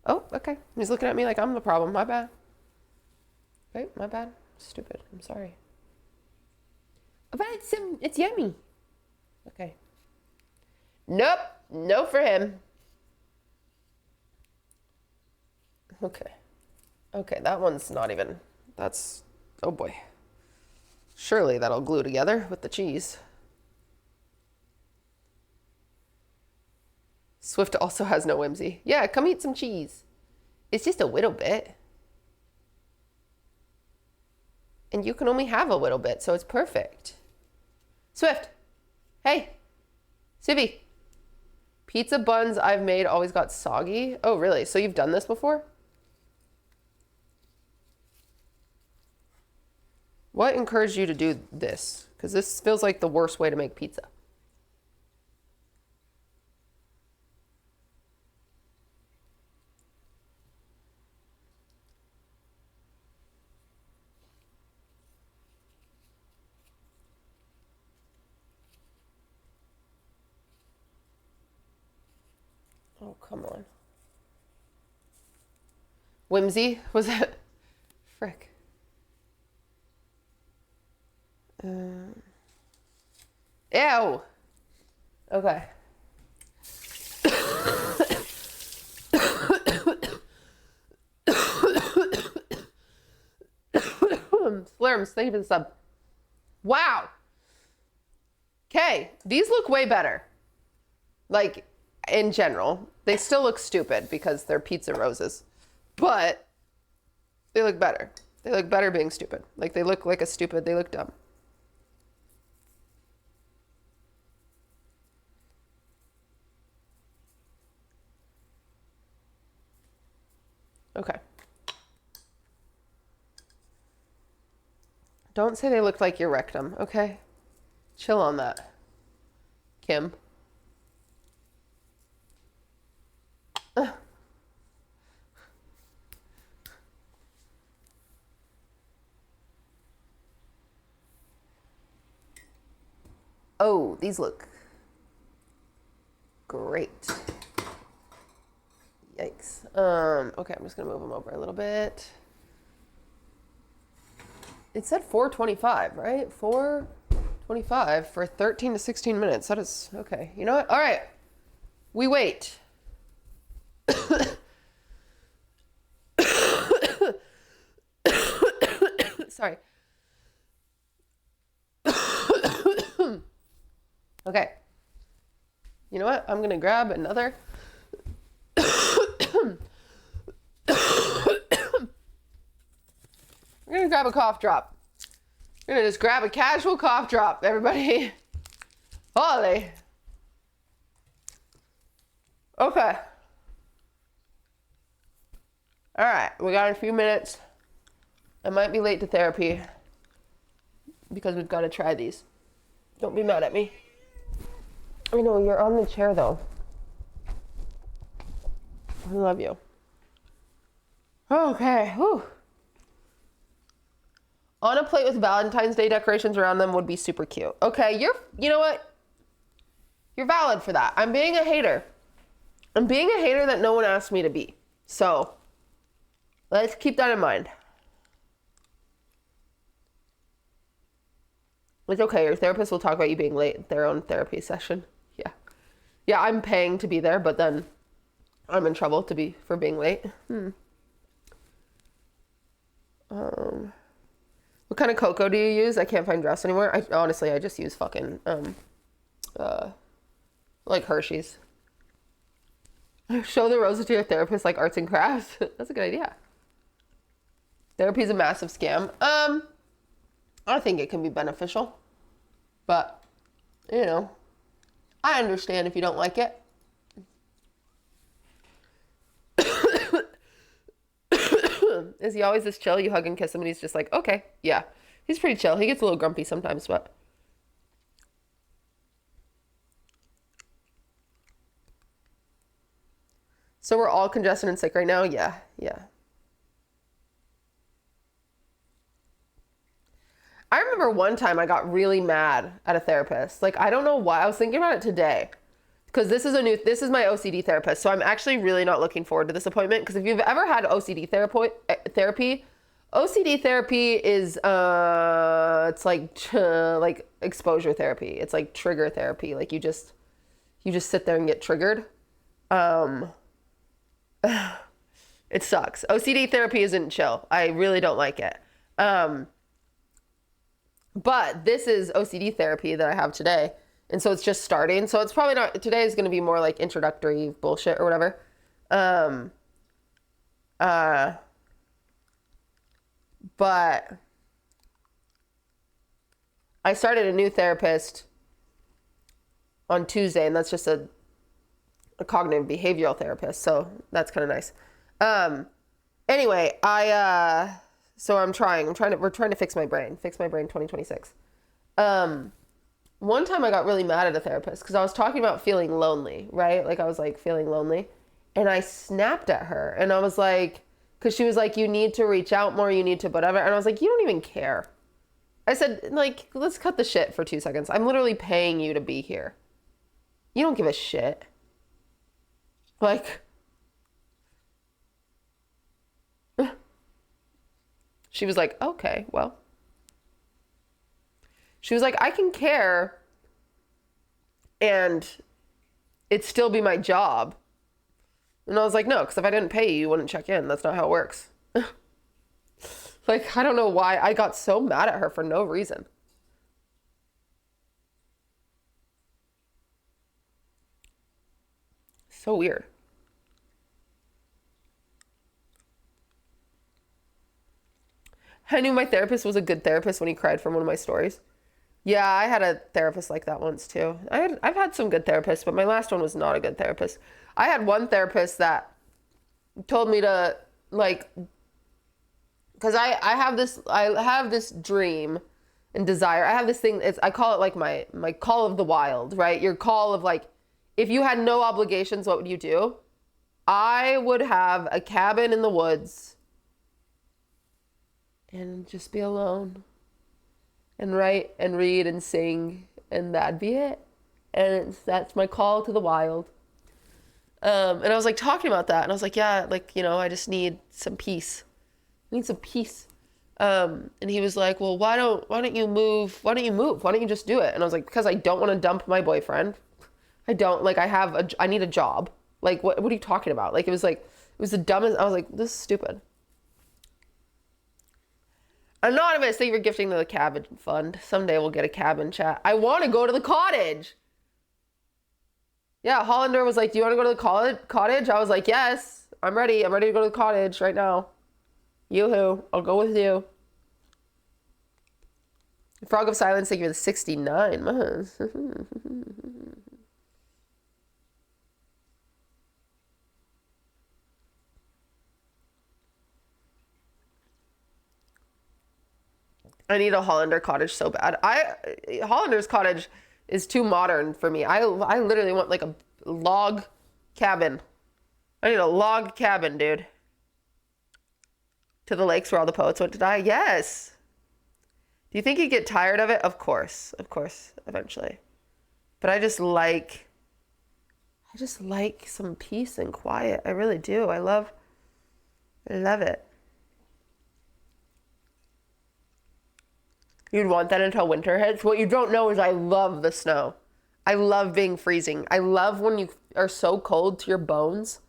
Oh, okay. He's looking at me like I'm the problem. My bad. Wait, my bad. Stupid. I'm sorry. But it's yummy. Okay. Nope. No for him. Okay. Okay, that one's not even. That's. Oh boy. Surely that'll glue together with the cheese. Swift also has no whimsy. Yeah, come eat some cheese. It's just a little bit. And you can only have a little bit, so it's perfect. Swift. Hey. Sivvy. Pizza buns I've made always got soggy. Oh, really? So you've done this before? What encouraged you to do this? Because this feels like the worst way to make pizza. Oh, come on. Whimsy? Was that? Frick. Ew. Okay. Slurms, thank you for the sub. Wow. Okay, these look way better. Like, in general. They still look stupid because they're pizza roses. But they look better. They look better being stupid. Like, they look like a stupid, they look dumb. Okay. Don't say they look like your rectum, okay? Chill on that, Kim. Oh, these look great. Yikes. Okay, I'm just gonna move them over a little bit. It said 4:25, right? 4:25 for 13 to 16 minutes. That is, okay. You know what? All right. We wait. Sorry. Okay. You know what? I'm going to grab another. We're going to grab a cough drop. We're going to just grab a casual cough drop, everybody. Holy. Okay. All right. We got a few minutes. I might be late to therapy because we've got to try these. Don't be mad at me. I know, you're on the chair though. I love you. Okay. Whew. On a plate with Valentine's Day decorations around them would be super cute. Okay, you know what? You're valid for that. I'm being a hater. I'm being a hater that no one asked me to be. So, let's keep that in mind. It's okay. Your therapist will talk about you being late at their own therapy session. Yeah. Yeah, I'm paying to be there, but then I'm in trouble for being late. What kind of cocoa do you use? I can't find Dress anymore. I just use fucking like Hershey's. Show the roses to your therapist like arts and crafts. That's a good idea. Therapy is a massive scam. I think it can be beneficial, but you know, I understand if you don't like it. Is he always this chill? You hug and kiss him and he's just like, okay, yeah. He's pretty chill. He gets a little grumpy sometimes, but. So we're all congested and sick right now? Yeah. I remember one time I got really mad at a therapist. Like, I don't know why. I was thinking about it today. Because this is my OCD therapist. So I'm actually really not looking forward to this appointment. Because if you've ever had OCD therapy, OCD therapy is, it's like exposure therapy. It's like trigger therapy. Like you just sit there and get triggered. It sucks. OCD therapy isn't chill. I really don't like it. But this is OCD therapy that I have today. And so it's just starting. So it's probably not, today is going to be more like introductory bullshit or whatever. But I started a new therapist on Tuesday, and that's just a cognitive behavioral therapist. So that's kind of nice. Anyway, so we're trying to fix my brain 2026. One time I got really mad at a therapist because I was talking about feeling lonely, right? Like I was like feeling lonely, and I snapped at her, and I was like, because she was like, you need to reach out more, you need to whatever. And I was like, you don't even care. I said, like, let's cut the shit for 2 seconds. I'm literally paying you to be here. You don't give a shit. Like, she was like, okay, well. She was like, I can care and it'd still be my job. And I was like, no, because if I didn't pay you, you wouldn't check in. That's not how it works. Like, I don't know why I got so mad at her for no reason. So weird. I knew my therapist was a good therapist when he cried from one of my stories. Yeah, I had a therapist like that once too. I've had some good therapists, but my last one was not a good therapist. I had one therapist that told me to, like, because I have this dream and desire. I have this thing, I call it like my call of the wild, right? Your call of, like, if you had no obligations, what would you do? I would have a cabin in the woods and just be alone and write and read and sing, and that'd be it. And that's my call to the wild. And I was like talking about that, and I was like, yeah, like, you know, I just need some peace. I need some peace. And he was like, well, why don't you move? Why don't you just do it? And I was like, because I don't want to dump my boyfriend. I don't, like, I need a job. Like, what are you talking about? Like, it was the dumbest. I was like, this is stupid. Anonymous, thank you for gifting to the cabin fund. Someday we'll get a cabin chat. I want to go to the cottage. Yeah, Hollander was like, do you want to go to the cottage? I was like, yes, I'm ready. I'm ready to go to the cottage right now. Yoo-hoo, I'll go with you. Frog of Silence, thank you for the 69 months. I need a Hollander cottage so bad. Hollander's cottage is too modern for me. I literally want like a log cabin. I need a log cabin, dude. To the lakes where all the poets went to die? Yes. Do you think you'd get tired of it? Of course, eventually. But I just like some peace and quiet. I really do. I love it. You'd want that until winter hits. What you don't know is I love the snow. I love being freezing. I love when you are so cold to your bones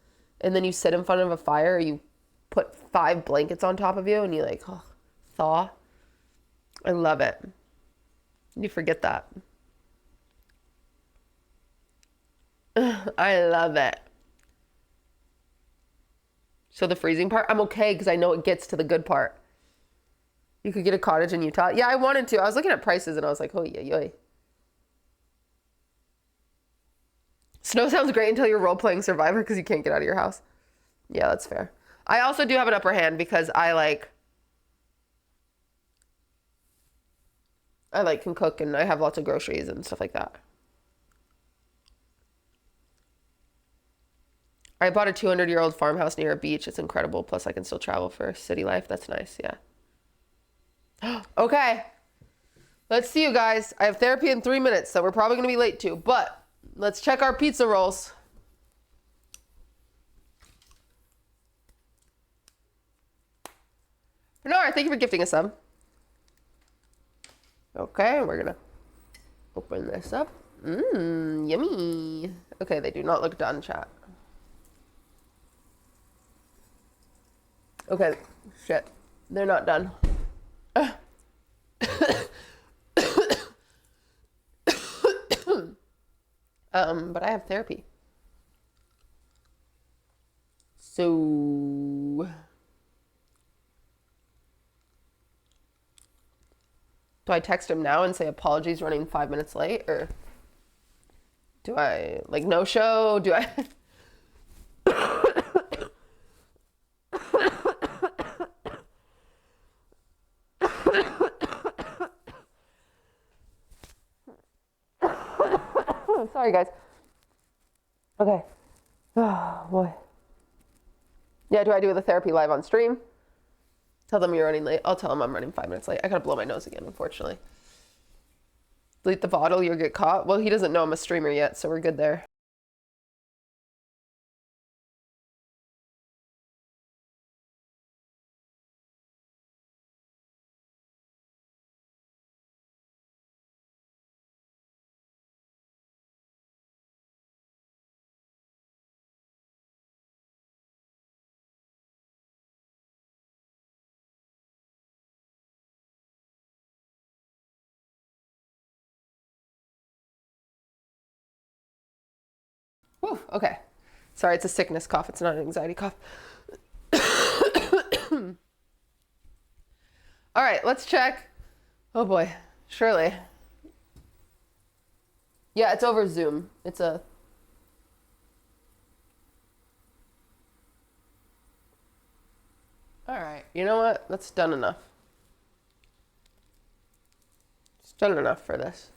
and then you sit in front of a fire, you put 5 blankets on top of you and you like, oh, thaw. I love it. You forget that. I love it. So the freezing part, I'm okay because I know it gets to the good part. You could get a cottage in Utah. Yeah, I wanted to. I was looking at prices and I was like, oh, yeah. Snow sounds great until you're role-playing Survivor because you can't get out of your house. Yeah, that's fair. I also do have an upper hand because I can cook and I have lots of groceries and stuff like that. I bought a 200-year-old farmhouse near a beach. It's incredible. Plus, I can still travel for city life. That's nice. Yeah. Okay. Let's see, you guys. I have therapy in 3 minutes, so we're probably going to be late too. But let's check our pizza rolls. Bernard, thank you for gifting us some. Okay, we're going to open this up. Yummy. Okay, they do not look done, chat. Okay, shit. They're not done. But I have therapy. So do I text him now and say apologies running 5 minutes late, or do I like no show? Do I Sorry, guys. Okay. Oh, boy. Yeah, do I do the therapy live on stream? Tell them you're running late. I'll tell them I'm running 5 minutes late. I gotta blow my nose again, unfortunately. Delete the VOD, you'll get caught. Well, he doesn't know I'm a streamer yet, so we're good there. Whew, okay. Sorry, it's a sickness cough. It's not an anxiety cough. All right, let's check. Oh boy, Shirley. Yeah, it's over Zoom. It's a... All right, you know what? That's done enough. It's done enough for this.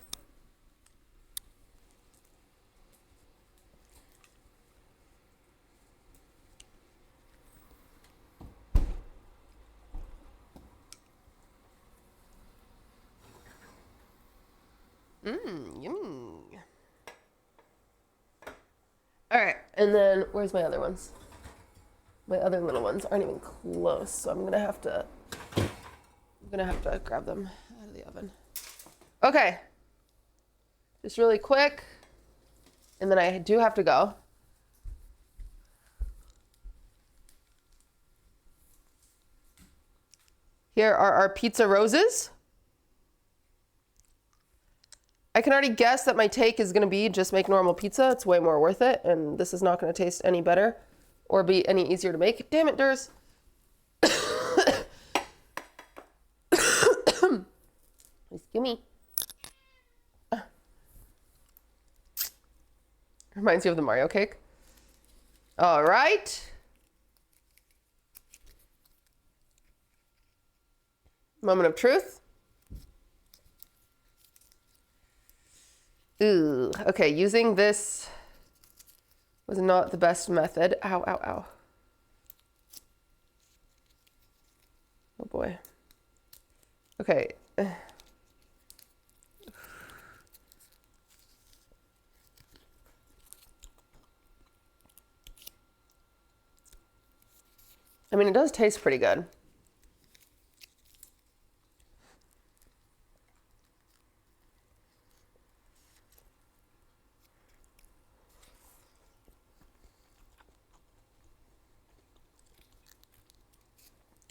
Yummy. All right, and then where's my other ones? My other little ones aren't even close, so I'm gonna have to grab them out of the oven. Okay, just really quick, and then I do have to go. Here are our pizza roses. I can already guess that my take is going to be just make normal pizza. It's way more worth it, and this is not going to taste any better or be any easier to make. Damn it, Durs. Excuse me. Reminds you of the Mario cake. All right. Moment of truth. Ooh, okay, using this was not the best method. Ow, ow, ow. Oh boy. Okay. I mean, it does taste pretty good.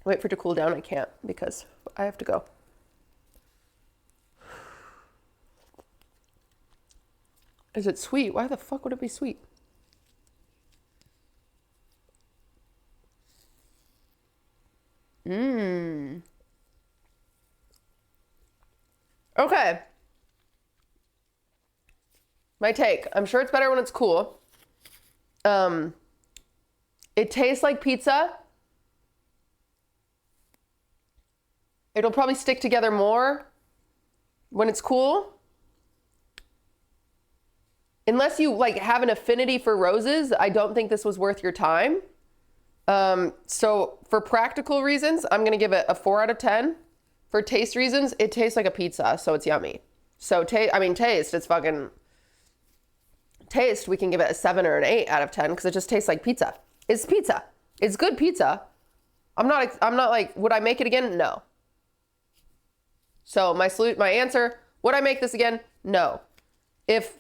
Wait for it to cool down. I can't because I have to go. Is it sweet? Why the fuck would it be sweet? Okay. My take. I'm sure it's better when it's cool. It tastes like pizza. It'll probably stick together more when it's cool. Unless you like have an affinity for roses, I don't think this was worth your time. So for practical reasons, I'm gonna give it a 4 out of 10. For taste reasons, it tastes like a pizza, so it's yummy. So taste, it's fucking taste. We can give it a 7 or an 8 out of 10 because it just tastes like pizza. It's pizza. It's good pizza. I'm not like, would I make it again? No. So my answer, would I make this again? No. If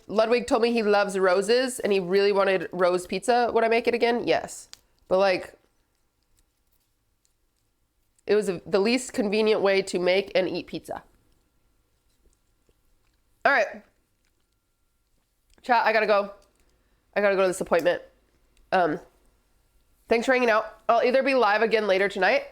Ludwig told me he loves roses and he really wanted rose pizza, would I make it again? Yes. But like, it was the least convenient way to make and eat pizza. All right. Chat, I gotta go. I gotta go to this appointment. Thanks for hanging out. I'll either be live again later tonight